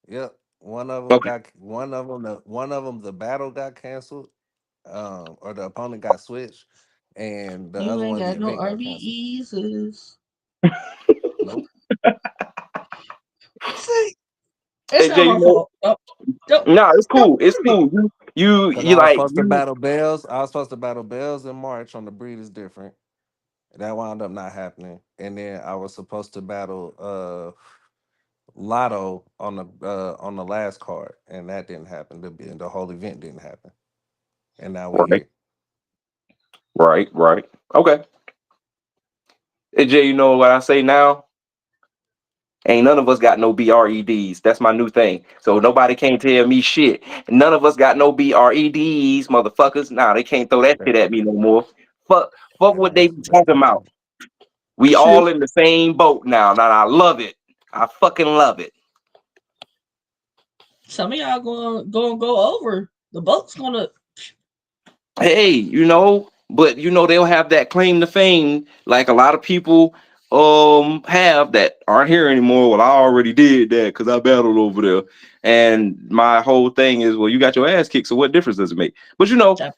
Yep. One of them Okay. got one of them the battle got canceled, or the opponent got switched, and the you other ain't one the got no event got canceled. RBEs. Nope. See, it's Hey not Jay, my you know, fault. Don't no, it's don't cool. It's blame me. cool. Because You I was like supposed to you battle Bells. I was supposed to battle Bells in March on the Breed is Different. That wound up not happening. And then I was supposed to battle Lotto on the last card, and that didn't happen. The whole event didn't happen. And now we right, here. right. Okay. Hey Jay, you know what I say now? Ain't none of us got no BREDs. That's my new thing. So nobody can't tell me shit. None of us got no BREDs, motherfuckers. Nah, they can't throw that That, shit at me no more. Fuck what they be that's talking about. We Shit. all in the same boat now. Now I love it. I fucking love it. Some of y'all go over. The boat's gonna. Hey, but they'll have that claim to fame like a lot of people have that aren't here anymore. Well, I already did that because I battled over there. And my whole thing is, well, you got your ass kicked, so what difference does it make? But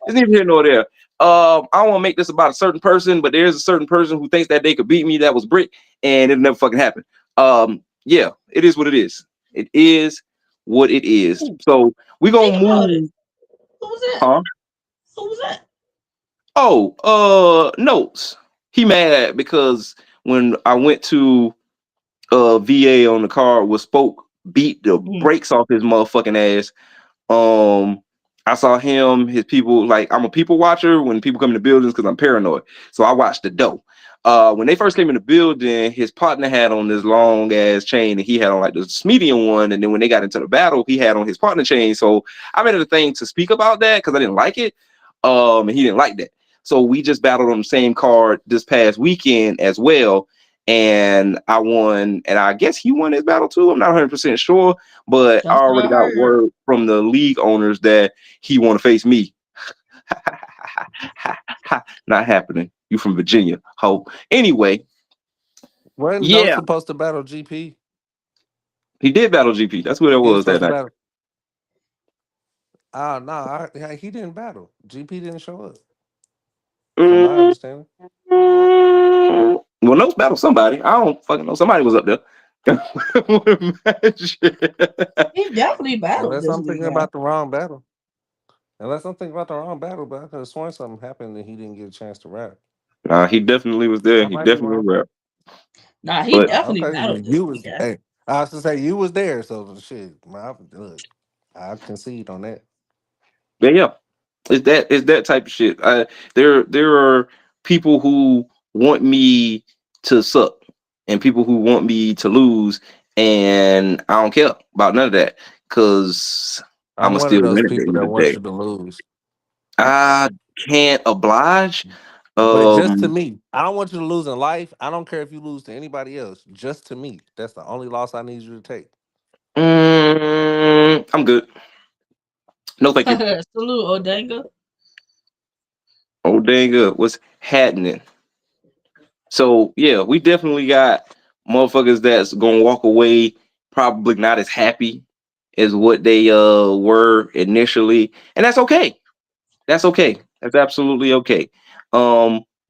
it's neither here nor there. I don't want to make this about a certain person, but there's a certain person who thinks that they could beat me that was brick, and it never fucking happened. Yeah, it is what it is. It is what it is. Ooh, So we think gonna about it. move, Who was that? huh? Who was that? Oh, notes. He mad because when I went to VA on the car was spoke beat the Mm, brakes off his motherfucking ass. um, I saw him, his people. Like I'm a people watcher when people come in the buildings because I'm paranoid. So I watched the dough. When they first came in the building, his partner had on this long ass chain, and he had on like this medium one. And then when they got into the battle, he had on his partner chain. So I made it a thing to speak about that because I didn't like it. And he didn't like that. So we just battled on the same card this past weekend as well. And I won, and I guess he won his battle too. I'm not 100% sure, but I that's what already I got heard. word from the league owners that he want to face me. Not happening. You from Virginia, hope. Anyway, wasn't no yeah, supposed to battle GP. he did battle GP. That's what it He was was that supposed to night. battle. No, he didn't battle. GP didn't show up, from my Mm, understanding. well, no battle somebody. I don't fucking know. Somebody was up there. He definitely battled Unless this I'm thinking weekend. about the wrong battle. Unless I'm thinking about the wrong battle, but I could have sworn something happened and he didn't get a chance to rap. He definitely was there. I He might be definitely wrong. rapped. Nah, he But definitely Okay, battled this you was weekend. hey. I was to say you was there, so shit. Look, I concede on that. yeah, it's that type of shit. There are people who want me to suck and people who want me to lose, and I don't care about none of that because I'm I'ma one of still those win at the people end of that the want day. you to lose. I can't oblige. But just to Um, me, I don't want you to lose in life. I don't care if you lose to anybody else. Just to me, that's the only loss I need you to take. I'm good. No, thank you. Salute, Odanga. Oh, dang, what's happening? So yeah, we definitely got motherfuckers that's gonna walk away probably not as happy as what they were initially, and that's okay. That's okay. That's absolutely okay.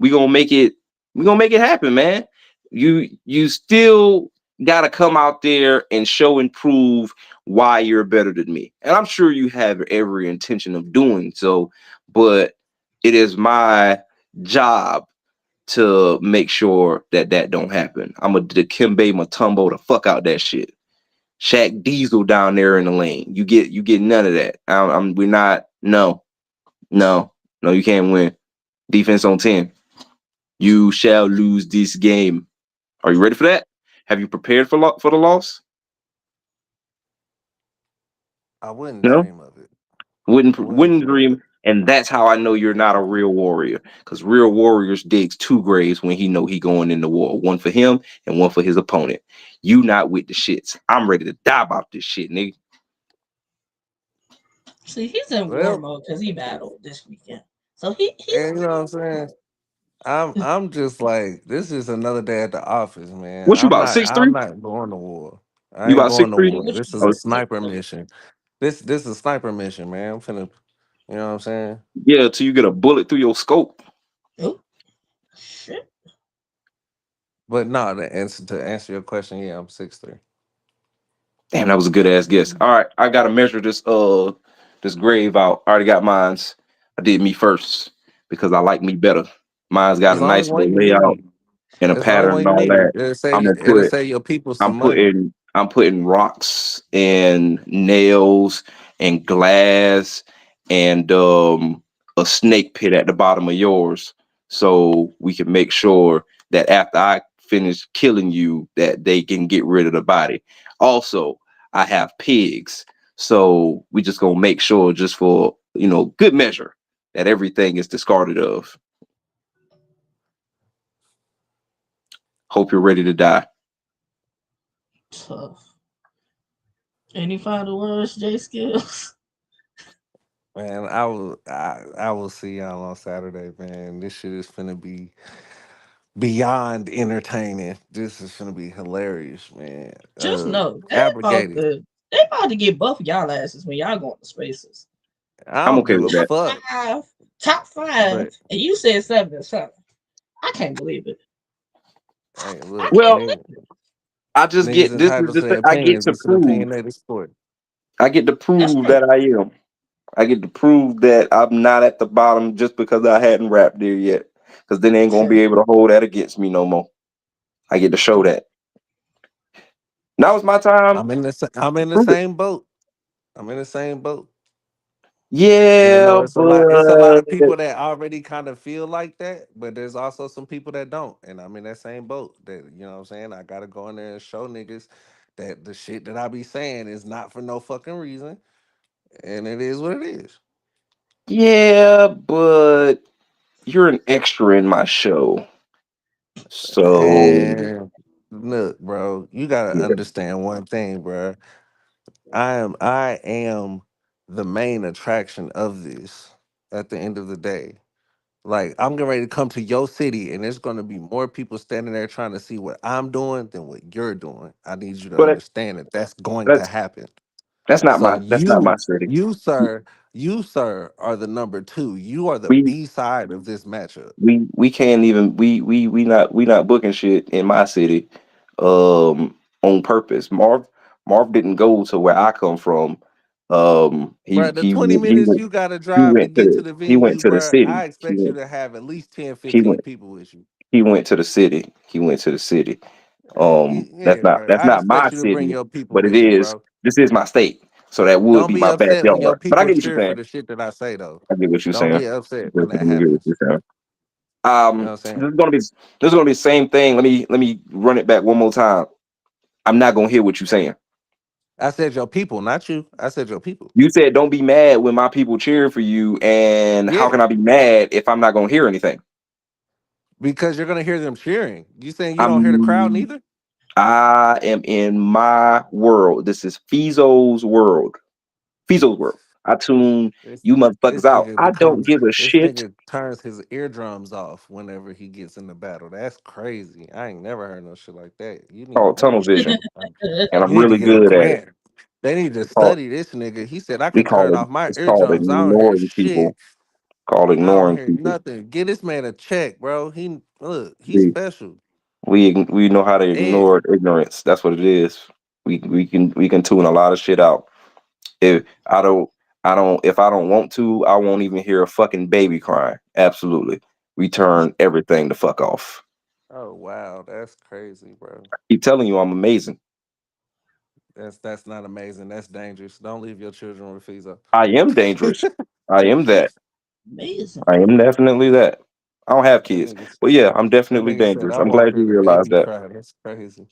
We gonna make it. We gonna make it happen, man. You still gotta come out there and show and prove why you're better than me, and I'm sure you have every intention of doing so. But it is my job to make sure that that don't happen. I'm a Dikembe Mutombo the fuck out that shit. Shaq Diesel down there in the lane. You get none of that. We're not. No, no, no. You can't win. Defense on 10. You shall lose this game. Are you ready for that? Have you prepared for the loss? I wouldn't No. dream of it. Wouldn't I wouldn't wouldn't dream of dream. it. And that's how I know you're not a real warrior. Because real warriors digs two graves when he know he going into war. One for him and one for his opponent. You not with the shits. I'm ready to die about this shit, nigga. See, he's in war Well, mode because he battled this weekend. So he's and you know what I'm saying? I'm just like, this is another day at the office, man. What you I'm about not 6'3"? I'm not going to war. I You ain't about going to 6'3"? yeah, war. what This you is a Oh, about sniper 6'3"? mission. This is a sniper mission, man. I'm finna, you know what I'm saying? yeah, till you get a bullet through your scope. Oh shit. But no, to answer your question, yeah, I'm 6'3". Damn, that was a good ass guess. All right, I gotta measure this grave out. I already got mines. I did me first because I like me better. Mine's got It's a the only nice one little you layout need. and a It's the only pattern one and you all need. that. It'll I'm say gonna it'll put say your people I'm some money. putting I'm putting rocks and nails and glass and a snake pit at the bottom of yours so we can make sure that after I finish killing you that they can get rid of the body. Also, I have pigs. So we just gonna make sure just for good measure that everything is discarded of. Hope you're ready to die. Tough. Any final words, J Skills? Man, I will see y'all on Saturday, man. This shit is finna be beyond entertaining. This is gonna be hilarious, man. Just know Abrogated. they about to get both of y'all asses when y'all go into spaces. I I'm don't okay give with a that. fuck. Five, top five, But and you said 7 and 7. I can't believe it. hey, I look, can't Well, believe it. I just niggas get this is entitled the to thing their I get opinions. to It's an prove. opinionated sport. I get to That's prove true. that I am. I get to prove that I'm not at the bottom just because I hadn't rapped there yet. Because then they ain't gonna be True. able to hold that against me no more. I get to show that. Now it's my time I'm to in the prove it. same boat. I'm in the same boat. Even Yeah, though it's a lot but of people that already kind of feel like that, but there's also some people that don't. And I'm in that same boat. That you know what I'm saying? I gotta go in there and show niggas that the shit that I be saying is not for no fucking reason. And it is what it is. yeah, but you're an extra in my show. So And look, bro, you gotta yeah. understand one thing, bro. I am the main attraction of this at the end of the day. Like I'm getting ready to come to your city and there's gonna be more people standing there trying to see what I'm doing than what you're doing. I need you to But understand that that's going to that's happen. that's not So my city. you sir are the number two. You are the We B side of this matchup. we can't even we not booking shit in my city on purpose. Marv didn't go to where I come from. Bro, the 20 minutes you gotta he drive to went to get to the the he went venue, to the bro, city. I expect you to have at least 10, He 15 went people with you. he went to the city. He went to the city. Yeah, bro. That's I not my expect you to bring city, your people but it with you, is bro. this is my state. So that would Don't be be my upset when your backyard. But I people get what you're cheer for saying. the shit that I say, though. I get what you're Don't saying. get upset I when that get what happens. you're saying. You know what I'm This saying? is gonna be the same thing. Let me run it back one more time. I'm not gonna hear what you're saying. I said your people, not you. I said your people. You said don't be mad when my people cheer for you, and how Yeah, can I be mad if I'm not gonna hear anything? because you're gonna hear them cheering. You saying you don't hear the crowd I'm neither? I am in my world. This is Phezzo's world. Phezzo's world. I tune This you this motherfuckers out. nigga I don't becomes give a this shit. nigga turns his eardrums off whenever he gets in the battle. That's crazy. I ain't never heard no shit like that. You need to Called get tunnel a vision, and I'm you need to really get a good at it. grant. They need to Called, study this nigga. He said I we can call turn it. off my It's called eardrums. I don't hear ignoring people. shit. Called I don't ignoring hear people. nothing. Get this man a check, bro. He look, he's special. We know how to Yeah. ignore ignorance. That's what it is. We can tune a lot of shit out. If I don't if I don't want to, I won't even hear a fucking baby crying. Absolutely. We turn everything the fuck off. Oh wow, that's crazy, bro. Keep telling you I'm amazing. That's not amazing. That's dangerous. Don't leave your children with Fizo. I am dangerous. I am that. Amazing. I am definitely that. I don't have That kids. nigga, But yeah, I'm that definitely nigga said dangerous. I I'm won't glad hear you the realized baby that. cry. That's crazy.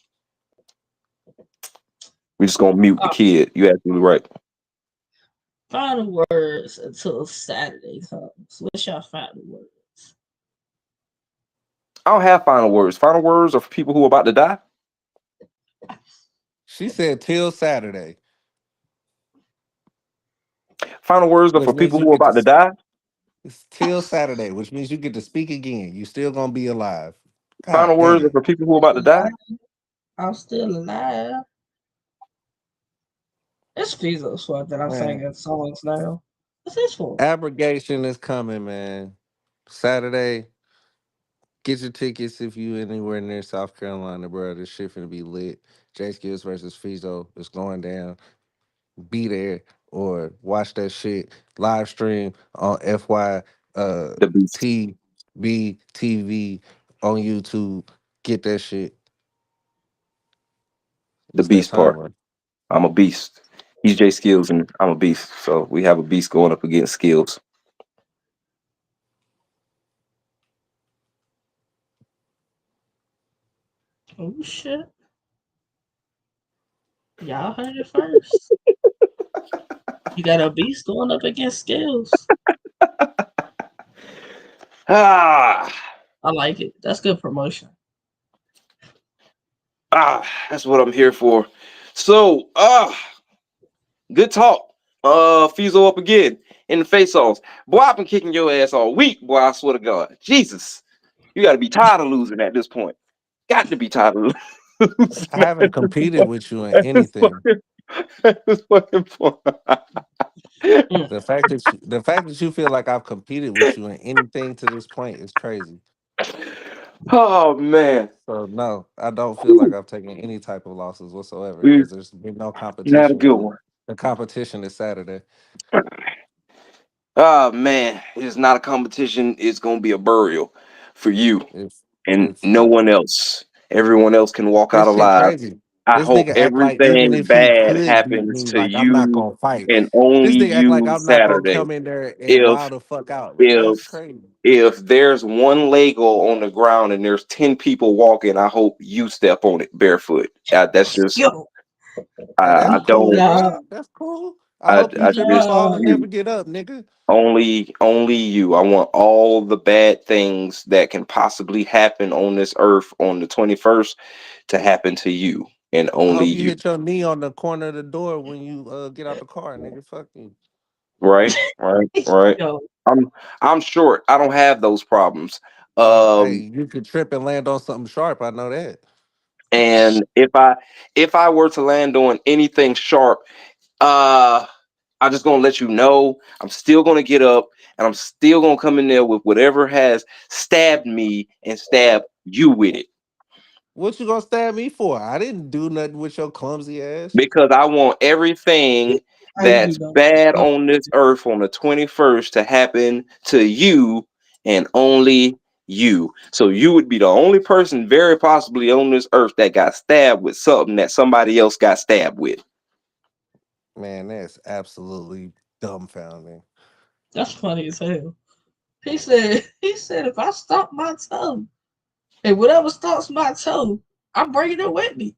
We're just gonna mute the Oh, kid. You absolutely right. final words until Saturday comes. What's your final words? I don't have final words. Final words are for people who are about to die. She said till Saturday, Final words are which for means people you who are get to about to die. it's till Saturday, which means you get to speak again. You still gonna be alive. God Final words are damn. for people who are about to die. I'm still alive. It's Fizo's fault that I'm Man, singing songs now. What's his fault? abrogation is coming, man. Saturday, get your tickets if you anywhere near South Carolina, bro. This shit finna be lit. J Skillz versus Fizo is going down. Be there or watch that shit live stream on FY The beast. TB TV on YouTube. Get that shit. The It's that beast time, part. bro. I'm a beast. He's Jay Skills and I'm a beast. So we have a beast going up against Skills. Oh shit. Y'all heard it first. You got a beast going up against Skills. Ah, I like it. That's good promotion. that's what I'm here for. So, good talk. Fizo up again in the face-offs. Boy, I've been kicking your ass all week, boy. I swear to God. Jesus. You gotta be tired of losing at this point. Got to be tired of losing I at haven't this competed point. with you in At this anything. fucking, at this fucking point. Mm. The fact that you feel like I've competed with you in anything to this point is crazy. Oh man. So no, I don't feel like I've taken any type of losses whatsoever We because there's been no had a competition. good And one. the competition is Saturday. Oh man, it's not a competition. It's gonna be a burial for you It's and it's no one else. Everyone else can walk out this shit alive. crazy. I This hope nigga act like even everything if he bad could beat happens me, to like I'm not you gonna fight. and This only nigga act like you I'm not gonna Saturday. come in there and If wild the fuck out. Like if that's crazy. if there's one Lego on the ground and there's 10 people walking, I hope you step on it barefoot. That's just Yo, Hey, I that's don't cool, nah, bro. That's cool. I I hope you I trip and just fall and nah. never you. get up, nigga. Only you. I want all the bad things that can possibly happen on this earth on the 21st to happen to you and I only hope you you. hit your knee on the corner of the door when you get out the car, nigga. Fuck you. Right? Right? Right. Yo, I'm I'm short. I don't have those problems. Hey, Um you could trip and land on something sharp. I know that. and if I were to land on anything sharp, uh I'm just gonna let you know I'm still gonna get up and I'm still gonna come in there with whatever has stabbed me and stab you with it. What you gonna stab me for? I didn't do nothing with your clumsy ass. Because I want everything how you that's know? bad on this earth on the 21st to happen to you and only you. So you would be the only person, very possibly on this earth, that got stabbed with something that somebody else got stabbed with. Man, that's absolutely dumbfounding. That's funny as hell. He said if I stomp my toe, and whatever stomps my toe, I'm bringing it with me.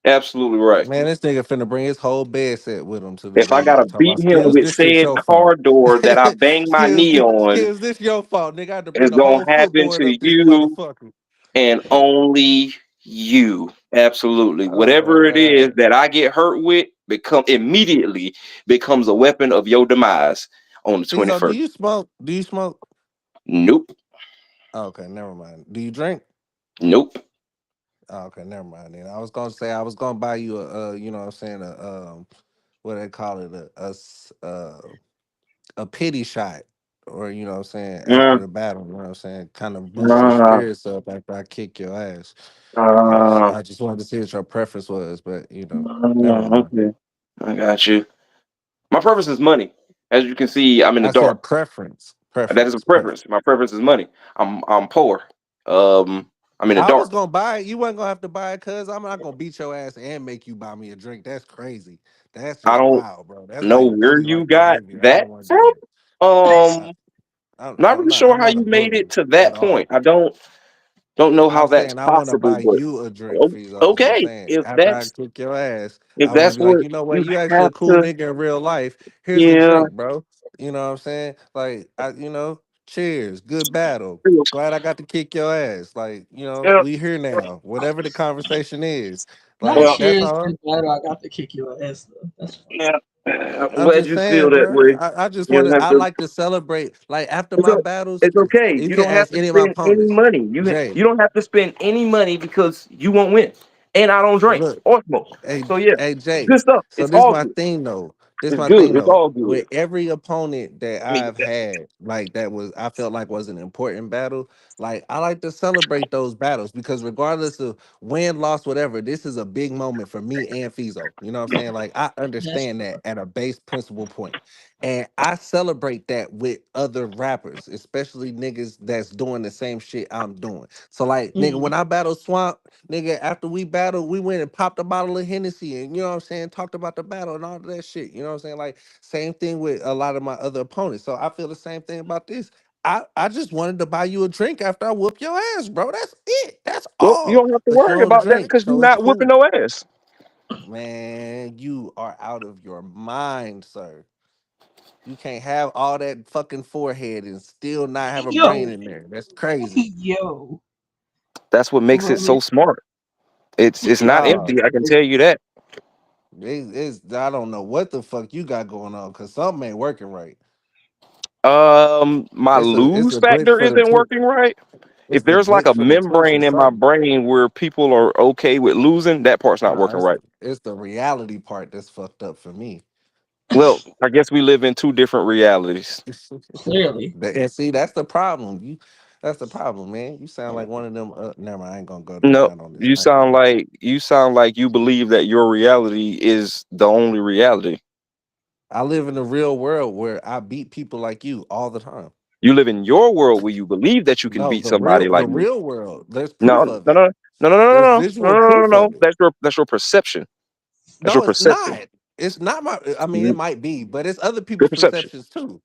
Absolutely right. Man, this nigga finna bring his whole bed set with him to the If I venue. gotta Talk beat about him skills. with This shit's said your fault. car door that I banged my knee on, Skills, this your fault, nigga. I had to bring it's the gonna whole happen footboard to up this you motherfucker. and only you. Absolutely. Oh my Whatever it is god. that I get hurt with, becomes a weapon of your demise on the Fizo, do 21st. you smoke? Do you smoke? Nope. Okay, never mind. Do you drink? Nope. Okay, never mind. Then I was gonna say I was gonna buy you you know what I'm saying, what they call it, a pity shot, or you know what I'm saying, after Uh, the battle. You know what I'm saying, kind of boost your uh, spirits up after I kick your ass. uh, I just wanted to see what your preference was, but never mind. okay. I got you. My preference is money. As you can see, I'm in the I dark. said preference, That is a preference, preference. preference. My preference is money. I'm poor. I'm in the I was dark. gonna buy it. You wasn't gonna have to buy it, cause I'm not gonna beat your ass and make you buy me a drink. That's crazy. That's I just don't wild, bro. That's know like where bully you like got behavior. I that don't want to do from. that. I, Um, not I'm really not. sure I'm how not a you made it bully to at that all. point. I don't know how I'm that's saying I want to possible, buy but you a drink, Fizo. Is what I'm okay. saying. If After I that's kick your ass, if I want to that's be like, what you know what? you You actually a have cool to, nigga in real life. Here's a yeah. drink, bro. You know what I'm saying? Like cheers, good battle. Glad I got to kick your ass. Like Yeah, we here now. Whatever the conversation is, Not yeah, like that's cheers, all. good battle. I got to kick your ass though. That's funny. yeah. I'm I'm glad just you feel saying, that bro. way. I just You want to. don't have I to. like to celebrate. Like after It's, my o- battles, it's okay. you You can don't have ask to any of my spend any opponents. money. Jay, You don't have to spend any money because you won't win. And I don't drink look. or smoke. Hey, So yeah, hey, Jay. good stuff. So It's this all my good. thing though. This It's my good. thing It's though. all good. With every opponent that I mean, I've had, like that was I felt like was an important battle. Like I like to celebrate those battles because regardless of win, loss, whatever, this is a big moment for me and Fizo. You know what I'm saying? Like I That's understand true. that at a base principle point, and I celebrate that with other rappers, especially niggas that's doing the same shit I'm doing. So like, nigga, Mm, when I battle Swamp. Nigga, after we battled, we went and popped a bottle of Hennessy and you know what I'm saying, talked about the battle and all of that shit. You know what I'm saying? Like same thing with a lot of my other opponents. So I feel the same thing about this. I just wanted to buy you a drink after I whoop your ass, bro. That's it. That's well, you all. don't have to But you worry don't about that drink, because you're so it's not whooping cool. no ass. Man, you are out of your mind, sir. You can't have all that fucking forehead and still not have a brain yo, in there. That's crazy. yo, That's what makes it brother. so smart. It's not Dog. empty. I can tell you that. It's I don't know what the fuck you got going on because something ain't working right. My It's lose a glitch factor for the isn't Twitch. working right. It's If the there's like glitch a for the Twitch or membrane in my something. brain where people are okay with losing, that part's not Nah, working right. it's the reality part that's fucked up for me. Well, I guess we live in two different realities. Clearly. And see, that's the problem. That's the problem, man. You sound like one of them. Never mind, I ain't gonna go No, down on this you type of sound shit. like you believe that your reality is the only reality. I live in the real world where I beat people like you all the time. You live in your world where you believe that you can No, beat somebody the like me. real world. There's No, proof of no, it. no, no, no, no, no, There's no, no, visual no, no, proof no. of it. That's your perception. That's your No, it's perception. not. It's not my. I mean, it Mm, might be, but it's other Your people's perception. perceptions too.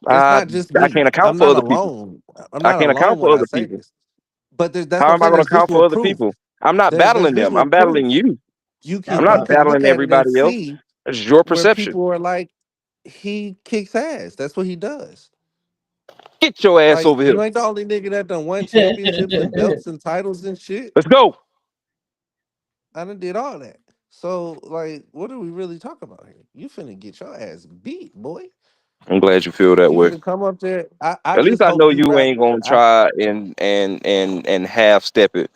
It's I not just I me. can't account I'm for not other people. alone. I'm I not can't alone account when for I other say people. this. But that's How what I'm am I saying. going There's to account visual for other proof. people? I'm not There's battling them. visual I'm battling proof. you. I'm That's not possible. You can battling look at it and everybody else. see It's your where perception. people are like, he kicks ass. That's what he does. Get your ass Like over here. you ain't the only nigga that done won championships and belts and titles and shit. Let's go. I done did all that. So like, what are we really talking about here? You finna get your ass beat, boy. I'm glad you feel that You way. finna come up there. I At least just I hope know you you rap. ain't gonna I try and half step it.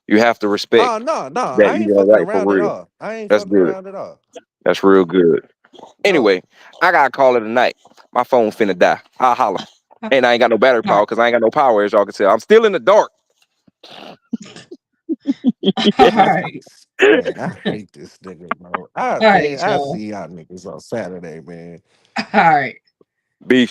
You have to Oh respect no, that I you ain't gonna fucking write for around at real. all. I ain't That's fucking good. around at all. That's real good. No. Anyway, I gotta call it a night. My phone finna die. I'll holler. And I ain't got no battery All power because I ain't got no power, as y'all can tell. I'm still in the dark. right. Man, I hate this nigga, bro. All right, Man, I y'all. see y'all niggas on Saturday, man. All right. Beef.